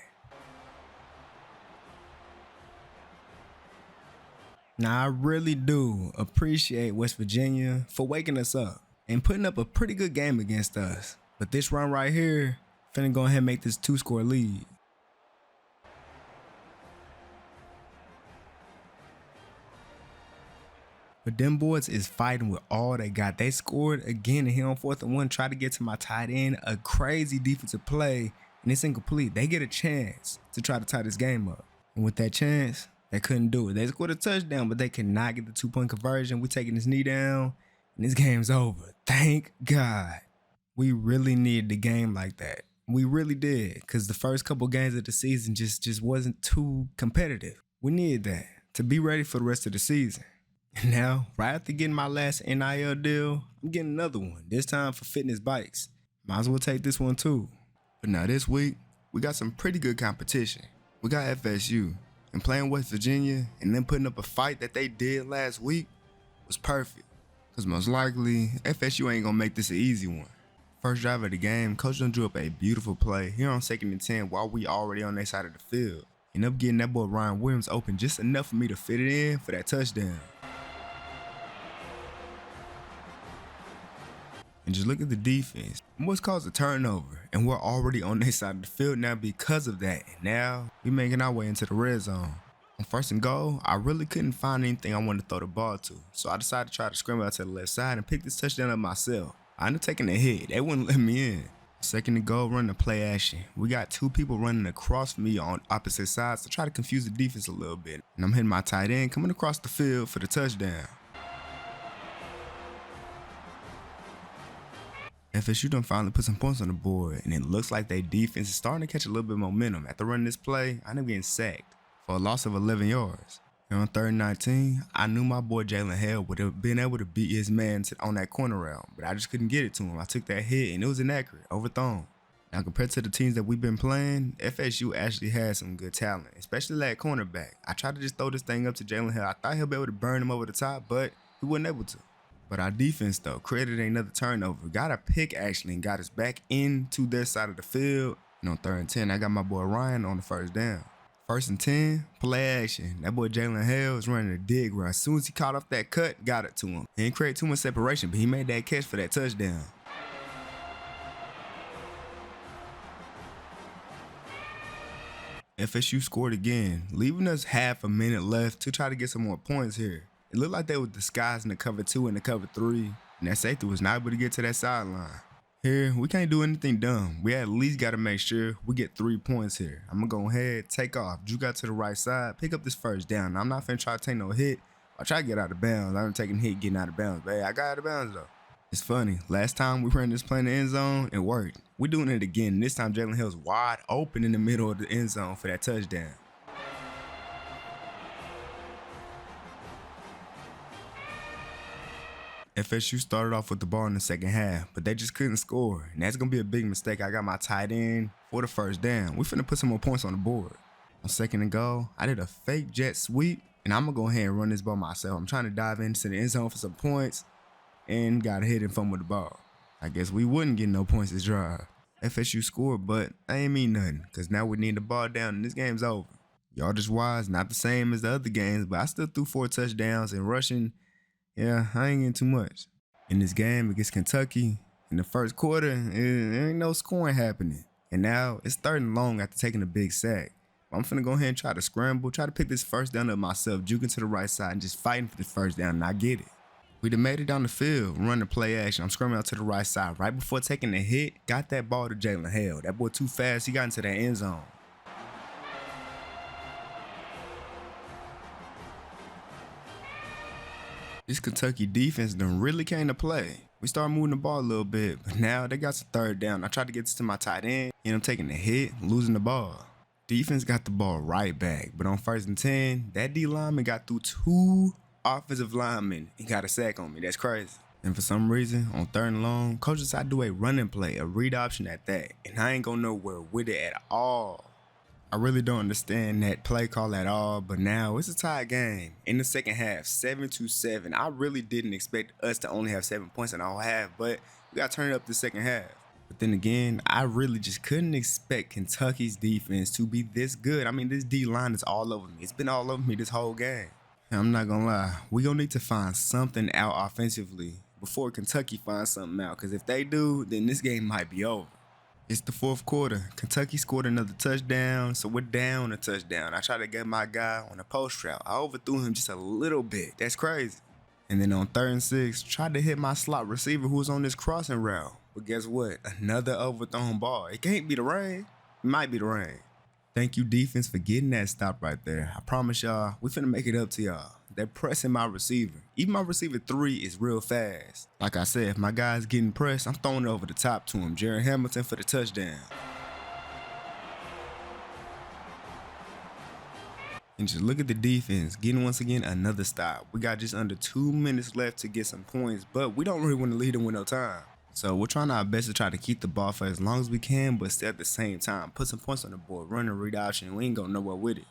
Now, I really do appreciate West Virginia for waking us up and putting up a pretty good game against us. But this run right here, finna go ahead and make this 2-score lead. But them boys is fighting with all they got. They scored again and here on 4th and 1, try to get to my tight end. A crazy defensive play, and it's incomplete. They get a chance to try to tie this game up. And with that chance, they couldn't do it. They scored a touchdown, but they could not get the 2-point conversion. We taking this knee down, and this game's over. Thank God. We really needed the game like that. We really did, because the first couple games of the season just wasn't too competitive. We needed that to be ready for the rest of the season. And now, right after getting my last NIL deal, I'm getting another one, this time for fitness bikes. Might as well take this one too. But now this week, we got some pretty good competition. We got FSU, and playing West Virginia and then putting up a fight that they did last week was perfect. Because most likely, FSU ain't gonna make this an easy one. First drive of the game, Coach done drew up a beautiful play here on 2nd and 10 while we already on their side of the field. Ended up getting that boy Ryan Williams open just enough for me to fit it in for that touchdown. And just look at the defense. What's caused a turnover, and we're already on their side of the field now because of that. And now we're making our way into the red zone. On 1st and goal, I really couldn't find anything I wanted to throw the ball to, so I decided to try to scramble out to the left side and pick this touchdown up myself. I ended up taking a hit. They wouldn't let me in. 2nd and goal, running a play action. We got 2 people running across from me on opposite sides to try to confuse the defense a little bit. And I'm hitting my tight end coming across the field for the touchdown. FSU done finally put some points on the board, and it looks like their defense is starting to catch a little bit of momentum. After running this play, I ended up getting sacked for a loss of 11 yards. And on 3rd and 19, I knew my boy Jalen Hell would have been able to beat his man on that corner route, but I just couldn't get it to him. I took that hit, and it was inaccurate, overthrown. Now, compared to the teams that we've been playing, FSU actually has some good talent, especially that cornerback. I tried to just throw this thing up to Jaylen Hill. I thought he'll be able to burn him over the top, but he wasn't able to. But our defense, though, created another turnover. Got a pick, actually, and got us back into their side of the field. And on 3rd and 10, I got my boy Ryan on the 1st down. 1st and 10, play action. That boy Jaylen Hill is running a dig route. As soon as he caught off that cut, got it to him. He didn't create too much separation, but he made that catch for that touchdown. FSU scored again, leaving us half a minute left to try to get some more points here. It looked like they were disguising the cover 2 and the cover 3, and that safety was not able to get to that sideline. Here, we can't do anything dumb. We at least got to make sure we get 3 points here. I'm going to go ahead, take off, juke out to the right side, pick up this 1st down. Now, I'm not finna try to take no hit. I try to get out of bounds. I'm taking hit getting out of bounds, but hey, I got out of bounds though. It's funny. Last time we ran this play in the end zone, it worked. We're doing it again. This time, Jaylen Hill's wide open in the middle of the end zone for that touchdown. FSU started off with the ball in the 2nd half, but they just couldn't score, and that's going to be a big mistake. I got my tight end for the 1st down. We finna put some more points on the board. On 2nd and goal, I did a fake jet sweep, and I'm going to go ahead and run this ball myself. I'm trying to dive into the end zone for some points, and got hit and fumbled the ball. I guess we wouldn't get no points this drive. FSU scored, but I ain't mean nothing, because now we need the ball down, and this game's over. Yardage wise, not the same as the other games, but I still threw 4 touchdowns, and rushing, yeah, I ain't getting too much. In this game against Kentucky, in the 1st quarter, there ain't no scoring happening. And now it's 3rd and long after taking a big sack. I'm finna go ahead and try to scramble, try to pick this 1st down up myself, juking to the right side and just fighting for this 1st down, and I get it. We done made it down the field, run the play action. I'm scrambling out to the right side. Right before taking the hit, got that ball to Jaylen Hill. That boy too fast, he got into that end zone. This Kentucky defense done really came to play. We started moving the ball a little bit, but now they got some 3rd down. I tried to get this to my tight end, and I'm taking the hit, losing the ball. Defense got the ball right back, but on 1st and 10, that D lineman got through 2 offensive linemen and got a sack on me. That's crazy. And for some reason, on 3rd and long, coach decided to do a running play, a read option at that, and I ain't going nowhere with it at all. I really don't understand that play call at all, but now it's a tie game. In the 2nd half, 7-7. I really didn't expect us to only have 7 points in the whole half, but we got to turn it up the 2nd half. But then again, I really just couldn't expect Kentucky's defense to be this good. I mean, this D-line is all over me. It's been all over me this whole game. And I'm not going to lie, we going to need to find something out offensively before Kentucky finds something out, because if they do, then this game might be over. It's the 4th quarter. Kentucky scored another touchdown, so we're down a touchdown. I tried to get my guy on a post route. I overthrew him just a little bit. That's crazy. And then on 3rd and 6, tried to hit my slot receiver who was on this crossing route. But guess what? Another overthrown ball. It can't be the rain. It might be the rain. Thank you, defense, for getting that stop right there. I promise y'all, we finna make it up to y'all. They're pressing my receiver. Even my receiver 3 is real fast. Like I said, if my guy's getting pressed, I'm throwing it over the top to him. Jared Hamilton for the touchdown. And just look at the defense, getting once again another stop. We got just under 2 minutes left to get some points, but we don't really want to lead them with no time. So we're trying our best to try to keep the ball for as long as we can, but still at the same time, put some points on the board, run a read option, we ain't going nowhere with it.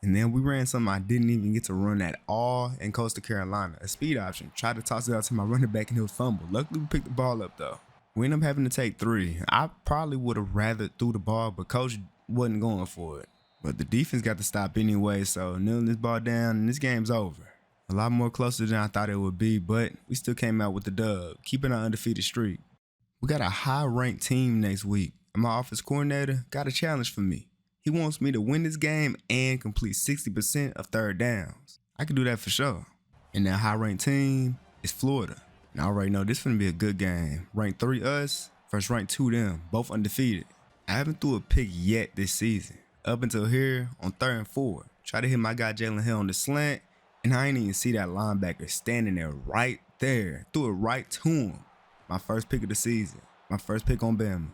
And then we ran something I didn't even get to run at all in Coastal Carolina, a speed option. Tried to toss it out to my running back and he was fumbled. Luckily, we picked the ball up though. We ended up having to take 3. I probably would have rather threw the ball, but coach wasn't going for it. But the defense got to stop anyway, so kneeling this ball down and this game's over. A lot more closer than I thought it would be, but we still came out with the dub, keeping our undefeated streak. We got a high-ranked team next week, and my offense coordinator got a challenge for me. He wants me to win this game and complete 60% of 3rd downs. I can do that for sure. And that high-ranked team is Florida. And I already know this is going to be a good game. Ranked 3 us versus ranked 2 them, both undefeated. I haven't threw a pick yet this season. Up until here on 3rd and 4. Try to hit my guy Jaylen Hill on the slant, and I ain't even see that linebacker standing there right there. Threw it right to him. My first pick of the season. My first pick on Bama.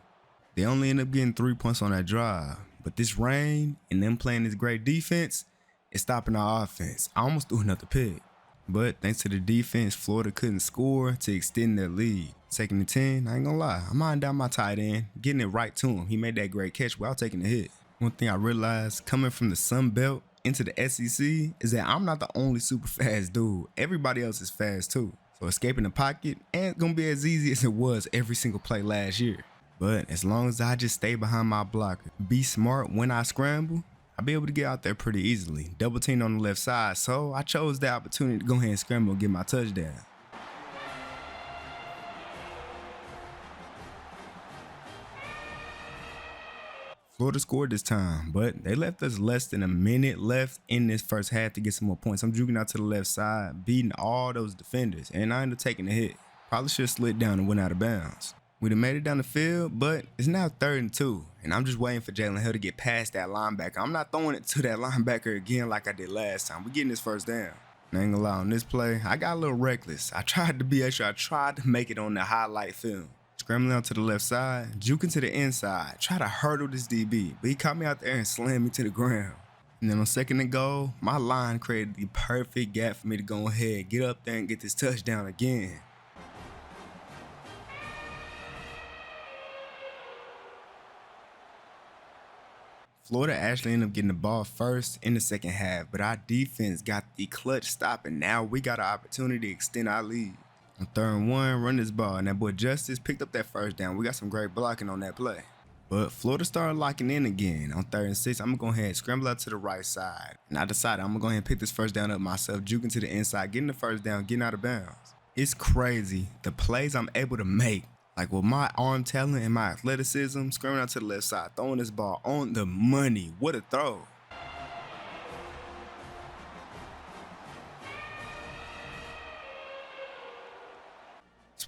They only end up getting 3 points on that drive. But this rain and them playing this great defense is stopping our offense. I almost threw another pick. But thanks to the defense, Florida couldn't score to extend their lead. Second and 10, I ain't gonna lie, I'm eyeing down my tight end, getting it right to him. He made that great catch without taking the hit. One thing I realized coming from the Sun Belt into the SEC is that I'm not the only super fast dude. Everybody else is fast too. So escaping the pocket ain't gonna be as easy as it was every single play last year. But as long as I just stay behind my blocker, be smart when I scramble, I'll be able to get out there pretty easily. Double team on the left side, so I chose the opportunity to go ahead and scramble and get my touchdown. Florida scored this time, but they left us less than a minute left in this first half to get some more points. I'm juking out to the left side, beating all those defenders, and I ended up taking a hit. Probably should have slid down and went out of bounds. We'd have made it down the field, but it's now 3rd and 2, and I'm just waiting for Jalen Hill to get past that linebacker. I'm not throwing it to that linebacker again like I did last time. We're getting this first down. I ain't gonna lie, on this play, I got a little reckless. I tried to be extra. I tried to make it on the highlight film. Scrambling out to the left side, juking to the inside, try to hurdle this DB, but he caught me out there and slammed me to the ground. And then on 2nd and goal, my line created the perfect gap for me to go ahead, get up there and get this touchdown again. Florida actually ended up getting the ball first in the second half, but our defense got the clutch stop, and now we got an opportunity to extend our lead. On 3rd and 1, run this ball, and that boy Justice picked up that first down. We got some great blocking on that play. But Florida started locking in again. On 3rd and 6, I'm going to go ahead and scramble out to the right side. And I decided I'm going to go ahead and pick this first down up myself, juking to the inside, getting the first down, getting out of bounds. It's crazy the plays I'm able to make. Like with my arm talent and my athleticism, scrambling out to the left side, throwing this ball on the money. What a throw.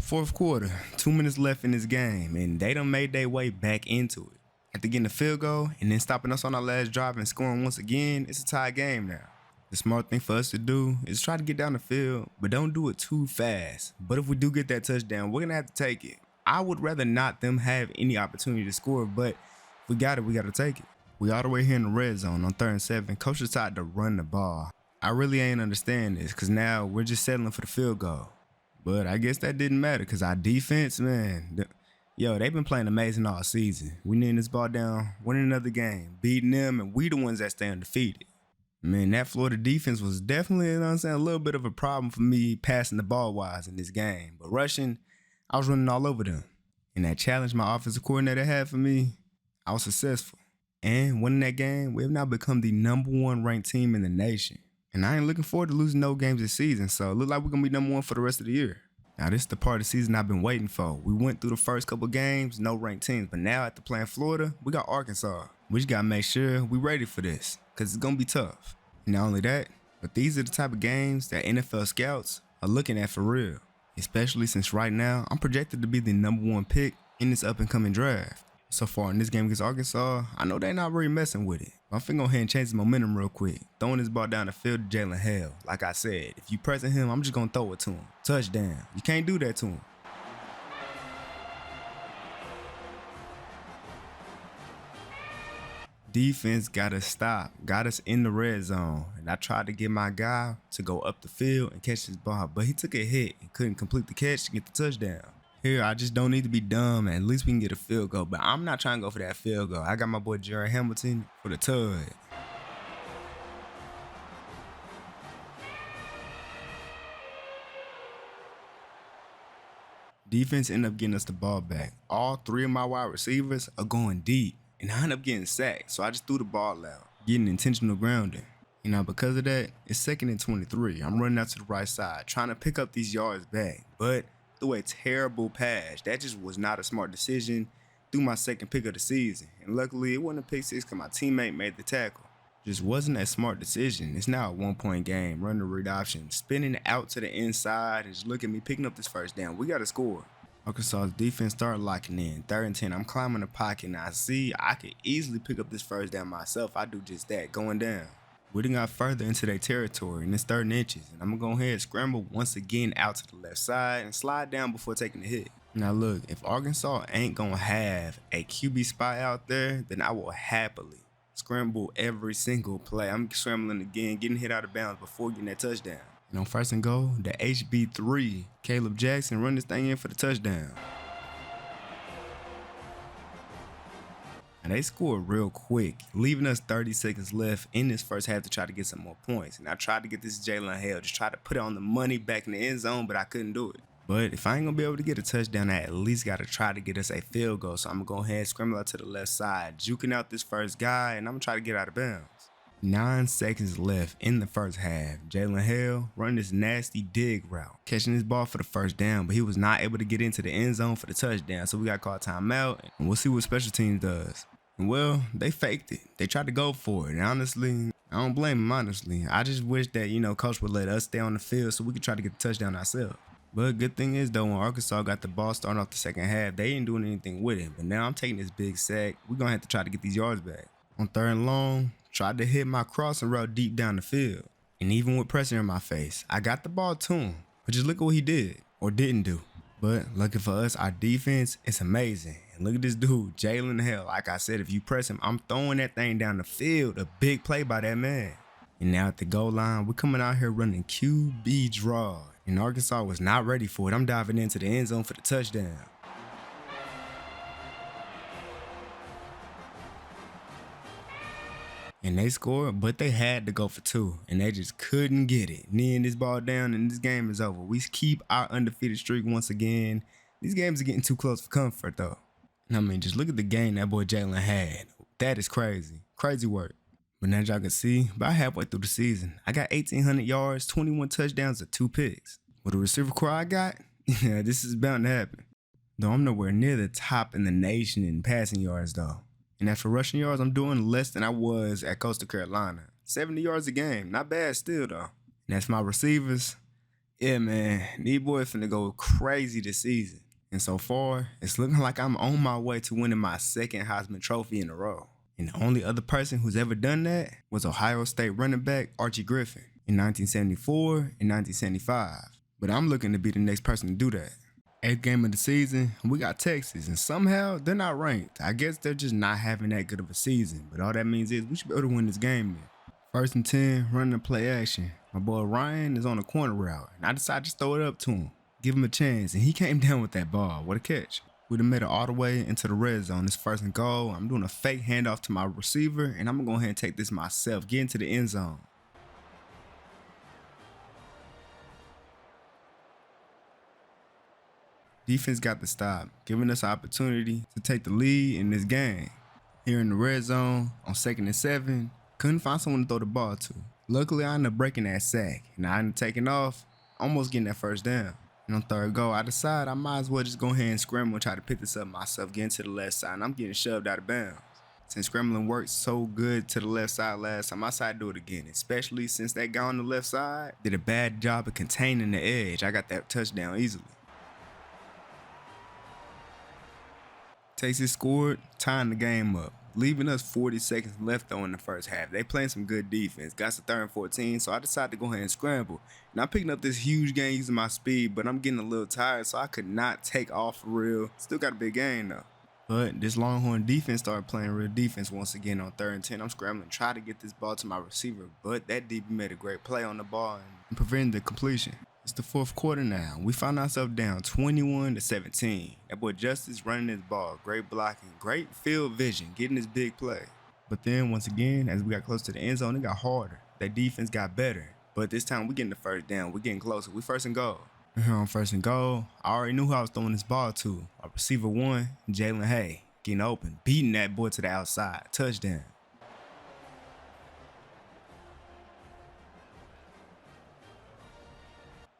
Fourth quarter, 2 minutes left in this game, and they done made their way back into it. After getting a field goal and then stopping us on our last drive and scoring once again, it's a tie game now. The smart thing for us to do is try to get down the field, but don't do it too fast. But if we do get that touchdown, we're going to have to take it. I would rather not them have any opportunity to score, but if we got it, we got to take it. We all the way here in the red zone on 3rd and 7. Coach decided to run the ball. I really ain't understand this because now we're just settling for the field goal. But I guess that didn't matter because our defense, man, they've been playing amazing all season. We need this ball down, winning another game, beating them, and we the ones that stay undefeated. Man, that Florida defense was definitely, a little bit of a problem for me passing the ball wise in this game. But rushing, I was running all over them. And that challenge my offensive coordinator had for me, I was successful. And winning that game, we have now become the #1 ranked team in the nation. And I ain't looking forward to losing no games this season, so it looks like we're going to be #1 for the rest of the year. Now, this is the part of the season I've been waiting for. We went through the first couple games, no ranked teams, but now after playing Florida, we got Arkansas. We just got to make sure we're ready for this, because it's going to be tough. And not only that, but these are the type of games that NFL scouts are looking at for real, especially since right now, I'm projected to be the #1 pick in this up-and-coming draft. So far in this game against Arkansas, I know they're not really messing with it. I'm finna go ahead and change the momentum real quick. Throwing this ball down the field to Jaylen Hill. Like I said, if you pressing him, I'm just gonna throw it to him. Touchdown. You can't do that to him. Defense gotta stop. Got us in the red zone. And I tried to get my guy to go up the field and catch this ball, but he took a hit and couldn't complete the catch to get the touchdown. Here, I just don't need to be dumb, and at least we can get a field goal. But I'm not trying to go for that field goal. I got my boy Jerry Hamilton for the tud. Defense ended up getting us the ball back. All 3 of my wide receivers are going deep, and I ended up getting sacked, so I just threw the ball out, getting intentional grounding. You know, because of that, it's 2nd and 23. I'm running out to the right side, trying to pick up these yards back, but threw a terrible pass. That just was not a smart decision. Threw my second pick of the season, and luckily it wasn't a pick six because my teammate made the tackle. Just wasn't a smart decision. It's now a 1-point game. Run the read option, spinning out to the inside, and just look at me picking up this first down. We got to score. Arkansas's defense started locking in. 3rd and 10. I'm climbing the pocket, and I see I could easily pick up this first down myself. I do just that, going down. We done got further into their territory, and it's 3rd and inches. And I'm going to go ahead and scramble once again out to the left side and slide down before taking the hit. Now look, if Arkansas ain't going to have a QB spy out there, then I will happily scramble every single play. I'm scrambling again, getting hit out of bounds before getting that touchdown. And on 1st and goal, the HB3, Caleb Jackson run this thing in for the touchdown. And they scored real quick, leaving us 30 seconds left in this first half to try to get some more points. And I tried to get this Jaylen Hale, just try to put it on the money back in the end zone, but I couldn't do it. But if I ain't gonna be able to get a touchdown, I at least gotta try to get us a field goal. So I'm gonna go ahead and scramble out to the left side, juking out this first guy, and I'm gonna try to get out of bounds. 9 seconds left in the first half. Jaylen Hale running this nasty dig route, catching this ball for the first down, but he was not able to get into the end zone for the touchdown. So we got called timeout, and we'll see what special teams does. And well, they faked it. They tried to go for it. And honestly, I don't blame them, honestly. I just wish that, coach would let us stay on the field so we could try to get the touchdown ourselves. But good thing is, though, when Arkansas got the ball starting off the second half, they ain't doing anything with it. But now I'm taking this big sack. We're going to have to try to get these yards back. On 3rd and long, tried to hit my crossing route deep down the field. And even with pressure in my face, I got the ball to him. But just look at what he did, or didn't do. But lucky for us, our defense is amazing. And look at this dude, Jaylen Hale. Like I said, if you press him, I'm throwing that thing down the field. A big play by that man. And now at the goal line, we're coming out here running QB draw. And Arkansas was not ready for it. I'm diving into the end zone for the touchdown. And they scored, but they had to go for 2. And they just couldn't get it. Kneeing this ball down, and this game is over. We keep our undefeated streak once again. These games are getting too close for comfort, though. I mean, just look at the game that boy Jaylen had. That is crazy. Crazy work. But as y'all can see, about halfway through the season, I got 1,800 yards, 21 touchdowns, and 2 picks. With the receiver core I got, yeah, this is bound to happen. Though I'm nowhere near the top in the nation in passing yards, though. And as for rushing yards, I'm doing less than I was at Coastal Carolina. 70 yards a game. Not bad still, though. And as for my receivers, yeah, man, these boys finna go crazy this season. And so far, it's looking like I'm on my way to winning my 2nd Heisman Trophy in a row. And the only other person who's ever done that was Ohio State running back Archie Griffin in 1974 and 1975. But I'm looking to be the next person to do that. 8th game of the season, we got Texas, and somehow they're not ranked. I guess they're just not having that good of a season, but all that means is we should be able to win this game then. 1st and 10, running the play action. My boy Ryan is on the corner route, and I decided to throw it up to him, give him a chance, and he came down with that ball. What a catch. We'd have made it all the way into the red zone. This 1st and goal, I'm doing a fake handoff to my receiver, and I'm going to go ahead and take this myself, get into the end zone. Defense got to stop, giving us an opportunity to take the lead in this game. Here in the red zone, on 2nd and 7, couldn't find someone to throw the ball to. Luckily, I ended up breaking that sack, and I ended up taking off, almost getting that 1st down. And on 3rd goal, I decided I might as well just go ahead and scramble and try to pick this up myself, getting to the left side, and I'm getting shoved out of bounds. Since scrambling worked so good to the left side last time, I decided to do it again, especially since that guy on the left side did a bad job of containing the edge. I got that touchdown easily. Texas scored, tying the game up, leaving us 40 seconds left though in the first half. They playing some good defense. Got to 3rd and 14, so I decided to go ahead and scramble. And I'm picking up this huge gain using my speed, but I'm getting a little tired, so I could not take off for real. Still got a big gain though. But this Longhorn defense started playing real defense once again on 3rd and 10. I'm scrambling, try to get this ball to my receiver, but that DB made a great play on the ball and prevented the completion. It's the 4th quarter now. We found ourselves down 21-17. That boy Justice running his ball. Great blocking. Great field vision. Getting this big play. But then once again, as we got close to the end zone, it got harder. That defense got better. But this time we getting the 1st down. We getting closer. We 1st and goal. And here on 1st and goal, I already knew who I was throwing this ball to. Our receiver 1, Jaylen Hay. Getting open. Beating that boy to the outside. Touchdown.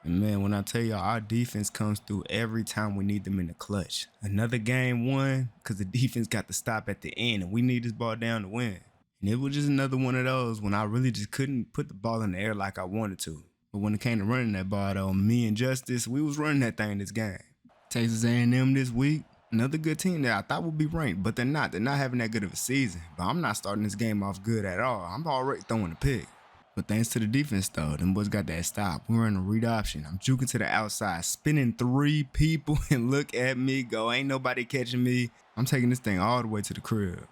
And man, when I tell y'all, our defense comes through every time we need them in the clutch. Another game won because the defense got to stop at the end, and we need this ball down to win. And it was just another one of those when I really just couldn't put the ball in the air like I wanted to. But when it came to running that ball, though, me and Justice, we was running that thing this game. Texas A&M this week, another good team that I thought would be ranked, but they're not. They're not having that good of a season. But I'm not starting this game off good at all. I'm already throwing a pick. But thanks to the defense, though, them boys got that stop. We're running a read option. I'm juking to the outside, spinning 3 people, and look at me go. Ain't nobody catching me. I'm taking this thing all the way to the crib.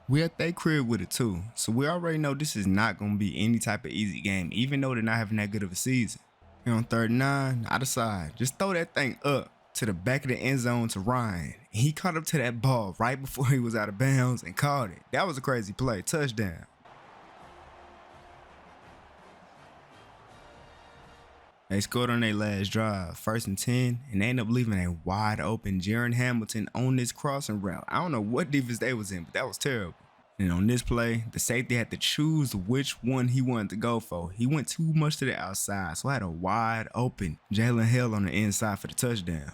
We at their crib with it too, so we already know this is not going to be any type of easy game, even though they're not having that good of a season. Here on 3rd and 9, I decide, just throw that thing up to the back of the end zone to Ryan. He caught up to that ball right before he was out of bounds and caught it. That was a crazy play, touchdown. They scored on their last drive, 1st and 10, and they ended up leaving a wide open Jaron Hamilton on this crossing route. I don't know what defense they was in, but that was terrible. And on this play, the safety had to choose which one he wanted to go for. He went too much to the outside, so I had a wide open Jalen Hill on the inside for the touchdown.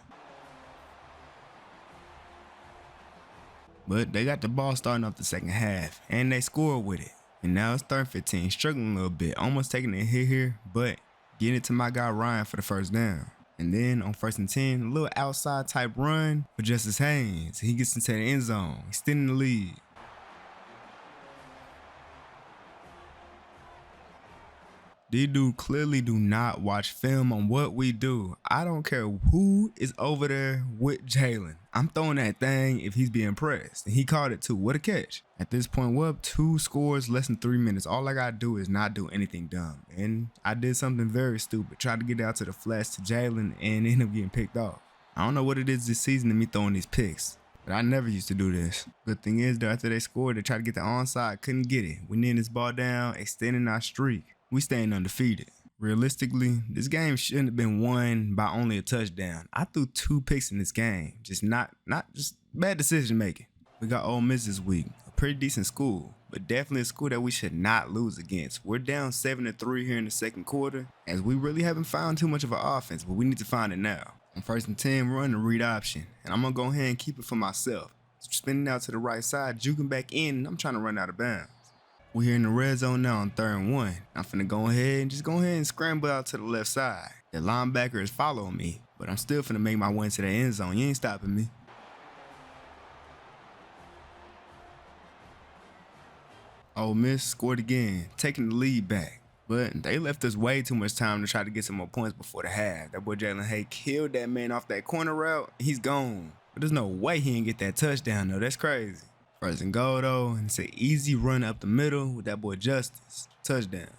But they got the ball starting off the second half, and they scored with it. And now it's 3rd and 15, struggling a little bit, almost taking a hit here, but getting it to my guy Ryan for the 1st down. And then on 1st and 10, a little outside type run for Justice Haynes. He gets into the end zone, extending the lead. These dudes clearly do not watch film on what we do. I don't care who is over there with Jaylen. I'm throwing that thing if he's being pressed. And he caught it too. What a catch. At this point, we're up 2 scores, less than 3 minutes. All I gotta do is not do anything dumb. And I did something very stupid. Tried to get out to the flash to Jaylen and ended up getting picked off. I don't know what it is this season to me throwing these picks, but I never used to do this. Good thing is, though, after they scored, they tried to get the onside, couldn't get it. We needed this ball down, extending our streak. We staying undefeated. Realistically, this game shouldn't have been won by only a touchdown. I threw 2 picks in this game. Just bad decision making. We got Ole Miss this week. A pretty decent school, but definitely a school that we should not lose against. We're down 7-3 here in the 2nd quarter, as we really haven't found too much of an offense, but we need to find it now. On 1st and 10, we're running the read option, and I'm gonna go ahead and keep it for myself. Spinning out to the right side, juking back in, and I'm trying to run out of bounds. We're here in the red zone now on 3rd and 1. I'm finna go ahead and scramble out to the left side. The linebacker is following me, but I'm still finna make my way into the end zone. You ain't stopping me. Ole Miss scored again, taking the lead back. But they left us way too much time to try to get some more points before the half. That boy Jalen Hay killed that man off that corner route. He's gone. But there's no way he didn't get that touchdown, though. That's crazy. 1st and goal, though, and it's an easy run up the middle with that boy Justice. Touchdown.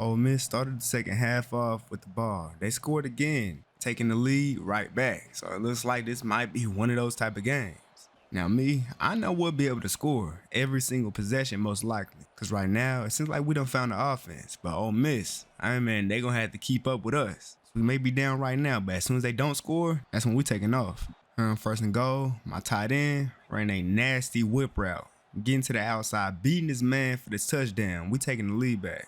Ole Miss started the second half off with the ball. They scored again, taking the lead right back. So it looks like this might be one of those type of games. Now me, I know we'll be able to score every single possession most likely. Because right now, it seems like we done found the offense. But Ole Miss, they going to have to keep up with us. We may be down right now, but as soon as they don't score, that's when we're taking off. Here on 1st and goal, my tight end ran a nasty whip route. Getting to the outside, beating his man for this touchdown. We taking the lead back.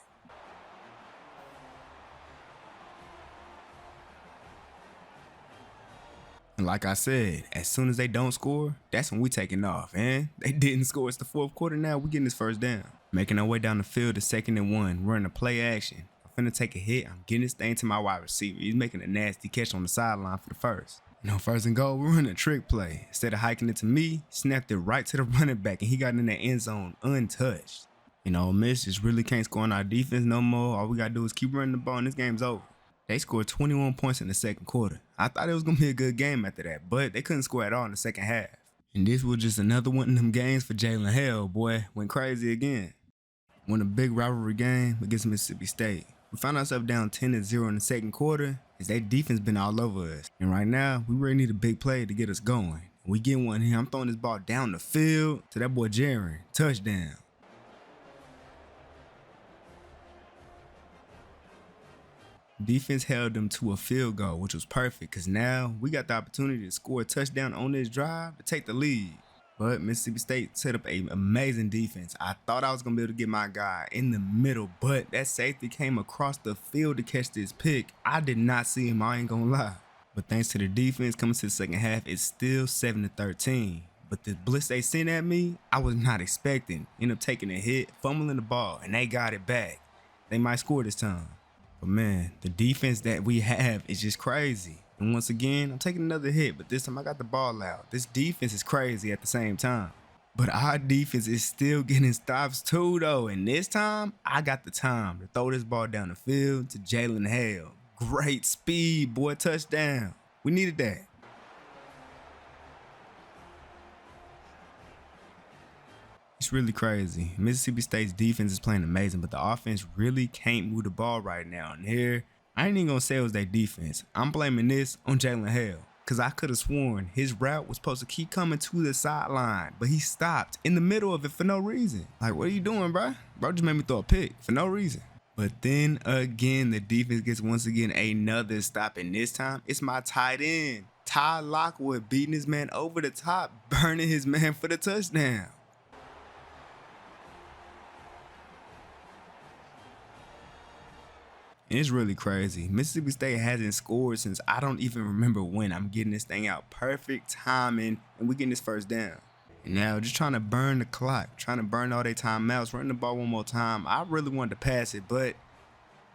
And like I said, as soon as they don't score, that's when we taking off. And they didn't score. It's the 4th quarter now. We getting this 1st down. Making our way down the field to 2nd and 1. Running a play action. Finna take a hit. I'm getting this thing to my wide receiver. He's making a nasty catch on the sideline for the 1st. And on 1st and goal, we're running a trick play. Instead of hiking it to me, snapped it right to the running back, and he got in the end zone untouched. Ole Miss just really can't score on our defense no more. All we gotta do is keep running the ball, and this game's over. They scored 21 points in the 2nd quarter. I thought it was gonna be a good game after that, but they couldn't score at all in the 2nd half. And this was just another one of them games for Jaylen Hill. Boy, went crazy again. Won a big rivalry game against Mississippi State. We found ourselves down 10-0 in the 2nd quarter as their defense been all over us. And right now, we really need a big play to get us going. We get one here. I'm throwing this ball down the field to that boy Jaron. Touchdown. Defense held them to a field goal, which was perfect because now we got the opportunity to score a touchdown on this drive to take the lead. But Mississippi State set up an amazing defense. I thought I was going to be able to get my guy in the middle, but that safety came across the field to catch this pick. I did not see him, I ain't going to lie. But thanks to the defense coming to the 2nd half, it's still 7-13. But the blitz they sent at me, I was not expecting. Ended up taking a hit, fumbling the ball, and they got it back. They might score this time. But man, the defense that we have is just crazy. And once again, I'm taking another hit, but this time I got the ball out. This defense is crazy at the same time. But our defense is still getting stops too, though. And this time, I got the time to throw this ball down the field to Jalen Hale. Great speed, boy, touchdown. We needed that. It's really crazy. Mississippi State's defense is playing amazing, but the offense really can't move the ball right now. And here, I ain't even gonna say it was their defense. I'm blaming this on Jaylen Baker. Cause I could have sworn his route was supposed to keep coming to the sideline, but he stopped in the middle of it for no reason. Like, what are you doing, bro? Bro just made me throw a pick for no reason. But then again, the defense gets once again another stop, and this time it's my tight end, Ty Lockwood, beating his man over the top, burning his man for the touchdown. And it's really crazy. Mississippi State hasn't scored since I don't even remember when. I'm getting this thing out. Perfect timing, and we getting this first down. And now just trying to burn the clock, trying to burn all their timeouts, running the ball one more time. I really wanted to pass it, but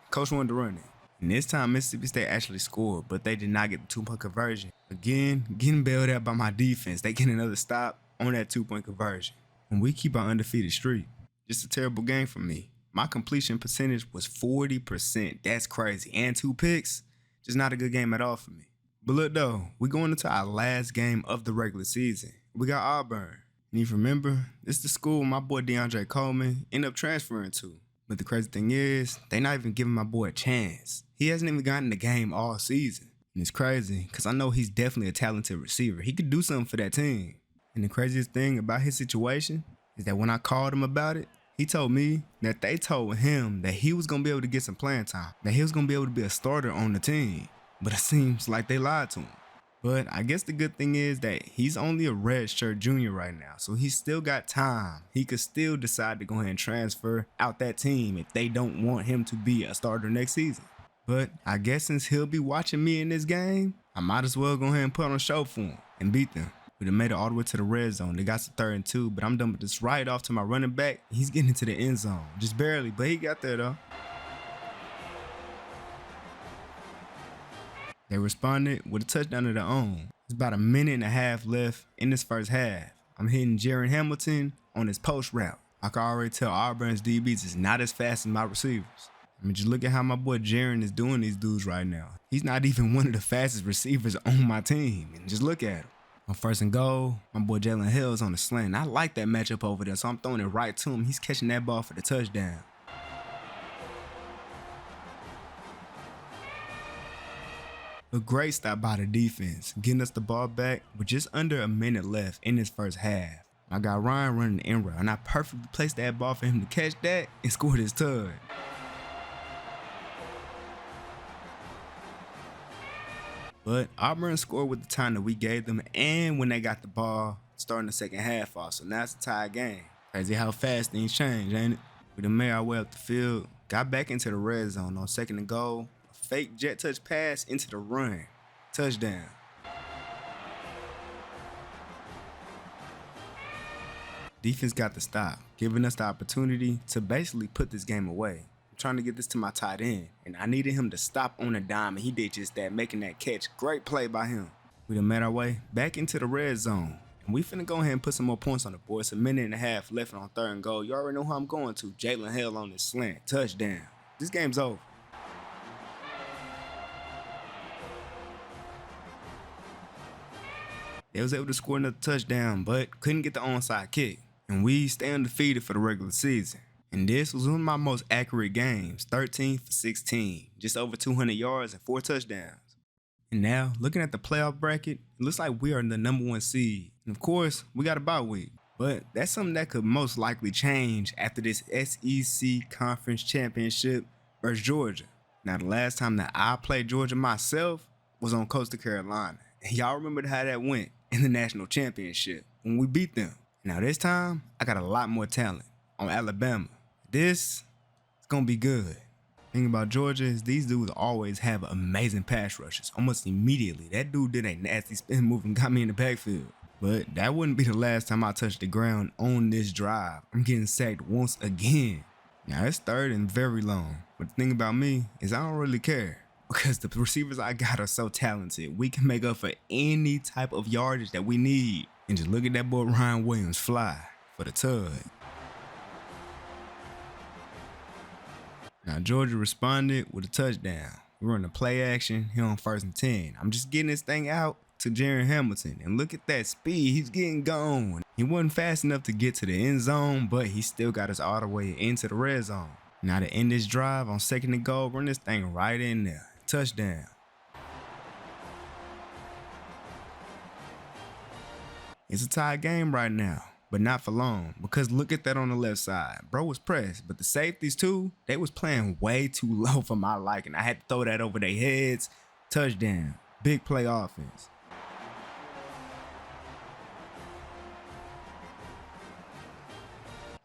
coach wanted to run it. And this time Mississippi State actually scored, but they did not get the 2-point conversion. Again, getting bailed out by my defense. They get another stop on that 2-point conversion. And we keep our undefeated streak. Just a terrible game for me. My completion percentage was 40%. That's crazy. And 2 picks. Just not a good game at all for me. But look though, we're going into our last game of the regular season. We got Auburn. And if you remember, this is the school my boy DeAndre Coleman ended up transferring to. But the crazy thing is, they not even giving my boy a chance. He hasn't even gotten the game all season. And it's crazy, because I know he's definitely a talented receiver. He could do something for that team. And the craziest thing about his situation is that when I called him about it, he told me that they told him that he was going to be able to get some playing time, that he was going to be able to be a starter on the team. But it seems like they lied to him. But I guess the good thing is that he's only a redshirt junior right now, so he's still got time. He could still decide to go ahead and transfer out that team if they don't want him to be a starter next season. But I guess since he'll be watching me in this game, I might as well go ahead and put on a show for him and beat them. We done made it all the way to the red zone. They got some 3rd and 2, but I'm done with this right off to my running back. He's getting into the end zone. Just barely, but he got there though. They responded with a touchdown of their own. It's about 1.5 minutes left in this first half. I'm hitting Jaron Hamilton on his post route. I can already tell Auburn's DBs is not as fast as my receivers. I mean, just look at how my boy Jaron is doing these dudes right now. He's not even one of the fastest receivers on my team. And just look at him. On 1st and goal, my boy Jalen Hill's on the slant. I like that matchup over there, so I'm throwing it right to him. He's catching that ball for the touchdown. A great stop by the defense, getting us the ball back with just under 1 minute left in this first half. I got Ryan running the end route, and I perfectly placed that ball for him to catch that and score his touch. But Auburn scored with the time that we gave them, and when they got the ball, starting the second half off. So now it's a tie game. Crazy how fast things change, ain't it? We done made our way up the field, got back into the red zone on 2nd and goal. A fake jet touch pass into the run. Touchdown. Defense got the stop, giving us the opportunity to basically put this game away. I'm trying to get this to my tight end, and I needed him to stop on a dime, and he did just that, making that catch. Great play by him. We done made our way back into the red zone, and we finna go ahead and put some more points on the board. It's 1.5 minutes left on 3rd and goal. You already know who I'm going to. Jaylen Hill on this slant. Touchdown. This game's over. They was able to score another touchdown, but couldn't get the onside kick. And we stay undefeated for the regular season. And this was one of my most accurate games, 13 for 16, just over 200 yards and 4 touchdowns. And now, looking at the playoff bracket, it looks like we are in the #1 seed. And of course, we got a bye week. But that's something that could most likely change after this SEC Conference Championship versus Georgia. Now, the last time that I played Georgia myself was on Coastal Carolina. And y'all remember how that went in the national championship when we beat them. Now, this time, I got a lot more talent on Alabama. This is going to be good. Thing about Georgia is these dudes always have amazing pass rushes almost immediately. That dude did a nasty spin move and got me in the backfield. But that wouldn't be the last time I touched the ground on this drive. I'm getting sacked once again. Now, it's 3rd and very long. But the thing about me is I don't really care because the receivers I got are so talented. We can make up for any type of yardage that we need. And just look at that boy Ryan Williams fly for the tug. Now, Georgia responded with a touchdown. We run a play action here on 1st and 10. I'm just getting this thing out to Jaylen Hamilton, and look at that speed. He's getting gone. He wasn't fast enough to get to the end zone, but he still got us all the way into the red zone. Now to end this drive on 2nd and goal, run this thing right in there. Touchdown. It's a tie game right now, but not for long, because look at that on the left side. Bro was pressed, but the safeties too, they was playing way too low for my liking. I had to throw that over their heads. Touchdown. Big play offense.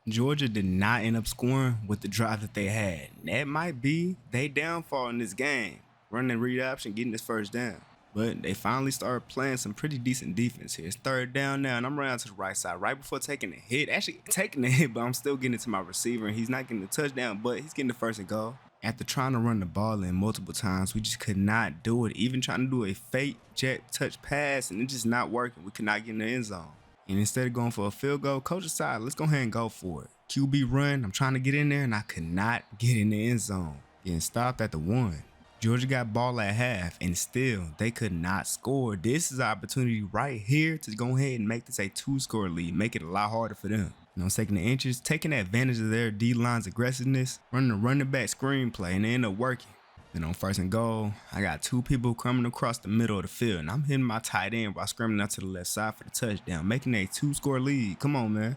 Georgia did not end up scoring with the drive that they had. That might be their downfall in this game. Running read option, getting this first down. But they finally started playing some pretty decent defense here. It's 3rd down now, and I'm running out to the right side right before taking a hit. Actually, taking a hit, but I'm still getting it to my receiver, and he's not getting the touchdown, but he's getting the 1st and goal. After trying to run the ball in multiple times, we just could not do it. Even trying to do a fake jet touch pass, and it's just not working. We could not get in the end zone. And instead of going for a field goal, coach decided, let's go ahead and go for it. QB run, I'm trying to get in there, and I could not get in the end zone. Getting stopped at the 1. Georgia got ball at half, and still, they could not score. This is an opportunity right here to go ahead and make this a 2-score lead, make it a lot harder for them. You know, 2nd and inches, taking advantage of their D-line's aggressiveness, running a running back screenplay, and they end up working. Then on 1st and goal, I got 2 people coming across the middle of the field, and I'm hitting my tight end while screaming out to the left side for the touchdown, making a 2-score lead. Come on, man.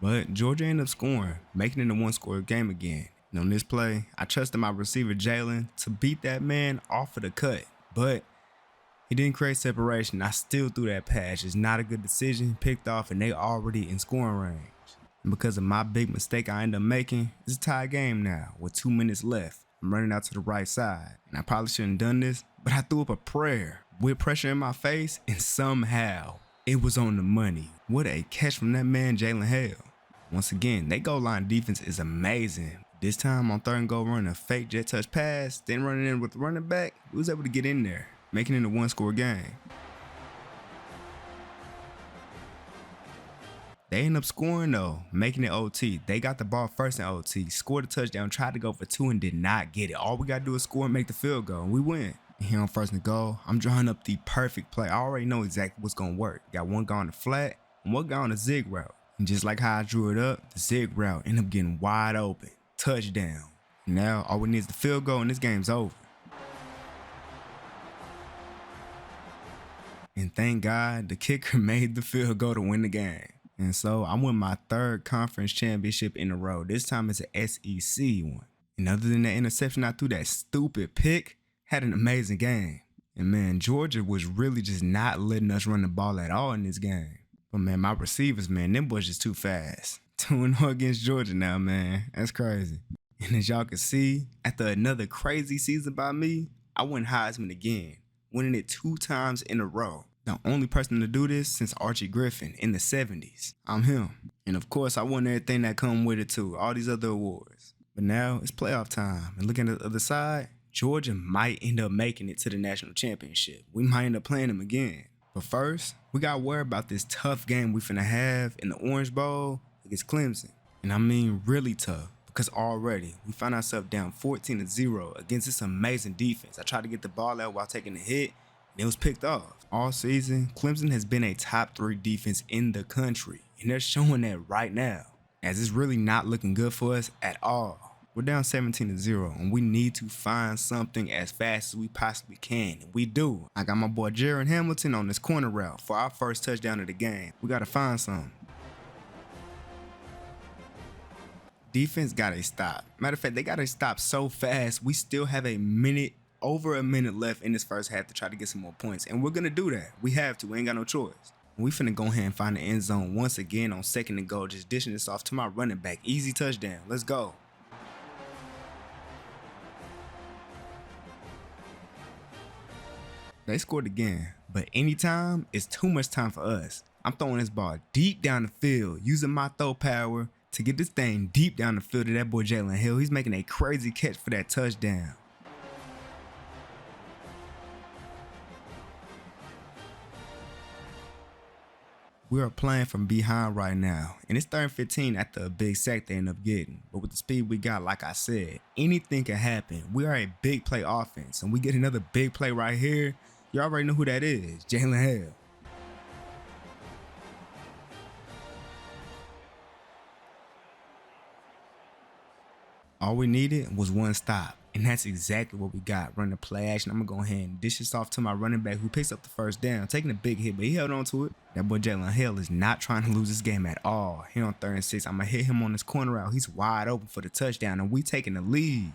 But Georgia ended up scoring, making it a 1-score game again. And on this play, I trusted my receiver Jaylen to beat that man off of the cut. But he didn't create separation. I still threw that pass. It's not a good decision. Picked off, and they already in scoring range. And because of my big mistake I ended up making, it's a tie game now with 2 minutes left. I'm running out to the right side. And I probably shouldn't have done this, but I threw up a prayer with pressure in my face, and somehow it was on the money. What a catch from that man, Jaylen Hale. Once again, their goal line defense is amazing. This time on 3rd and goal, running a fake jet touch pass, then running in with the running back, we was able to get in there, making it a 1-score game. They end up scoring though, making it OT. They got the ball first in OT, scored a touchdown, tried to go for 2 and did not get it. All we gotta do is score and make the field goal, and we win. And here on 1st and goal, I'm drawing up the perfect play. I already know exactly what's gonna work. Got one guy on the flat and one guy on the zig route. And just like how I drew it up, the zig route ended up getting wide open. Touchdown. Now all we need is the field goal and this game's over. And thank God the kicker made the field goal to win the game. And so I won my 3rd conference championship in a row. This time it's an SEC one. And other than that interception I threw, that stupid pick, had an amazing game. And man, Georgia was really just not letting us run the ball at all in this game. But man, my receivers, man, them boys just too fast. 2-0 against Georgia now, man. That's crazy. And as y'all can see, after another crazy season by me, I won Heisman again, winning it 2 times in a row. The only person to do this since Archie Griffin in the 70s. I'm him. And of course, I won everything that come with it too, all these other awards. But now it's playoff time. And looking at the other side, Georgia might end up making it to the national championship. We might end up playing them again. But first, we got to worry about this tough game we finna have in the Orange Bowl against Clemson. And I mean really tough, because already we found ourselves down 14-0 against this amazing defense. I tried to get the ball out while taking a hit, and it was picked off. All season, Clemson has been a top 3 defense in the country, and they're showing that right now, as it's really not looking good for us at all. We're down 17-0, and we need to find something as fast as we possibly can. And we do. I got my boy Jaylen Hamilton on this corner route for our first touchdown of the game. We got to find something. Defense got to stop. Matter of fact, they got to stop so fast. We still have over a minute left in this first half to try to get some more points. And we're going to do that. We have to. We ain't got no choice. We finna go ahead and find the end zone once again on 2nd and goal. Just dishing this off to my running back. Easy touchdown. Let's go. They scored again, but anytime is too much time for us. I'm throwing this ball deep down the field, using my throw power to get this thing deep down the field to that boy Jaylen Hill. He's making a crazy catch for that touchdown. We are playing from behind right now, and it's 3rd and 15 after a big sack they end up getting. But with the speed we got, like I said, anything can happen. We are a big play offense, and we get another big play right here. You already know who that is, Jaylen Baker. All we needed was one stop, and that's exactly what we got. Running the play action, I'm going to go ahead and dish this off to my running back who picks up the first down, taking a big hit, but he held on to it. That boy Jaylen Baker is not trying to lose this game at all. Here on 3rd and 6, I'm going to hit him on this corner route. He's wide open for the touchdown, and we taking the lead.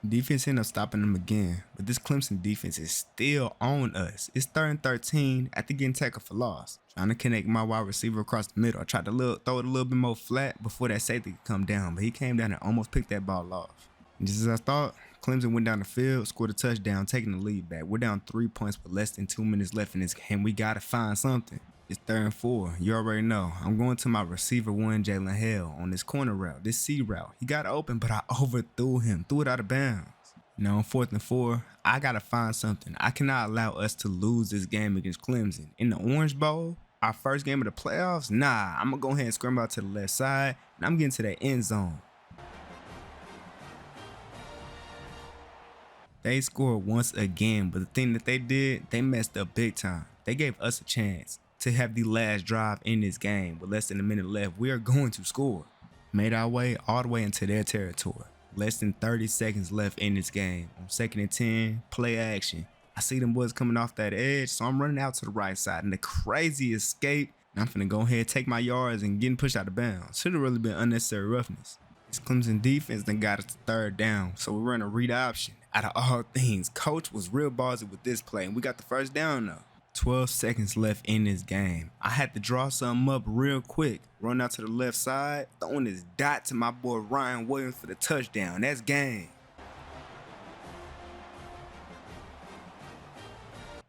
Defense ended up stopping them again, but this Clemson defense is still on us. It's 3rd and 13 after getting tackled for loss. Trying to connect my wide receiver across the middle. I tried to throw it a little bit more flat before that safety could come down, but he came down and almost picked that ball off. And just as I thought, Clemson went down the field, scored a touchdown, taking the lead back. We're down 3 points with less than 2 minutes left in this game. We got to find something. It's 3rd and 4. You already know. I'm going to my receiver one, Jaylen Baker, on this corner route, this C route. He got open, but I overthrew him, threw it out of bounds. Now on 4th and 4, I got to find something. I cannot allow us to lose this game against Clemson. In the Orange Bowl, our first game of the playoffs, nah, I'm going to go ahead and scramble out to the left side, and I'm getting to that end zone. They scored once again, but the thing that they did, they messed up big time. They gave us a chance to have the last drive in this game. With less than a minute left, we are going to score. Made our way all the way into their territory. Less than 30 seconds left in this game. On 2nd and 10, play action. I see them boys coming off that edge, so I'm running out to the right side. And the crazy escape, and I'm finna go ahead, take my yards, and getting pushed out of bounds. Should have really been unnecessary roughness. This Clemson defense then got us to 3rd down, so we run a read option. Out of all things, coach was real ballsy with this play, and we got the 1st down though. 12 seconds left in this game. I had to draw something up real quick. Run out to the left side, throwing this dot to my boy Ryan Williams for the touchdown. That's game.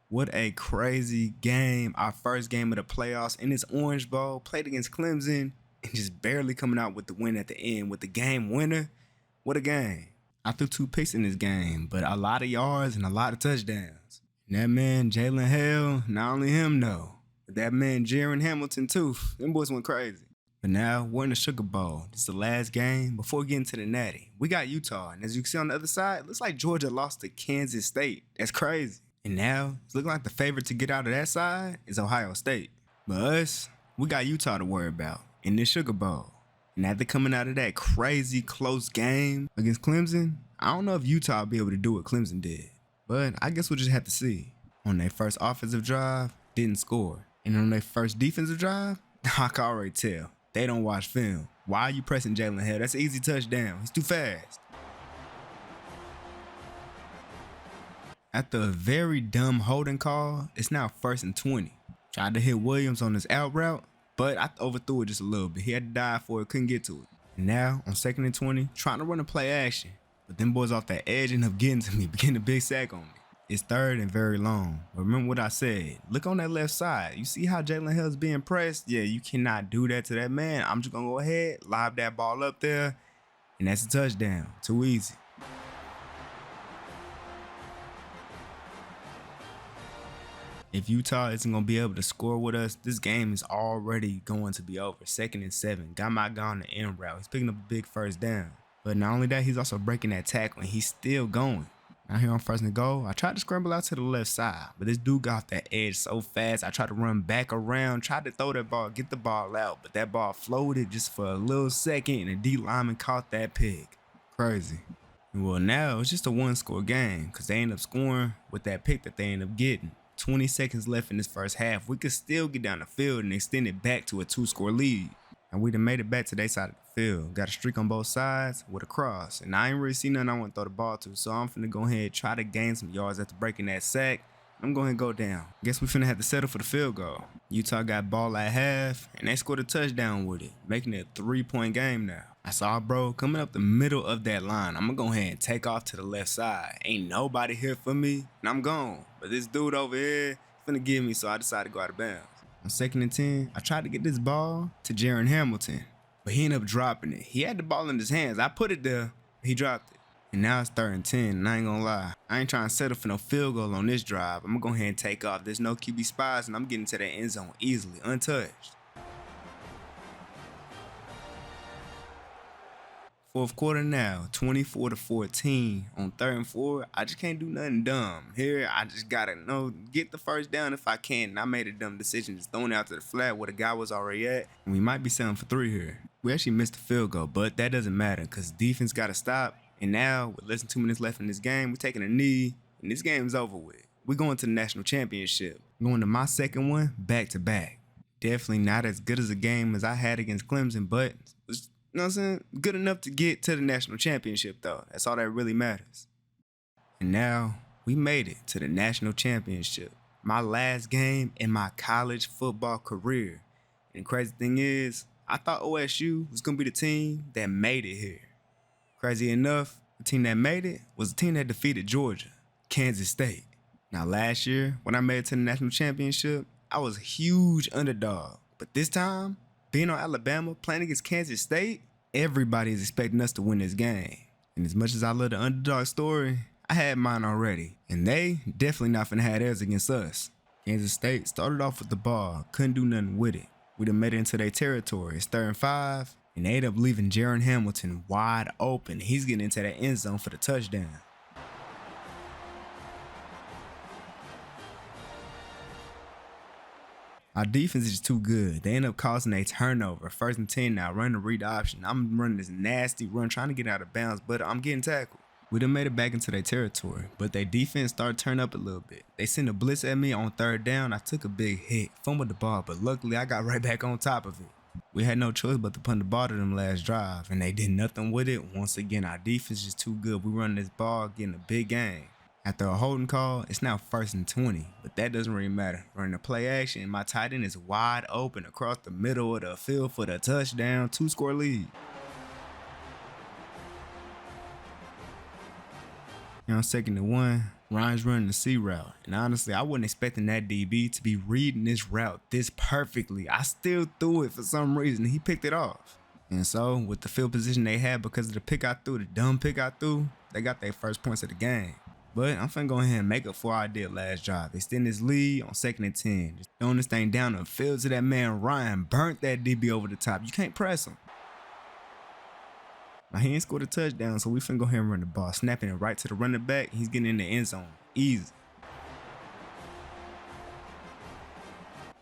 What a crazy game. Our first game of the playoffs in this Orange Bowl. Played against Clemson and just barely coming out with the win at the end with the game winner. What a game. I threw 2 picks in this game, but a lot of yards and a lot of touchdowns. And that man, Jaylen Baker, not only him, no, but that man, Jaron Hamilton, too. Them boys went crazy. But now, we're in the Sugar Bowl. This is the last game before getting to the Natty. We got Utah, and as you can see on the other side, it looks like Georgia lost to Kansas State. That's crazy. And now, it's looking like the favorite to get out of that side is Ohio State. But us, we got Utah to worry about in this Sugar Bowl. And after coming out of that crazy close game against Clemson, I don't know if Utah will be able to do what Clemson did. But I guess we'll just have to see. On their first offensive drive, didn't score. And on their first defensive drive, I can already tell. They don't watch film. Why are you pressing Jaylen Baker? That's an easy touchdown. He's too fast. After a very dumb holding call, it's now 1st and 20. Tried to hit Williams on this out route, but I overthrew it just a little bit. He had to dive for it, couldn't get to it. And now, on 2nd and 20, trying to run a play action. But them boys off that edge end up getting to me, getting a big sack on me. It's 3rd and very long. But remember what I said. Look on that left side. You see how Jaylen Baker's being pressed? Yeah, you cannot do that to that man. I'm just going to go ahead, lob that ball up there, and that's a touchdown. Too easy. If Utah isn't going to be able to score with us, this game is already going to be over. 2nd and 7. Got my guy on the end route. He's picking up a big 1st down. But not only that, he's also breaking that tackle, and he's still going. Now here on 1st and goal, I tried to scramble out to the left side, but this dude got off that edge so fast. I tried to run back around, tried to throw that ball, get the ball out, but that ball floated just for a little second, and the D lineman caught that pig. Crazy. Well, now it's just a 1-score game because they end up scoring with that pick that they end up getting. 20 seconds left in this first half. We could still get down the field and extend it back to a 2-score lead. And we done made it back to their side of the field. Got a streak on both sides with a cross. And I ain't really seen nothing I want to throw the ball to. So I'm finna go ahead and try to gain some yards after breaking that sack. I'm going to go down. Guess we finna have to settle for the field goal. Utah got ball at half, and they scored a touchdown with it, making it a 3-point game now. I saw bro coming up the middle of that line. I'm going to go ahead and take off to the left side. Ain't nobody here for me, and I'm gone. But this dude over here finna get me, so I decided to go out of bounds. On 2nd and 10, I tried to get this ball to Jaron Hamilton, but he ended up dropping it. He had the ball in his hands. I put it there, but he dropped it. And now it's 3rd and 10, and I ain't gonna lie. I ain't trying to settle for no field goal on this drive. I'm gonna go ahead and take off. There's no QB spies, and I'm getting to that end zone easily, untouched. Fourth quarter now, 24-14 on 3rd and 4. I just can't do nothing dumb. Here, I just gotta get the first down if I can. And I made a dumb decision, just throwing it out to the flat where the guy was already at. And we might be 7 for 3 here. We actually missed the field goal, but that doesn't matter because defense gotta stop. And now, with less than 2 minutes left in this game, we're taking a knee, and this game's over with. We're going to the national championship. Going to my second one, back-to-back. Definitely not as good as a game as I had against Clemson, but it's, you know what I'm saying, good enough to get to the national championship, though. That's all that really matters. And now, we made it to the national championship. My last game in my college football career. And the crazy thing is, I thought OSU was going to be the team that made it here. Crazy enough, the team that made it was the team that defeated Georgia, Kansas State. Now last year, when I made it to the national championship, I was a huge underdog. But this time, being on Alabama, playing against Kansas State, everybody is expecting us to win this game. And as much as I love the underdog story, I had mine already. And they definitely not finna have theirs against us. Kansas State started off with the ball, couldn't do nothing with it. We done made it into their territory. It's 3rd and 5. And they ended up leaving Jaron Hamilton wide open. He's getting into that end zone for the touchdown. Our defense is too good. They end up causing a turnover. 1st and 10 now, running the read option. I'm running this nasty run, trying to get out of bounds, but I'm getting tackled. We done made it back into their territory, but their defense started to turn up a little bit. They sent a blitz at me on 3rd down. I took a big hit, fumbled the ball, but luckily I got right back on top of it. We had no choice but to punt the ball to them last drive, and they did nothing with it. Once again, our defense is too good. We running this ball, getting a big game. After a holding call, it's now 1st and 20, but that doesn't really matter. Running the play action, my tight end is wide open across the middle of the field for the touchdown, 2-score lead. On 2nd and 1, Ryan's running the C route. And honestly, I wasn't expecting that DB to be reading this route this perfectly. I still threw it for some reason. He picked it off. And so, with the field position they had because of the pick I threw, the dumb pick I threw, they got their first points of the game. But I'm finna go ahead and make up for what I did last drive. Extend this lead on 2nd and 10. Just throwing this thing down the field to that man Ryan. Burnt that DB over the top. You can't press him. Now, he ain't scored a touchdown, so we finna go ahead and run the ball. Snapping it right to the running back. He's getting in the end zone. Easy.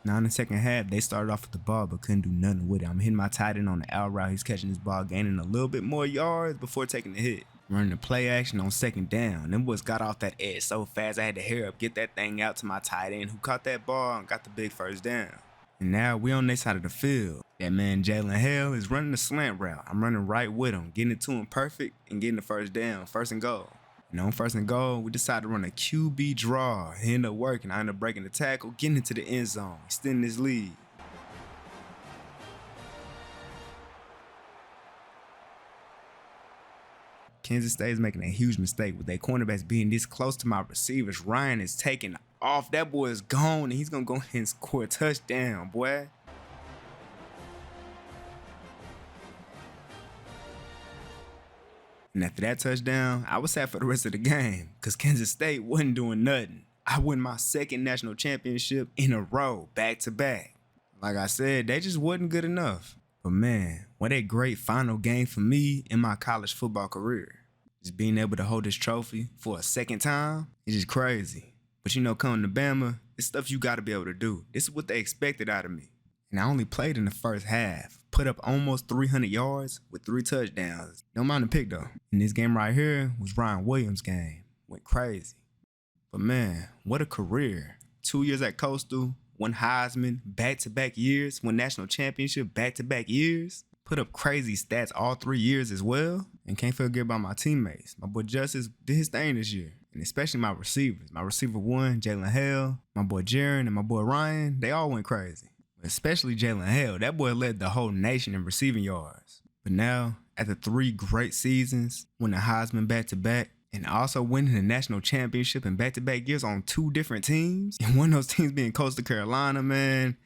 Now, in the second half, they started off with the ball, but couldn't do nothing with it. I'm hitting my tight end on the out route. He's catching this ball, gaining a little bit more yards before taking the hit. Running the play action on 2nd down. Them boys got off that edge so fast, I had to hurry up, get that thing out to my tight end, who caught that ball and got the big 1st down. And now we on their side of the field. That man Jaylen Hale is running the slant route. I'm running right with him, getting it to him perfect and getting the 1st down, 1st and goal. And on 1st and goal, we decided to run a QB draw. It ended up working. I ended up breaking the tackle, getting into the end zone, extending this lead. Kansas State is making a huge mistake with their cornerbacks being this close to my receivers. Ryan is taking off. That boy is gone, and he's going to go ahead and score a touchdown, boy. And after that touchdown, I was sad for the rest of the game because Kansas State wasn't doing nothing. I won my 2nd national championship in a row, back-to-back. Like I said, they just wasn't good enough. But man, what a great final game for me in my college football career. Just being able to hold this trophy for a 2nd time is just crazy. But you know, coming to Bama, it's stuff you got to be able to do. This is what they expected out of me. And I only played in the first half. Put up almost 300 yards with 3 touchdowns. Don't mind the pick though. And this game right here was Ryan Williams' game. Went crazy. But man, what a career. 2 years at Coastal, won Heisman, back-to-back years, won national championship, back-to-back years. Put up crazy stats all 3 years as well. And can't forget about my teammates. My boy Justice did his thing this year. And especially my receivers. My receiver 1, Jaylen Hale, my boy Jaron, and my boy Ryan, they all went crazy. Especially Jaylen Hale. That boy led the whole nation in receiving yards. But now, after 3 great seasons, winning Heisman back-to-back, and also winning the national championship in back-to-back years on 2 different teams, and one of those teams being Coastal Carolina, man,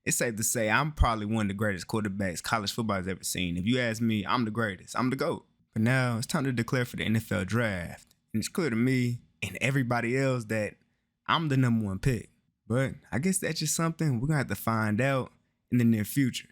it's safe to say I'm probably one of the greatest quarterbacks college football has ever seen. If you ask me, I'm the greatest. I'm the GOAT. But now it's time to declare for the NFL draft. And it's clear to me and everybody else that I'm the #1 pick. But I guess that's just something we're going to have to find out in the near future.